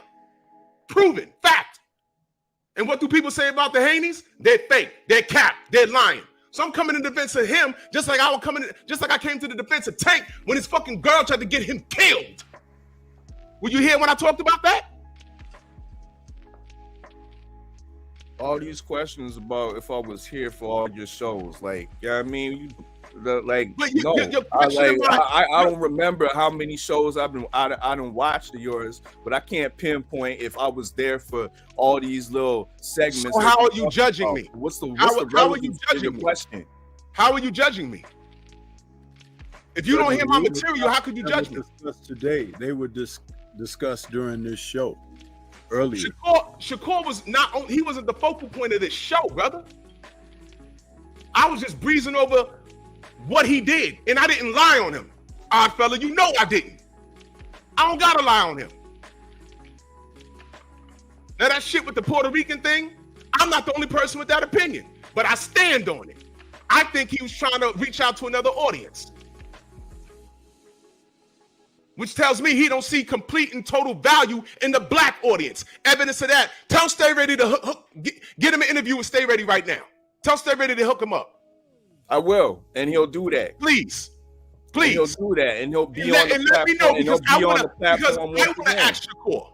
Proven. Fact. And what do people say about the Haneys? They're fake. They're cap. They're lying. So I'm coming in defense of him, just like I came to the defense of Tank when his fucking girl tried to get him killed. Were you here when I talked about that?
All these questions about if I was here for all your shows, like, yeah, I mean, I don't remember how many shows I don't watch of yours, but I can't pinpoint if I was there for all these little segments.
So how are you judging me?
How are you judging me? Question?
How are you judging me? If you don't hear my material, how could you judge me?
Today, they were discussed during this show earlier.
Shakur he wasn't the focal point of this show, brother. I was just breezing over what he did, and I didn't lie on him. Odd fella, you know I didn't. I don't gotta lie on him. Now that shit with the Puerto Rican thing, I'm not the only person with that opinion, but I stand on it. I think he was trying to reach out to another audience, which tells me he don't see complete and total value in the black audience. Evidence of that. Tell Stay Ready to get him an interview with Stay Ready right now. Tell Stay Ready to hook him up.
I will, and he'll do that.
Please.
And he'll do that, and he'll be on the platform.
Let me know, because I want to ask Shakur.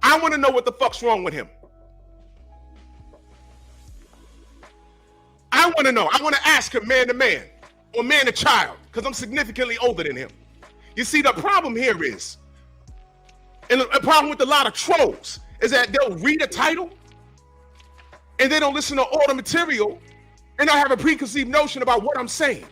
I want to know what the fuck's wrong with him. I want to know. I want to ask him man to man or man to child, because I'm significantly older than him. You see, the problem here is, and the problem with a lot of trolls is that they'll read a title and they don't listen to all the material, and I have a preconceived notion about what I'm saying.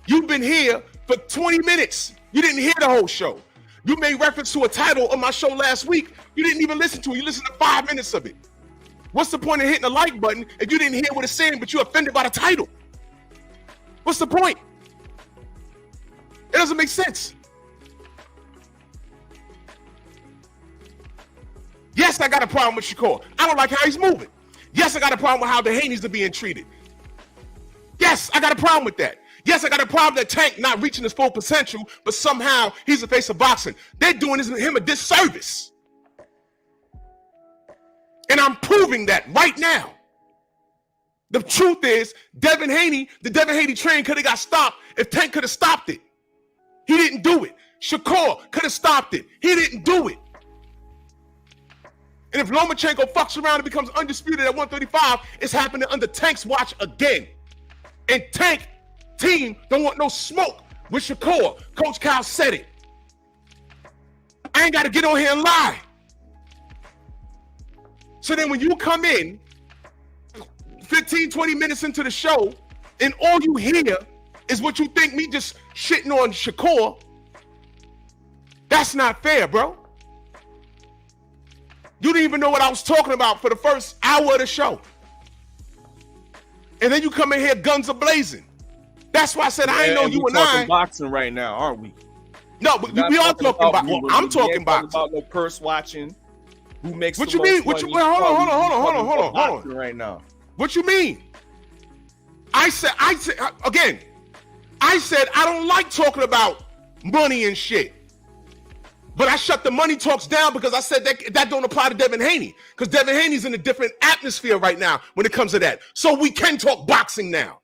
You've been here for 20 minutes. You didn't hear the whole show. You made reference to a title on my show last week. You didn't even listen to it. You listened to 5 minutes of it. What's the point of hitting the like button if you didn't hear what it's saying, but you're offended by the title? What's the point? It doesn't make sense. Yes, I got a problem with Shakur. I don't like how he's moving. Yes, I got a problem with how the Haneys are being treated. Yes, I got a problem with that. Yes, I got a problem that Tank not reaching his full potential, but somehow he's the face of boxing. They're doing him a disservice. And I'm proving that right now. The truth is, the Devin Haney train could have got stopped if Tank could have stopped it. He didn't do it. Shakur could have stopped it. He didn't do it. And if Lomachenko fucks around and becomes undisputed at 135, it's happening under Tank's watch again. And Tank team don't want no smoke with Shakur. Coach Cal said it. I ain't got to get on here and lie. So then when you come in 15, 20 minutes into the show and all you hear is what you think me just shitting on Shakur, that's not fair, bro. You didn't even know what I was talking about for the first hour of the show. And then you come in here guns a-blazing. That's why I said I ain't know you and I.
We're talking boxing right now, aren't we?
No, but we are talking about. Well, I'm talking boxing.
About no purse watching. Who makes
what you mean? What you? Hold on.
Right now.
What you mean? I said again. I said I don't like talking about money and shit. But I shut the money talks down because I said that don't apply to Devin Haney, because Devin Haney's in a different atmosphere right now when it comes to that. So we can talk boxing now.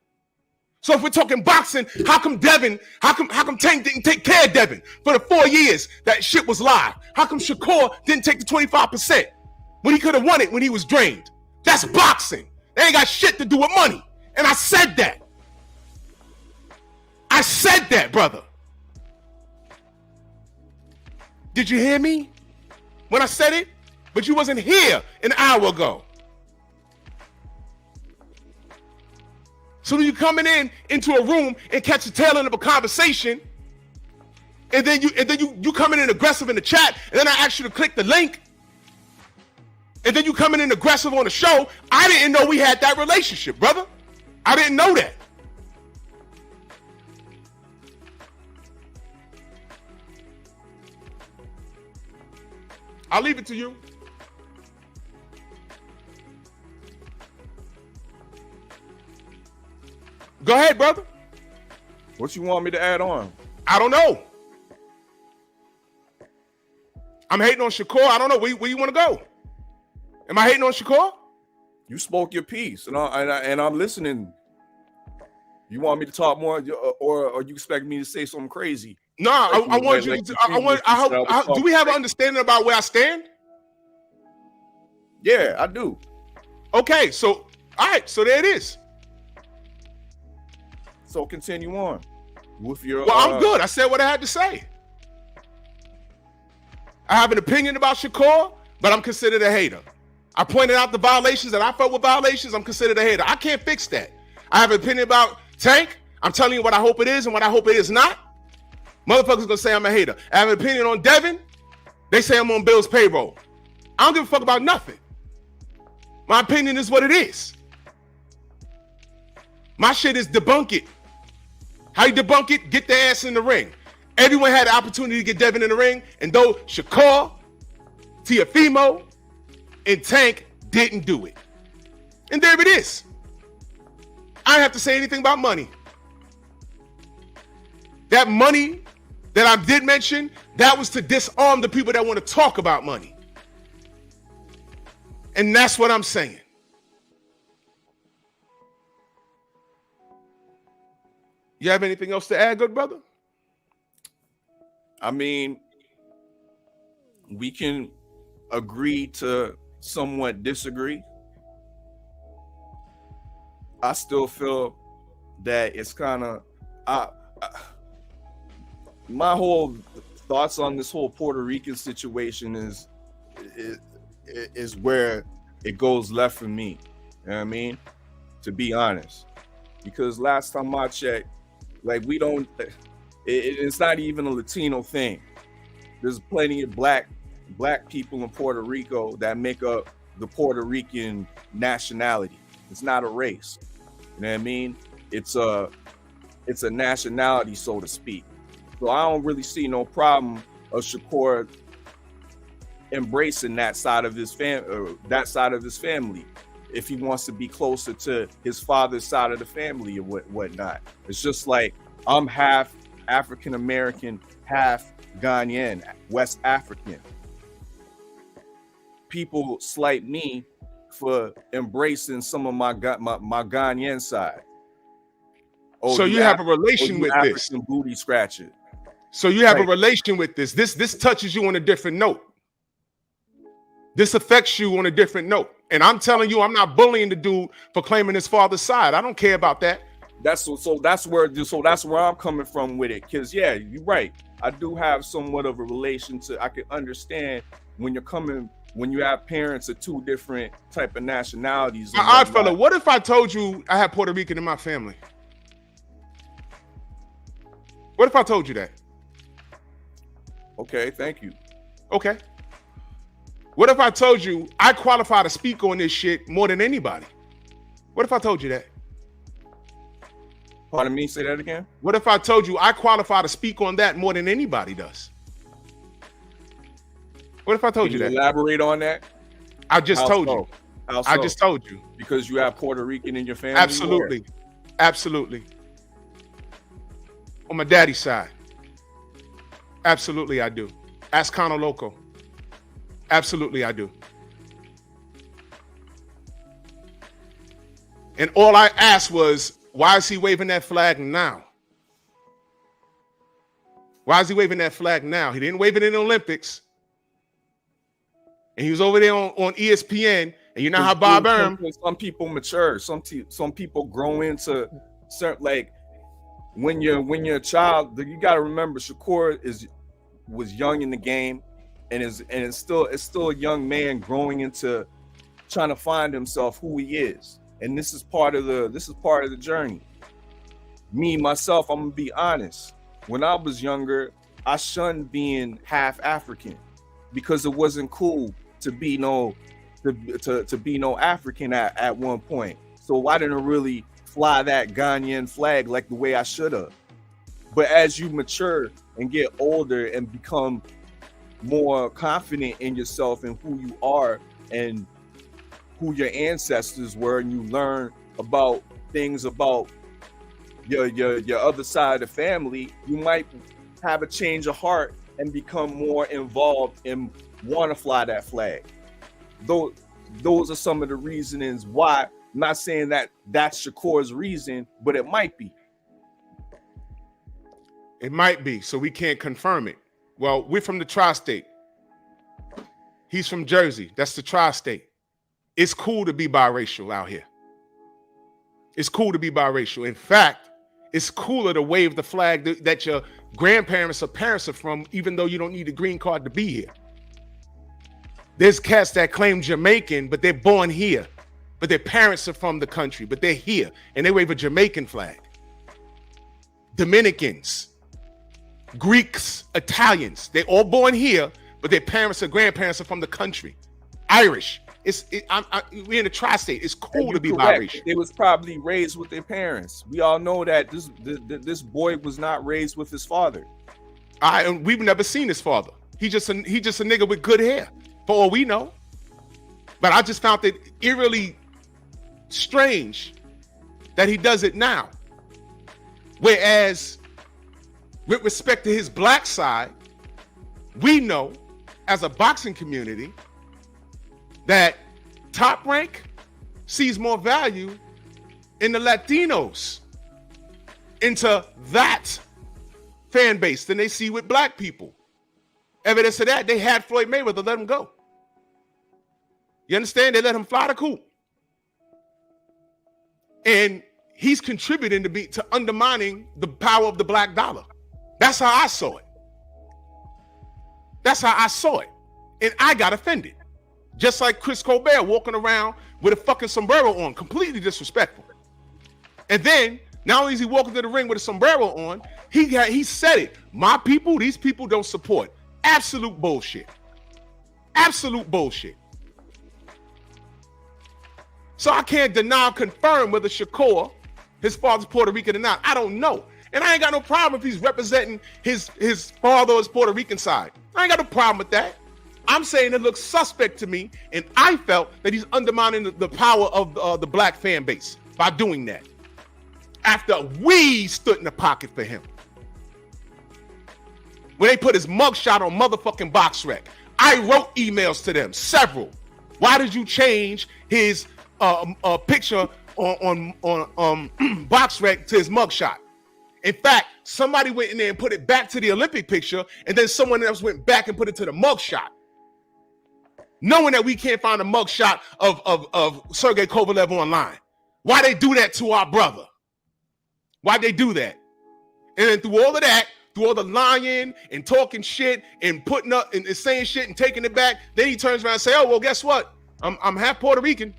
So if we're talking boxing, how come Tank didn't take care of Devin for the 4 years that shit was live? How come Shakur didn't take the 25% when he could have won it when he was drained? That's boxing. They ain't got shit to do with money. And I said that. I said that, brother. Did you hear me when I said it? But you wasn't here an hour ago. So when you coming into a room and catch the tail end of a conversation, and then you coming in aggressive in the chat, and then I ask you to click the link, and then you coming in aggressive on the show. I didn't know we had that relationship, brother. I didn't know that. I'll leave it to you. Go ahead, brother.
What you want me to add on?
I don't know. I'm hating on Shakur. I don't know. Where you want to go? Am I hating on Shakur?
You spoke your piece, and I'm listening You want me to talk more, or you expect me to say something crazy?
No, I want you to. I hope. Do we have an understanding about where I stand?
Yeah, I do.
Okay, so all right, so there it is.
So continue on with your.
Well, I'm good. I said what I had to say. I have an opinion about Shakur, but I'm considered a hater. I pointed out the violations that I felt were violations. I'm considered a hater. I can't fix that. I have an opinion about Tank. I'm telling you what I hope it is and what I hope it is not. Motherfuckers gonna say I'm a hater. I have an opinion on Devin. They say I'm on Bill's payroll. I don't give a fuck about nothing. My opinion is what it is. My shit is debunk it. How you debunk it? Get their ass in the ring. Everyone had the opportunity to get Devin in the ring, and though Shakur, Tiafimo, and Tank didn't do it. And there it is. I don't have to say anything about money. That money that I did mention, that was to disarm the people that want to talk about money. And that's what I'm saying. You have anything else to add, good brother?
I mean, we can agree to somewhat disagree. I still feel that it's kind of my whole thoughts on this whole Puerto Rican situation is where it goes left for me. You know what I mean? To be honest, because last time I checked, like it's not even a Latino thing. There's plenty of black people in Puerto Rico that make up the Puerto Rican nationality. It's not a race. You know what I mean? It's a nationality, so to speak. So I don't really see no problem of Shakur embracing that side of his family, if he wants to be closer to his father's side of the family or whatnot. It's just like I'm half African American, half Ghanaian, West African. People slight me for embracing some of my Ghanaian side.
So you have a relation with this.
African booty scratcher.
So you have a relation with this. This touches you on a different note. This affects you on a different note. And I'm telling you, I'm not bullying the dude for claiming his father's side. I don't care about that.
That's where I'm coming from with it. Because yeah, you're right. I do have somewhat of a relation to. I can understand when you have parents of two different type of nationalities.
All right, fella. What if I told you I have Puerto Rican in my family? What if I told you that?
Okay, thank you.
Okay. What if I told you I qualify to speak on this shit more than anybody? What if I told you that?
Pardon me, say that again?
What if I told you I qualify to speak on that more than anybody does? What if I told you that?
Elaborate on that?
I just told you. I just told you.
Because you have Puerto Rican in your family?
Absolutely. Absolutely. On my daddy's side. Absolutely, I do. Ask Cano Loco. Absolutely, I do. And all I asked was, why is he waving that flag now? Why is he waving that flag now? He didn't wave it in the Olympics. And he was over there on ESPN. And you know how Bob Arum.
Some people mature. Some people grow into certain, like when you're a child. You got to remember, Shakur was young in the game, and is still a young man growing into trying to find himself, who he is. And this is part of the journey. Me myself, I'm gonna be honest. When I was younger, I shunned being half African because it wasn't cool to be no African at one point. So I didn't really fly that Ghanaian flag like the way I should have. But as you mature and get older and become more confident in yourself and who you are and who your ancestors were, and you learn about things about your other side of the family, you might have a change of heart and become more involved and want to fly that flag. Those are some of the reasonings why. I'm not saying that that's Shakur's reason, but it might be.
It might be, so we can't confirm it. Well, we're from the tri-state. He's from Jersey. That's the tri-state. It's cool to be biracial out here. It's cool to be biracial. In fact, it's cooler to wave the flag that your grandparents or parents are from, even though you don't need a green card to be here. There's cats that claim Jamaican, but they're born here. But their parents are from the country, but they're here, and they wave a Jamaican flag. Dominicans, Greeks, Italians, they're all born here, but their parents or grandparents are from the country. Irish. We're in the tri-state. It's cool to be biracial.
They was probably raised with their parents. We all know that this boy was not raised with his father.
We've never seen his father. He just a nigga with good hair, for all we know. But I just found it eerily strange that he does it now. Whereas, with respect to his black side, we know as a boxing community that Top Rank sees more value in the Latinos, into that fan base than they see with black people. Evidence of that, they had Floyd Mayweather, let him go. You understand? They let him fly the coop. And he's contributing to undermining the power of the black dollar. That's how I saw it. That's how I saw it. And I got offended. Just like Chris Colbert walking around with a fucking sombrero on, completely disrespectful. And then, not only is he walking to the ring with a sombrero on, he said it. My people, these people don't support. Absolute bullshit. Absolute bullshit. So I can't deny or confirm whether Shakur, his father's Puerto Rican or not. I don't know. And I ain't got no problem if he's representing his father or his Puerto Rican side. I ain't got no problem with that. I'm saying it looks suspect to me, and I felt that he's undermining the power of the black fan base by doing that. After we stood in the pocket for him. When they put his mugshot on motherfucking BoxRec, I wrote emails to them, several. Why did you change his picture on BoxRec to his mugshot? In fact, somebody went in there and put it back to the Olympic picture, and then someone else went back and put it to the mugshot. Knowing that we can't find a mugshot of Sergey Kovalev online. Why they do that to our brother? Why'd they do that? And then through all of that, through all the lying and talking shit and putting up and saying shit and taking it back, then he turns around and say, oh, well, guess what? I'm half Puerto Rican.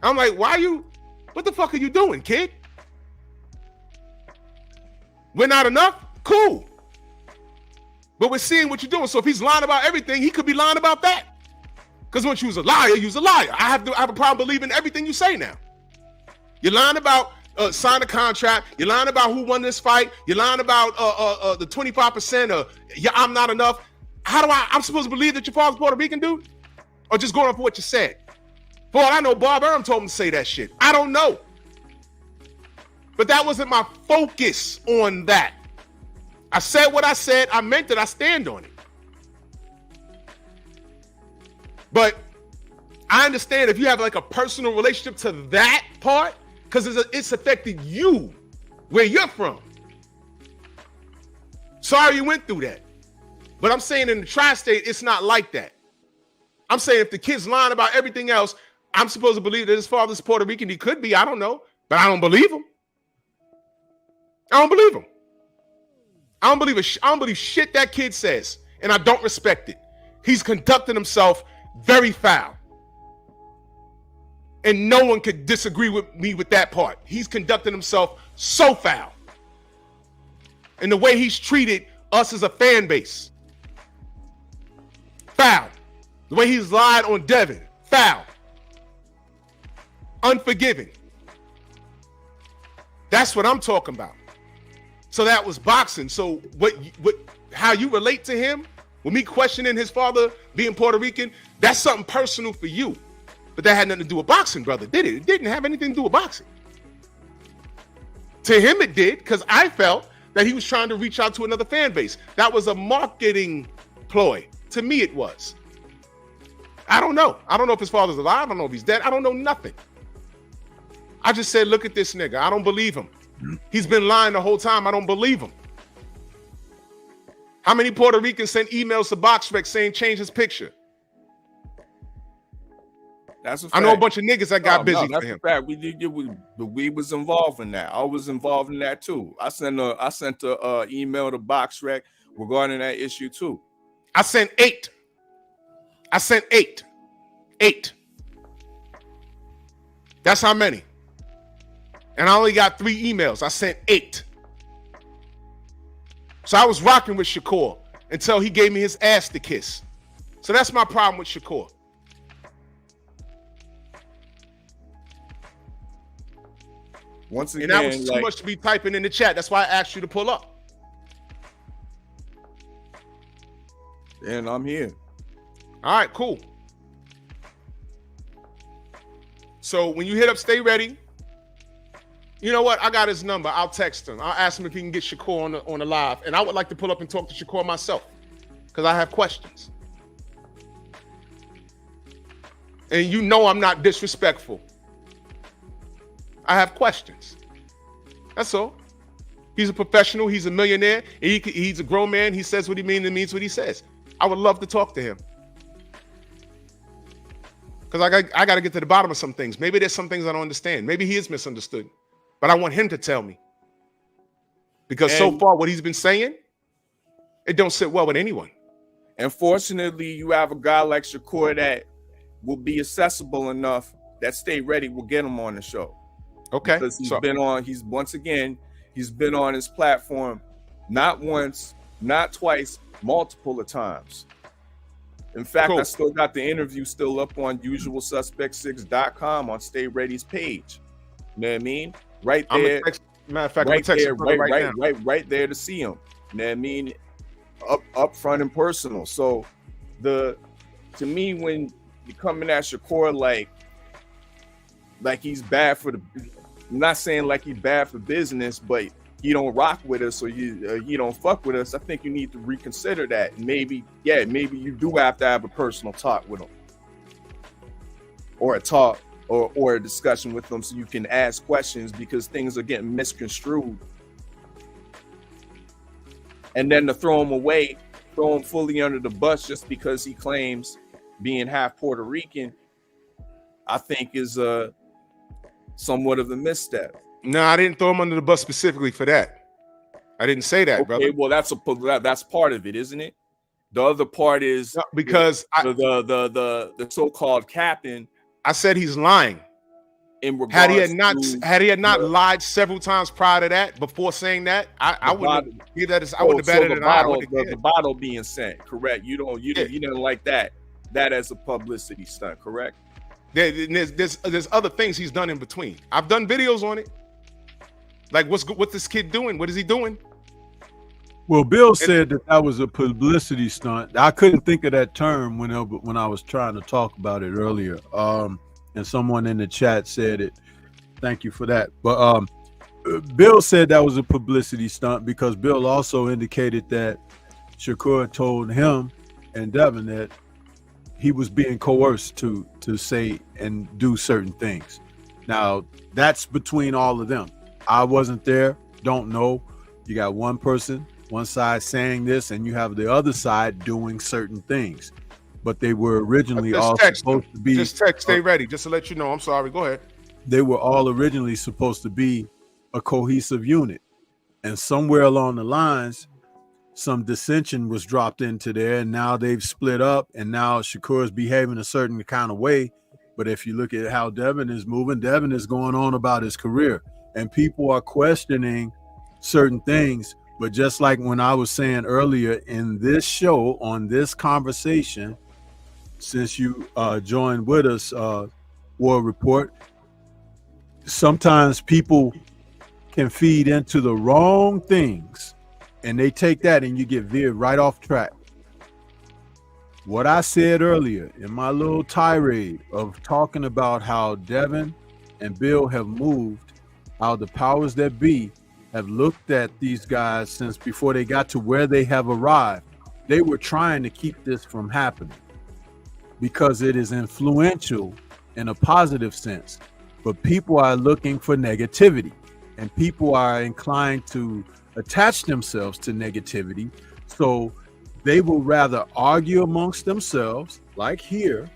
I'm like, what the fuck are you doing, kid? We're not enough? Cool. But we're seeing what you're doing. So if he's lying about everything, he could be lying about that. Because once you was a liar, you's a liar. I have a problem believing everything you say now. You're lying about sign a contract. You're lying about who won this fight. You're lying about the 25% I'm not enough. I'm supposed to believe that your father's Puerto Rican, dude? Or just going off what you said? For all I know, Bob Arum told him to say that shit. I don't know. But that wasn't my focus on that. I said what I said. I meant it. I stand on it. But I understand if you have like a personal relationship to that part, because it's affected you where you're from. Sorry you went through that. But I'm saying in the tri-state, it's not like that. I'm saying if the kid's lying about everything else, I'm supposed to believe that his father's Puerto Rican. He could be. I don't know. But I don't believe him. I don't believe him. I don't believe shit that kid says, and I don't respect it. He's conducting himself very foul. And no one could disagree with me with that part. He's conducting himself so foul. And the way he's treated us as a fan base. Foul. The way he's lied on Devin. Foul. Unforgiving. That's what I'm talking about. So that was boxing. So how you relate to him, with me questioning his father being Puerto Rican, that's something personal for you. But that had nothing to do with boxing, brother, did it? It didn't have anything to do with boxing. To him it did, because I felt that he was trying to reach out to another fan base. That was a marketing ploy. To me it was. I don't know. I don't know if his father's alive. I don't know if he's dead. I don't know nothing. I just said, look at this nigga. I don't believe him. He's been lying the whole time. I don't believe him. How many Puerto Ricans sent emails to BoxRec saying change his picture?
That's a fact.
I know a bunch of niggas that got busy
that's
for him.
A fact. We was involved in that. I was involved in that too. I sent a email to BoxRec regarding that issue too.
I sent 8. I sent 8. 8. That's how many. And I only got 3 emails. I sent 8. So I was rocking with Shakur until he gave me his ass to kiss. So that's my problem with Shakur.
Once again,
and that was too much to be typing in the chat. That's why I asked you to pull up.
And I'm here.
All right, cool. So when you hit up Stay Ready, you know what? I got his number. I'll text him. I'll ask him if he can get Shakur on the live. And I would like to pull up and talk to Shakur myself because I have questions. And you know I'm not disrespectful. I have questions. That's all. He's a professional. He's a millionaire. And he's a grown man. He says what he means and means what he says. I would love to talk to him. Because I got to get to the bottom of some things. Maybe there's some things I don't understand. Maybe he is misunderstood. But I want him to tell me. Because so far what he's been saying, it don't sit well with anyone.
And fortunately, you have a guy like Shakur that will be accessible enough that Stay Ready will get him on the show.
Okay.
Because he's been on his platform not once, not twice, multiple of times. In fact, cool. I still got the interview still up on usualsuspect6.com on Stay Ready's page. You know what I mean? Right there.
Matter of fact,
right there, right there to see him. You know what I mean? Up front and personal. So to me, when you're coming at Shakur like he's bad for the, I'm not saying like he's bad for business, but you don't rock with us or you don't fuck with us, I think you need to reconsider that. Maybe you do have to have a personal talk with him, or a talk or a discussion with them so you can ask questions, because things are getting misconstrued. And then to throw him away, throw him fully under the bus just because he claims being half Puerto Rican, I think is somewhat of a misstep.
No, I didn't throw him under the bus specifically for that. I didn't say that, brother.
Well, that's part of it, isn't it? The other part is
because
the so-called captain.
I said he's lying.
In regards
had he not lied several times prior to that, before saying that, I wouldn't give that as I would have betted it out.
The bottle being sent, correct? You didn't like that as a publicity stunt, correct?
There's other things he's done in between. I've done videos on it. Like what's this kid doing? What is he doing?
Well, Bill said that was a publicity stunt. I couldn't think of that term when I was trying to talk about it earlier. And someone in the chat said it. Thank you for that. But Bill said that was a publicity stunt because Bill also indicated that Shakur told him and Devin that he was being coerced to say and do certain things. Now, that's between all of them. I wasn't there, don't know. You got one person, one side saying this, and you have the other side doing certain things. But they were originally all supposed to be.
Just text, Stay Ready, just to let you know. I'm sorry, go ahead.
They were all originally supposed to be a cohesive unit. And somewhere along the lines, some dissension was dropped into there, and now they've split up, and now Shakur is behaving a certain kind of way. But if you look at how Devin is moving, Devin is going on about his career, and people are questioning certain things. But just like when I was saying earlier in this show, on this conversation, since you joined with us, War Report, sometimes people can feed into the wrong things, and they take that and you get veered right off track. What I said earlier in my little tirade of talking about how Devin and Bill have moved, how the powers that be have looked at these guys since before they got to where they have arrived. They were trying to keep this from happening because it is influential in a positive sense, but people are looking for negativity, and people are inclined to attach themselves to negativity. So they will rather argue amongst themselves, like here,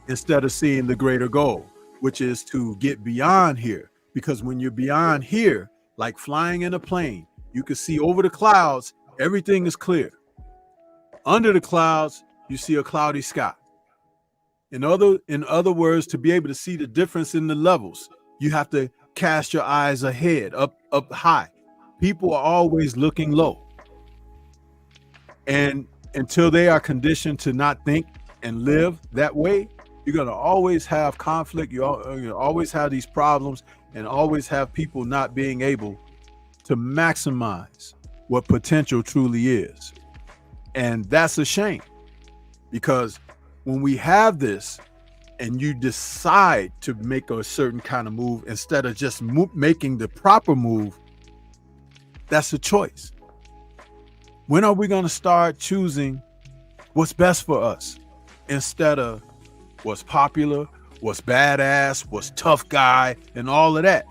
instead of seeing the greater goal, which is to get beyond here. Because when you're beyond here, like flying in a plane, you can see over the clouds, everything is clear. Under the clouds, you see a cloudy sky. In other words, to be able to see the difference in the levels, you have to cast your eyes ahead, up high. People are always looking low. And until they are conditioned to not think and live that way, you're going to always have conflict. You always have these problems and always have people not being able to maximize what potential truly is. And that's a shame, because when we have this and you decide to make a certain kind of move instead of just making the proper move, that's a choice. When are we going to start choosing what's best for us instead of what's popular, what's badass, what's tough guy, and all of that?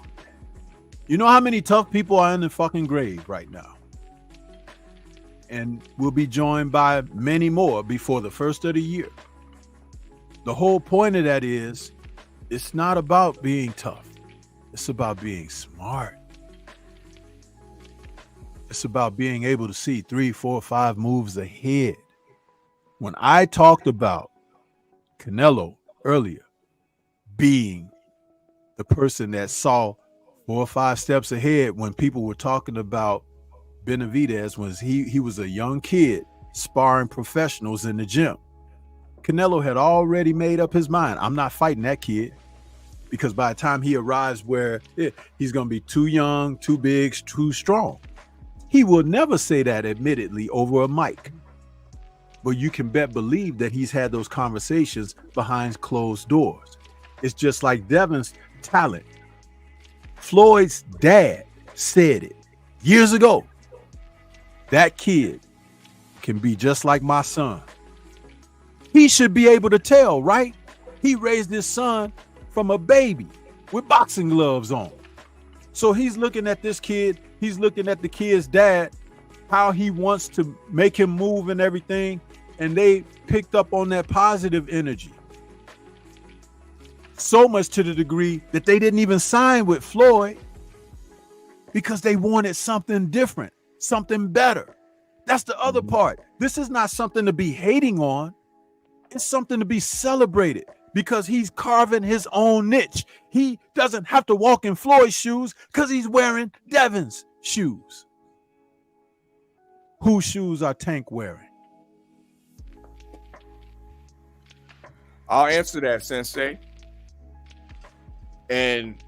You know how many tough people are in the fucking grave right now? And we'll be joined by many more before the first of the year. The whole point of that is, it's not about being tough. It's about being smart. It's about being able to see 3, 4, 5 moves ahead. When I talked about Canelo earlier being the person that saw 4 or 5 steps ahead, when people were talking about Benavidez, was he was a young kid sparring professionals in the gym. Canelo had already made up his mind. I'm not fighting that kid, because by the time he arrives where he's going to be too young, too big, too strong. He will never say that admittedly over a mic, but you can believe that he's had those conversations behind closed doors. It's just like Devin's talent. Floyd's dad said it years ago. That kid can be just like my son. He should be able to tell, right? He raised his son from a baby with boxing gloves on. So he's looking at this kid, he's looking at the kid's dad, how he wants to make him move and everything, and they picked up on that positive energy. So much to the degree that they didn't even sign with Floyd because they wanted something different, something better. That's the other part. This is not something to be hating on. It's something to be celebrated, because he's carving his own niche. He doesn't have to walk in Floyd's shoes because he's wearing Devin's shoes. Whose shoes are Tank wearing?
I'll answer that, Sensei. And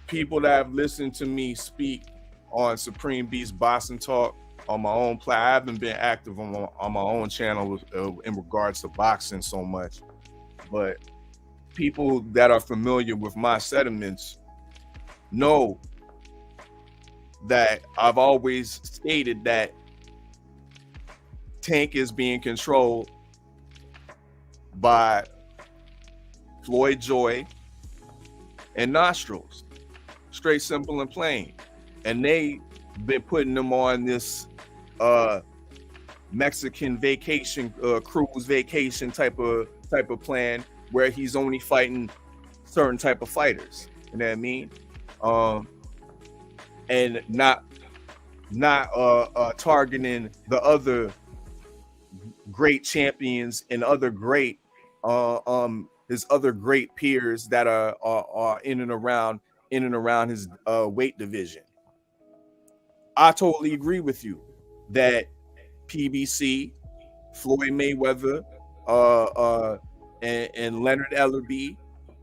people that have listened to me speak on Supreme Beast Boxing Talk on my own play, I haven't been active on my own channel in regards to boxing so much, but people that are familiar with my sentiments know that I've always stated that Tank is being controlled by Floyd Joy and Nostrils, straight, simple, and plain. And they been putting them on this Mexican vacation, cruise vacation type of plan, where he's only fighting certain type of fighters. You know what I mean? And not targeting the other great champions and other great his other great peers that are in and around his weight division. I totally agree with you that PBC, Floyd Mayweather, and Leonard Ellerby,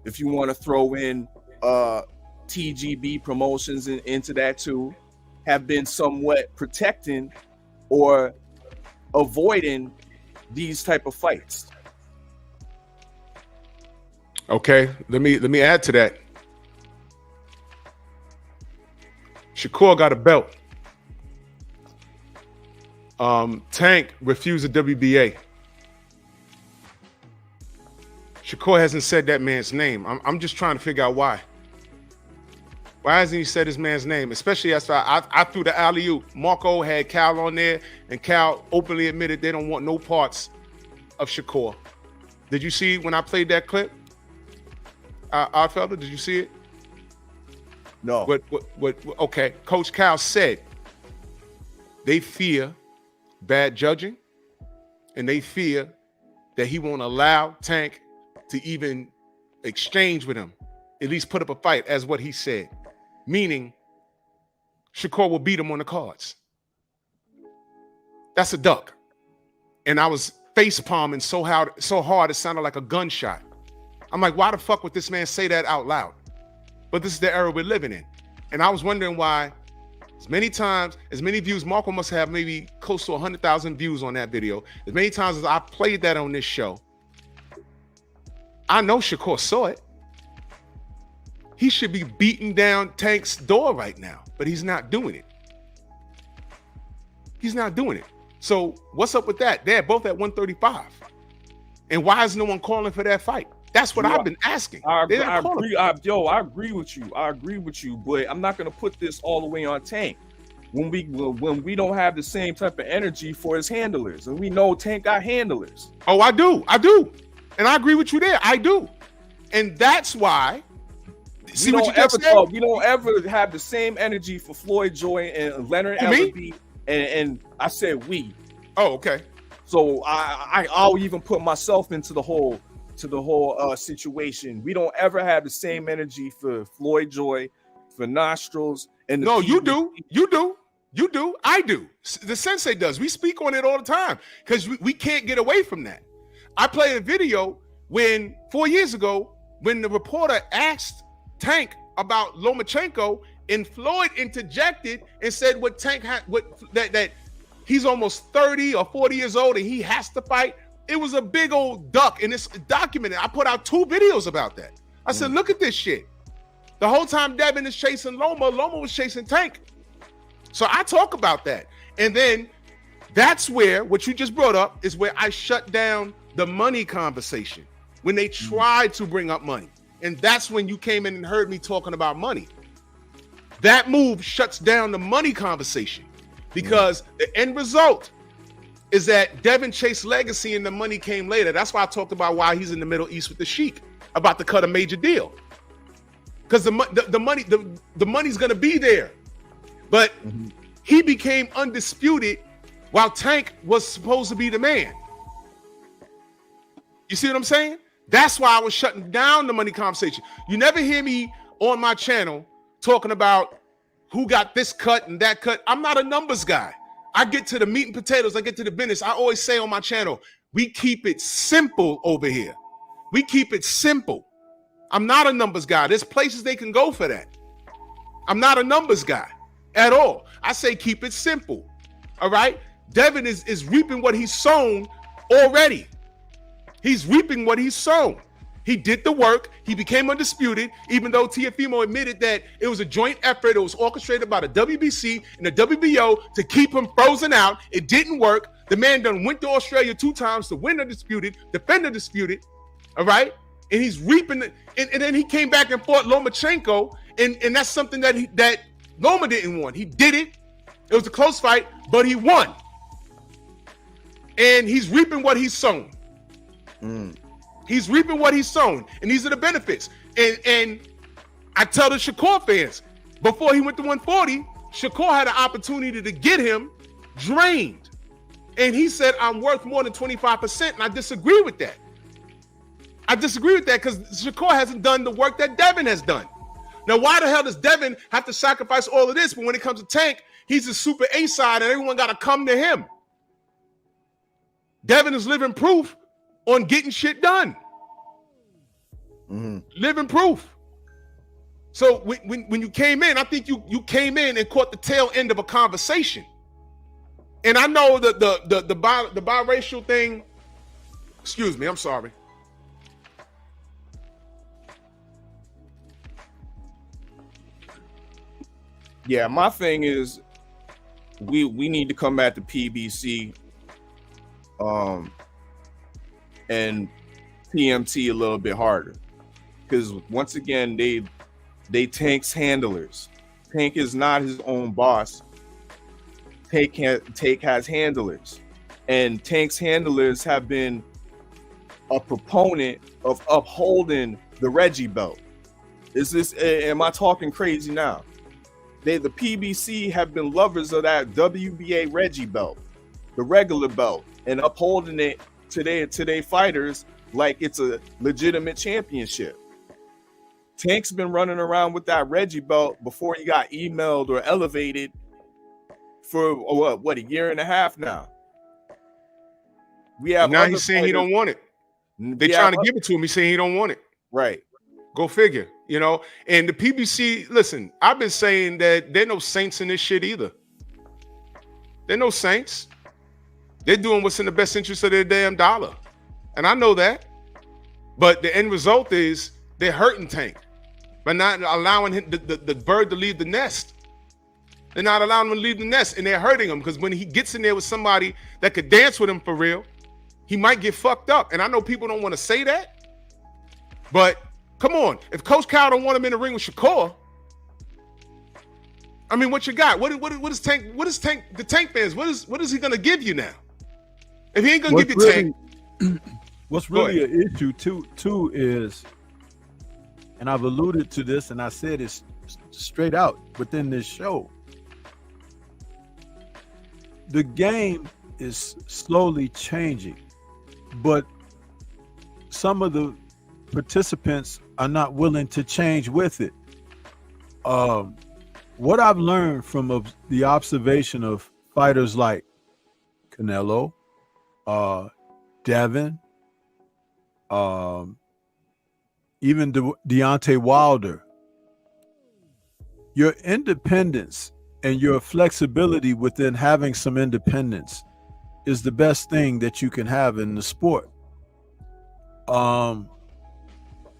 if you want to throw in TGB promotions into that too, have been somewhat protecting or avoiding these type of fights.
Okay, let me add to that. Shakur got a belt. Tank refused the WBA. Shakur hasn't said that man's name. I'm just trying to figure out why. Why hasn't he said his man's name? Especially after I threw the alley-oop. Marco had Cal on there, and Cal openly admitted they don't want no parts of Shakur. Did you see when I played that clip? Oddfelder, did you see it?
No.
What? Okay, Coach Cal said they fear bad judging, and they fear that he won't allow Tank to even exchange with him, at least put up a fight, as what he said. Meaning, Shakur will beat him on the cards. That's a duck. And I was face palming so hard it sounded like a gunshot. I'm like, why the fuck would this man say that out loud? But this is the era we're living in. And I was wondering why, as many views, Marco must have maybe close to 100,000 views on that video. As many times as I played that on this show, I know Shakur saw it. He should be beating down Tank's door right now, but he's not doing it. He's not doing it. So what's up with that? They're both at 135. And why is no one calling for that fight? That's what I've been asking.
I agree with you. I agree with you, but I'm not gonna put this all the way on Tank when we don't have the same type of energy for his handlers, and we know Tank got handlers.
Oh, I do, and I agree with you there. I do, and that's why. See what you just said?
We don't ever have the same energy for Floyd Joy and Leonard Ellerbe, and I said we.
Oh, okay.
So I'll even put myself into the whole situation. We don't ever have the same energy for Floyd Joy, for Nostrils, and
no, you do. I do. The sensei does. We speak on it all the time because we can't get away from that. I played a video when 4 years ago when the reporter asked Tank about Lomachenko, and Floyd interjected and said what Tank had, that he's almost 30 or 40 years old and he has to fight. It was a big old duck, and it's documented. I put out 2 videos about that. I said, look at this shit. The whole time Devin is chasing Loma was chasing Tank. So I talk about that. And then that's where what you just brought up is where I shut down the money conversation when they tried to bring up money. And that's when you came in and heard me talking about money. That move shuts down the money conversation because the end result is that Devin chased legacy and the money came later. That's why I talked about why he's in the Middle East with the Sheik, about to cut a major deal. Because the money's gonna be there. But he became undisputed while Tank was supposed to be the man. You see what I'm saying? That's why I was shutting down the money conversation. You never hear me on my channel talking about who got this cut and that cut. I'm not a numbers guy. I get to the meat and potatoes. I get to the business. I always say on my channel, we keep it simple over here. We keep it simple. I'm not a numbers guy. There's places they can go for that. I'm not a numbers guy at all. I say keep it simple. All right? Devin is reaping what he's sown already. He's reaping what he's sown. He did the work. He became undisputed, even though Tiafimo admitted that it was a joint effort. It was orchestrated by the WBC and the WBO to keep him frozen out. It didn't work. The man done went to Australia 2 times to win the disputed, defend the disputed. All right? And he's reaping it. And then he came back and fought Lomachenko. And that's something that Loma didn't want. He did it. It was a close fight, but he won. And he's reaping what he's sown. He's reaping what he's sown, and these are the benefits. And I tell the Shakur fans, before he went to 140, Shakur had an opportunity to get him drained. And he said, I'm worth more than 25%, and I disagree with that. I disagree with that because Shakur hasn't done the work that Devin has done. Now, why the hell does Devin have to sacrifice all of this? But when it comes to Tank, he's a super A-side, and everyone got to come to him. Devin is living proof on getting shit done. Living proof. So when you came in, I think you came in and caught the tail end of a conversation. And I know that the biracial thing, excuse me, I'm sorry.
Yeah, my thing is we need to come at the PBC and PMT a little bit harder, because once again They Tank's handlers. Tank is not his own boss. Tank has handlers, and Tank's handlers have been a proponent of upholding the Reggie belt. Am I talking crazy now? The PBC have been lovers of that WBA Reggie belt, the regular belt, and upholding it to their fighters like it's a legitimate championship. Tank's been running around with that Reggie belt before he got emailed or elevated for what, a year and a half now. We have
now he's saying he don't want it. They're trying to give it to him. He's saying he don't want it.
Right.
Go figure, you know. And the PBC, listen, I've been saying that they're no saints in this shit either. They're no saints. They're doing what's in the best interest of their damn dollar. And I know that. But the end result is they're hurting Tank by not allowing him, the bird to leave the nest. They're not allowing him to leave the nest, and they're hurting him because when he gets in there with somebody that could dance with him for real, he might get fucked up. And I know people don't want to say that, but come on. If Coach Cal don't want him in the ring with Shakur, I mean, what you got? What is Tank? What is Tank? The Tank fans? What is he gonna give you now? If he ain't gonna give you Tank,
what's really an issue too is, and I've alluded to this, and I said it straight out within this show. The game is slowly changing, but some of the participants are not willing to change with it. What I've learned from the observation of fighters like Canelo, Devin, even Deontay Wilder, your independence and your flexibility within having some independence is the best thing that you can have in the sport. Under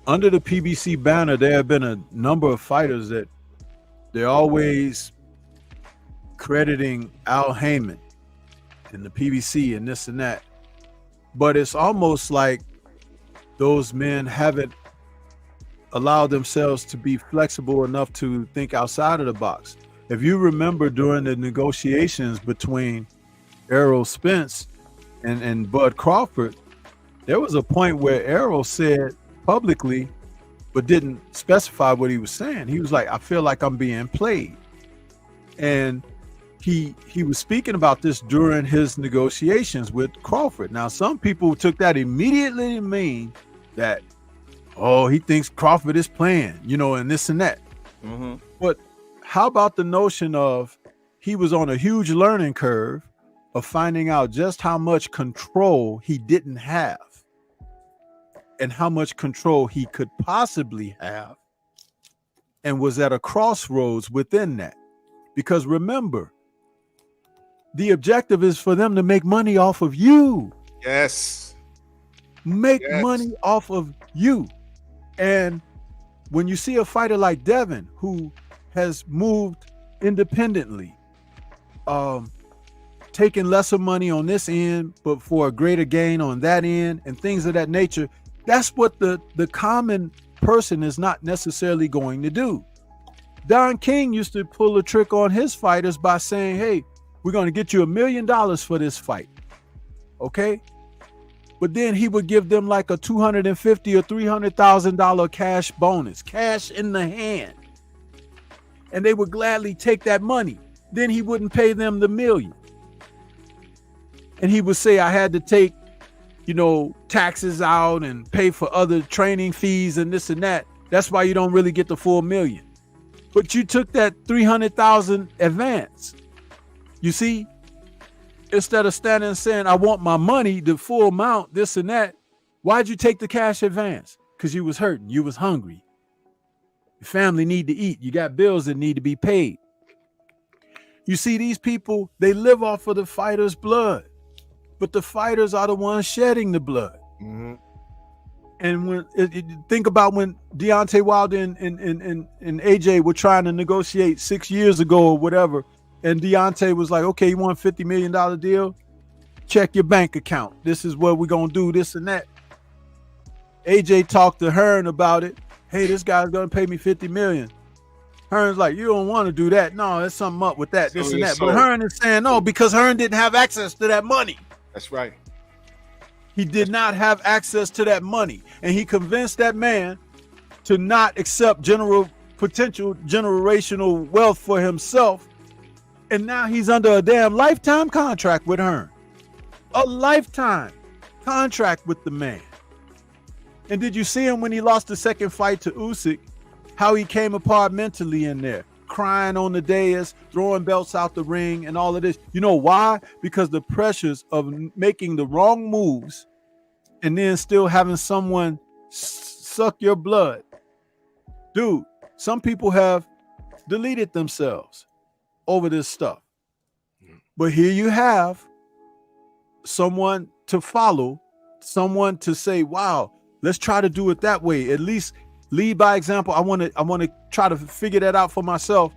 the PBC banner, there have been a number of fighters that they're always crediting Al Heyman and the PBC and this and that. But it's almost like those men haven't allowed themselves to be flexible enough to think outside of the box. If you remember during the negotiations between Errol Spence and Bud Crawford, there was a point where Errol said publicly, but didn't specify what he was saying. He was like, I feel like I'm being played. And he was speaking about this during his negotiations with Crawford. Now, some people took that immediately to mean that, oh, he thinks Crawford is playing, you know, and this and that.
Mm-hmm.
But how about the notion of he was on a huge learning curve of finding out just how much control he didn't have and how much control he could possibly have, and was at a crossroads within that. Because remember, the objective is for them to make money off of you.
yes,
Make
Yes.
money off of you. And when you see a fighter like Devin, who has moved independently, taking lesser money on this end, but for a greater gain on that end, and things of that nature, that's what the common person is not necessarily going to do. Don King used to pull a trick on his fighters by saying, hey, we're going to get you $1 million for this fight. Okay? But then he would give them like a $250,000 or $300,000 cash bonus, cash in the hand. And they would gladly take that money. Then he wouldn't pay them the $1 million. And he would say, I had to take, you know, taxes out and pay for other training fees and this and that. That's why you don't really get the full $1 million. But you took that $300,000 advance. You see, instead of standing and saying, I want my money, the full amount, this and that, why'd you take the cash advance? Because you was hurting, you was hungry. Your family need to eat. You got bills that need to be paid. You see, these people, they live off of the fighter's blood, but the fighters are the ones shedding the blood.
mm-hmm.
And when think about when Deontay Wilder and AJ were trying to negotiate 6 years ago or whatever, and Deontay was like, okay, you want a $50 million deal? Check your bank account. This is what we're going to do, this and that. AJ talked to Hearn about it, hey, this guy's gonna pay me $50 million. Hearn's like, you don't want to do that. No, there's something up with that, this and that. But Hearn is saying no because Hearn didn't have access to that money.
That's right.
He did not have access to that money. And he convinced that man to not accept potential generational wealth for himself. And now he's under a damn lifetime contract with Hearn. A lifetime contract with the man. And did you see him when he lost the second fight to Usyk? How he came apart mentally in there, crying on the dais, throwing belts out the ring and all of this. You know why? Because the pressures of making the wrong moves and then still having someone suck your blood. Dude, some people have deleted themselves over this stuff. But here you have someone to follow, someone to say, wow, let's try to do it that way. At least lead by example. I want to try to figure that out for myself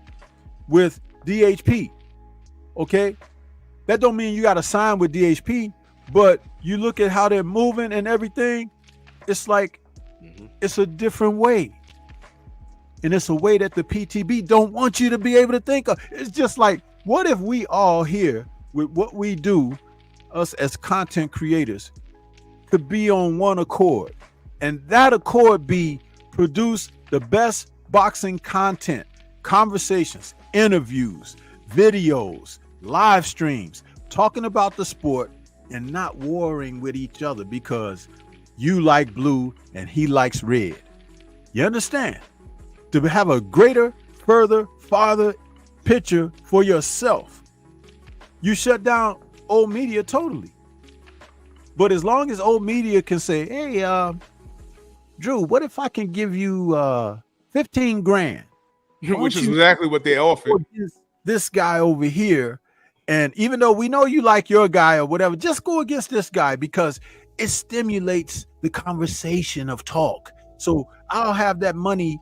with DHP. Okay? That don't mean you got to sign with DHP, but you look at how they're moving and everything, it's like it's a different way. And it's a way that the PTB don't want you to be able to think of. It's just like, what if we all here with what we do, us as content creators, could be on one accord, and that accord be produce the best boxing content, conversations, interviews, videos, live streams, talking about the sport and not warring with each other because you like blue and he likes red. You understand? To have a greater, further, farther picture for yourself, you shut down old media totally. But as long as old media can say, hey, Drew, what if I can give you 15 grand?
Which is exactly what they offered.
This guy over here. And even though we know you like your guy or whatever, just go against this guy because it stimulates the conversation of talk. So I'll have that money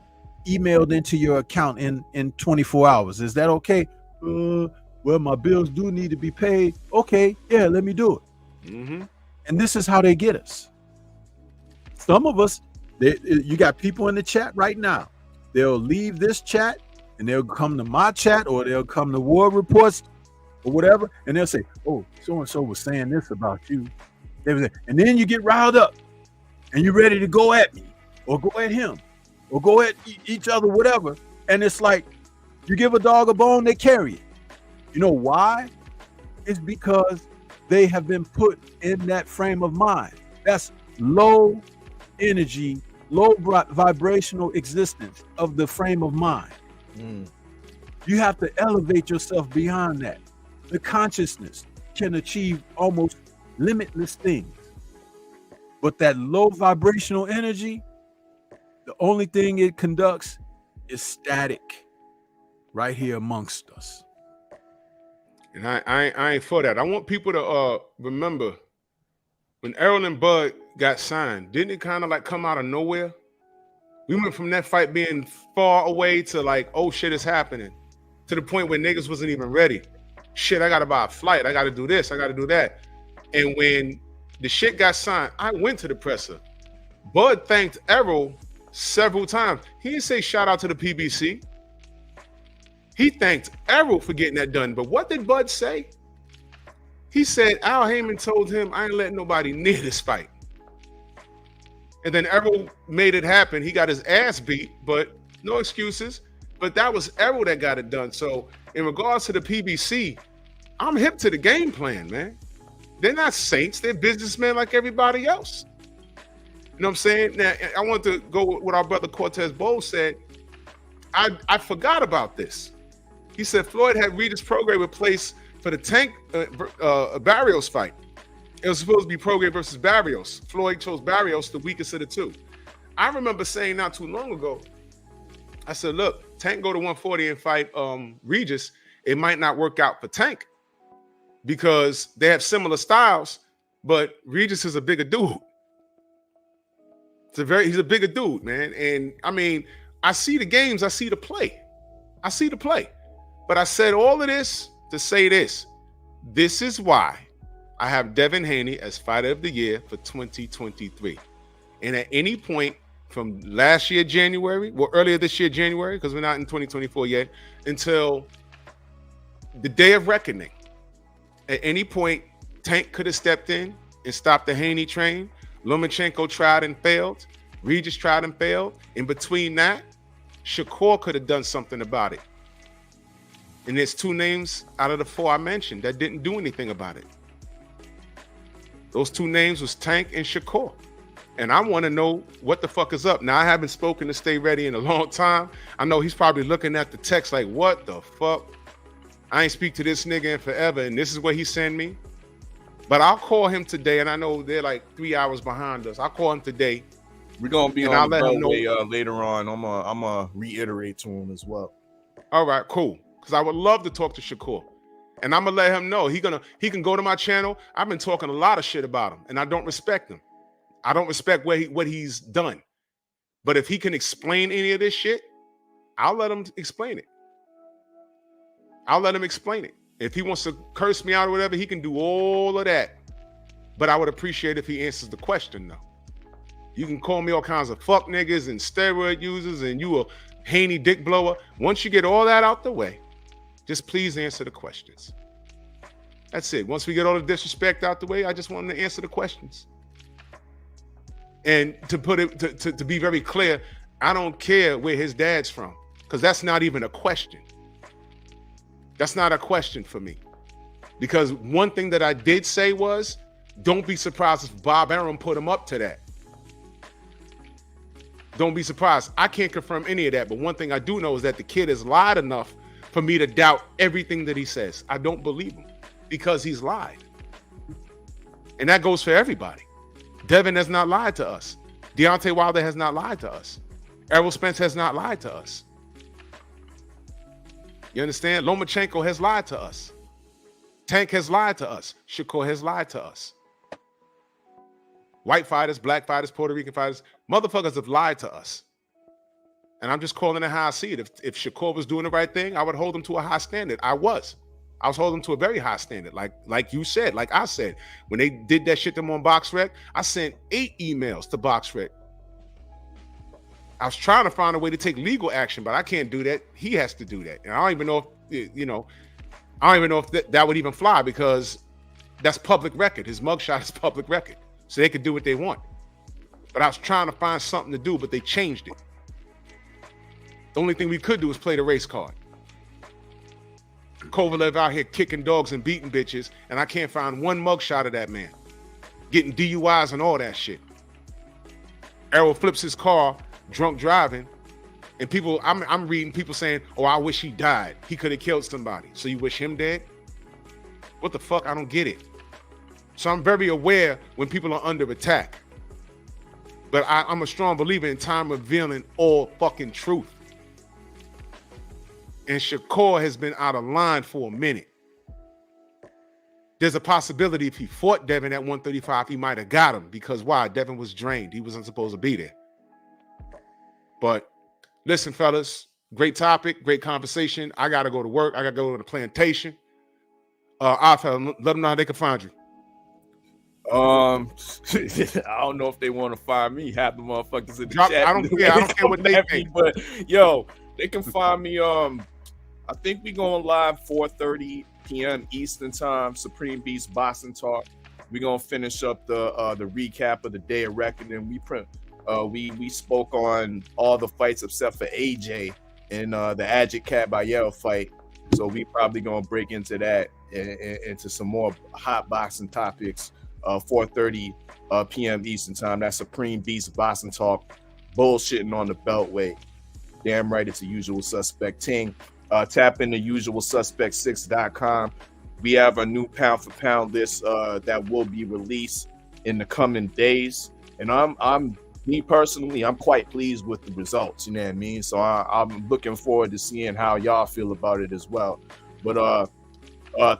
emailed into your account in 24 hours. Is that okay? Well, my bills do need to be paid. Okay, yeah, let me do it. And this is how they get us. Some of us, you got people in the chat right now. They'll leave this chat and they'll come to my chat or they'll come to War Reports or whatever, and they'll say, oh, so-and-so was saying this about you. And then you get riled up and you're ready to go at me or go at him or go at each other, whatever. And it's like, you give a dog a bone, they carry it. You know why? It's because they have been put in that frame of mind. That's low energy, low vibrational existence of the frame of mind. You have to elevate yourself beyond that. The consciousness can achieve almost limitless things. But that low vibrational energy, the only thing it conducts is static right here amongst us.
And I ain't for that. I want people to remember when Errol and Bud got signed, didn't it kind of like come out of nowhere? We went from that fight being far away to like, oh shit, it's happening, to the point where niggas wasn't even ready. Shit, I gotta buy a flight. I gotta do this. I gotta do that. And when the shit got signed, I went to the presser. Bud thanked Errol several times. He didn't say shout out to the PBC. He thanked Errol for getting that done. But what did Bud say? He said Al Heyman told him, I ain't letting nobody near this fight. And then Errol made it happen. He got his ass beat, but no excuses. But that was Errol that got it done. So in regards to the PBC, I'm hip to the game plan, man. They're not saints. They're businessmen like everybody else. You know what I'm saying? Now, I want to go with what our brother Cortez Bowles said. I forgot about this. He said Floyd had Regis Prograis replaced for the Tank Barrios fight. It was supposed to be Prograis versus Barrios. Floyd chose Barrios, the weakest of the two. I remember saying not too long ago, I said, look, Tank go to 140 and fight Regis. It might not work out for Tank because they have similar styles, but Regis is a bigger dude. He's a bigger dude, man. And I mean, I see the games, I see the play. But I said all of this to say this. This is why I have Devin Haney as Fighter of the Year for 2023. And at any point, from last year, January, well, earlier this year, January, because we're not in 2024 yet, until the day of reckoning. At any point, Tank could have stepped in and stopped the Haney train. Lomachenko tried and failed. Regis tried and failed. In between that, Shakur could have done something about it. And there's 2 names out of the 4 I mentioned that didn't do anything about it. Those 2 names was Tank and Shakur. And I want to know what the fuck is up. Now, I haven't spoken to Stay Ready in a long time. I know he's probably looking at the text like, what the fuck? I ain't speak to this nigga in forever, and this is what he sent me. But I'll call him today, and I know they're like 3 hours behind us. I'll call him today.
We're gonna be
and
on
I'll
the
let him know
Beltway later on. I'm gonna reiterate to him as well.
All right, cool. Because I would love to talk to Shakur. And I'm gonna let him know he can go to my channel. I've been talking a lot of shit about him, and I don't respect him. I don't respect what he's done. But if he can explain any of this shit, I'll let him explain it. I'll let him explain it. If he wants to curse me out or whatever, he can do all of that. But I would appreciate if he answers the question, though. You can call me all kinds of fuck niggas and steroid users and you a Haney dick blower. Once you get all that out the way, just please answer the questions. That's it. Once we get all the disrespect out the way, I just want him to answer the questions. And to put it to be very clear, I don't care where his dad's from, because that's not even a question. That's not a question for me. Because one thing that I did say was, don't be surprised if Bob Arum put him up to that. Don't be surprised. I can't confirm any of that, but one thing I do know is that the kid has lied enough for me to doubt everything that he says. I don't believe him because he's lied. And that goes for everybody. Devin has not lied to us. Deontay Wilder has not lied to us. Errol Spence has not lied to us. You understand? Lomachenko has lied to us. Tank has lied to us. Shakur has lied to us. White fighters, black fighters, Puerto Rican fighters, motherfuckers have lied to us. And I'm just calling it how I see it. If Shakur was doing the right thing, I would hold him to a high standard. I was holding him to a very high standard. Like you said, like I said, when they did that shit to him on BoxRec, I sent 8 emails to BoxRec. I was trying to find a way to take legal action, but I can't do that. He has to do that. And I don't even know if, that would even fly, because that's public record. His mugshot is public record. So they could do what they want. But I was trying to find something to do, but they changed it. The only thing we could do is play the race card. Kovalev out here kicking dogs and beating bitches, and I can't find one mugshot of that man. Getting DUIs and all that shit. Errol flips his car, drunk driving, and people, I'm reading people saying, oh, I wish he died. He could have killed somebody. So you wish him dead? What the fuck? I don't get it. So I'm very aware when people are under attack. But I'm a strong believer in time revealing all fucking truth. And Shakur has been out of line for a minute. There's a possibility if he fought Devin at 135, he might have got him, because why? Devin was drained. He wasn't supposed to be there. But listen, fellas, great topic, great conversation. I got to go to work. I got to go to the plantation. Arthur, let them know how they can find you.
I don't know if they want to find me. Half the motherfuckers in the chat.
I don't care what they think.
But yo, they can find me. I think we going live 4:30 p.m. Eastern time. Supreme Beast Boxing Talk. We gonna finish up the recap of the day of reckoning. We spoke on all the fights except for AJ and the Ajit Kabayel fight. So we probably gonna break into that and into some more hot boxing topics. 4:30 p.m. Eastern time. That's Supreme Beast Boxing Talk. Bullshitting on the Beltway. Damn right, it's a Usual Suspect ting. Tap into usualsuspect6.com. We have a new pound for pound list that will be released in the coming days. And I'm me personally, I'm quite pleased with the results. You know what I mean? So I'm looking forward to seeing how y'all feel about it as well. But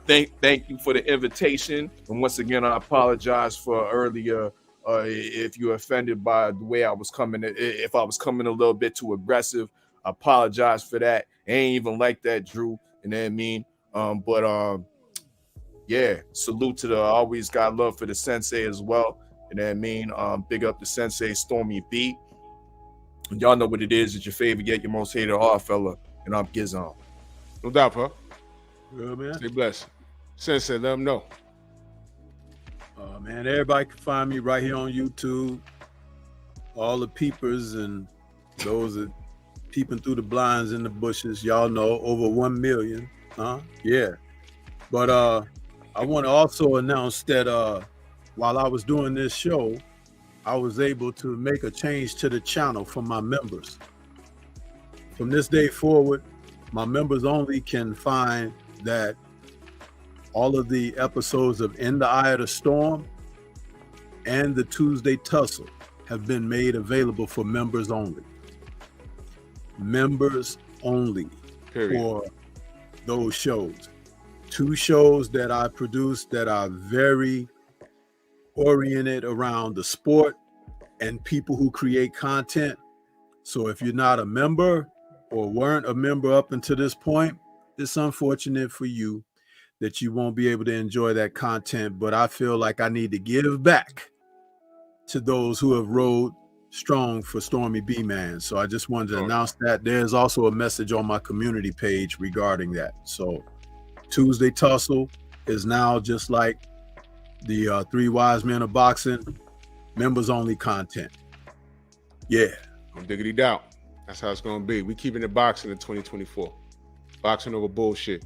thank you for the invitation. And once again, I apologize for earlier if you're offended by the way I was coming. If I was coming a little bit too aggressive, I apologize for that. I ain't even like that, Drew. You know what I mean? Yeah, salute to always got love for the sensei as well. You know what I mean? Big up the sensei, Stormy B. And y'all know what it is. It's your favorite yet your most hated hard fella, and I'm Gizon.
No doubt, bro.
Good, man.
Stay blessed. Sensei, let them know.
Man, everybody can find me right here on YouTube. All the peepers and those that peeping through the blinds in the bushes, y'all know, over 1 million. Yeah. But I want to also announce that while I was doing this show, I was able to make a change to the channel for my members. From this day forward, my members only can find that all of the episodes of In the Eye of the Storm and the Tuesday Tussle have been made available for members only. Members only.
Period.
For those shows. 2 shows that I produced that are very oriented around the sport and people who create content. So if you're not a member or weren't a member up until this point, it's unfortunate for you that you won't be able to enjoy that content, but I feel like I need to give back to those who have rode strong for Stormy B-Man. So I just wanted to announce that. There's also a message on my community page regarding that. So Tuesday Tussle is now just like the 3 Wise Men of Boxing, members only content. Yeah.
No diggity doubt. That's how it's going to be. We keeping it boxing in 2024. Boxing over bullshit.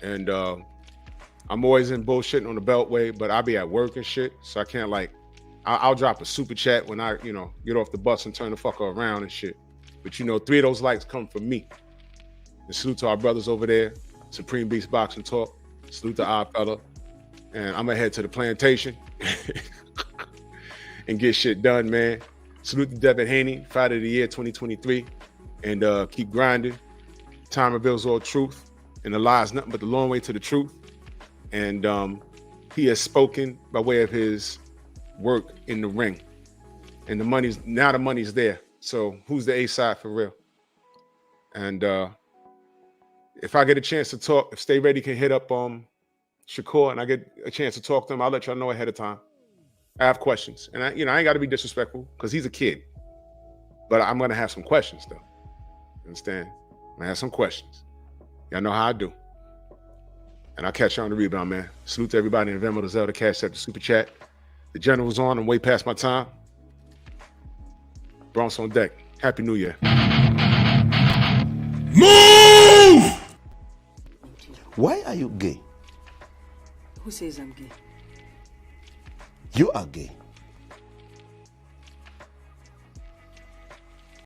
And I'm always in bullshitting on the Beltway, but I'll be at work and shit, so I can't I'll drop a super chat when I, get off the bus and turn the fucker around and shit. But 3 of those likes come from me. And salute to our brothers over there, Supreme Beast Boxing Talk. Salute to our fella. And I'm gonna head to the plantation and get shit done, man. Salute to Devin Haney, Fighter of the Year 2023. And keep grinding. Time reveals all truth. And the lie is nothing but the long way to the truth. And he has spoken by way of his work in the ring. And the money's there. So who's the A side for real? And if I get a chance to talk, if Stay Ready can hit up Shakur and I get a chance to talk to him, I'll let y'all know ahead of time. I have questions. And I ain't got to be disrespectful because he's a kid. But I'm going to have some questions though. Understand? I'm going to have some questions. Y'all know how I do. And I'll catch you on the rebound, man. Salute to everybody in Venmo, the Zelda, Cash App, the Super Chat. The General's on. I'm way past my time. Bronx on deck. Happy New Year.
Move!
Why are you gay?
Who says I'm gay?
You are gay.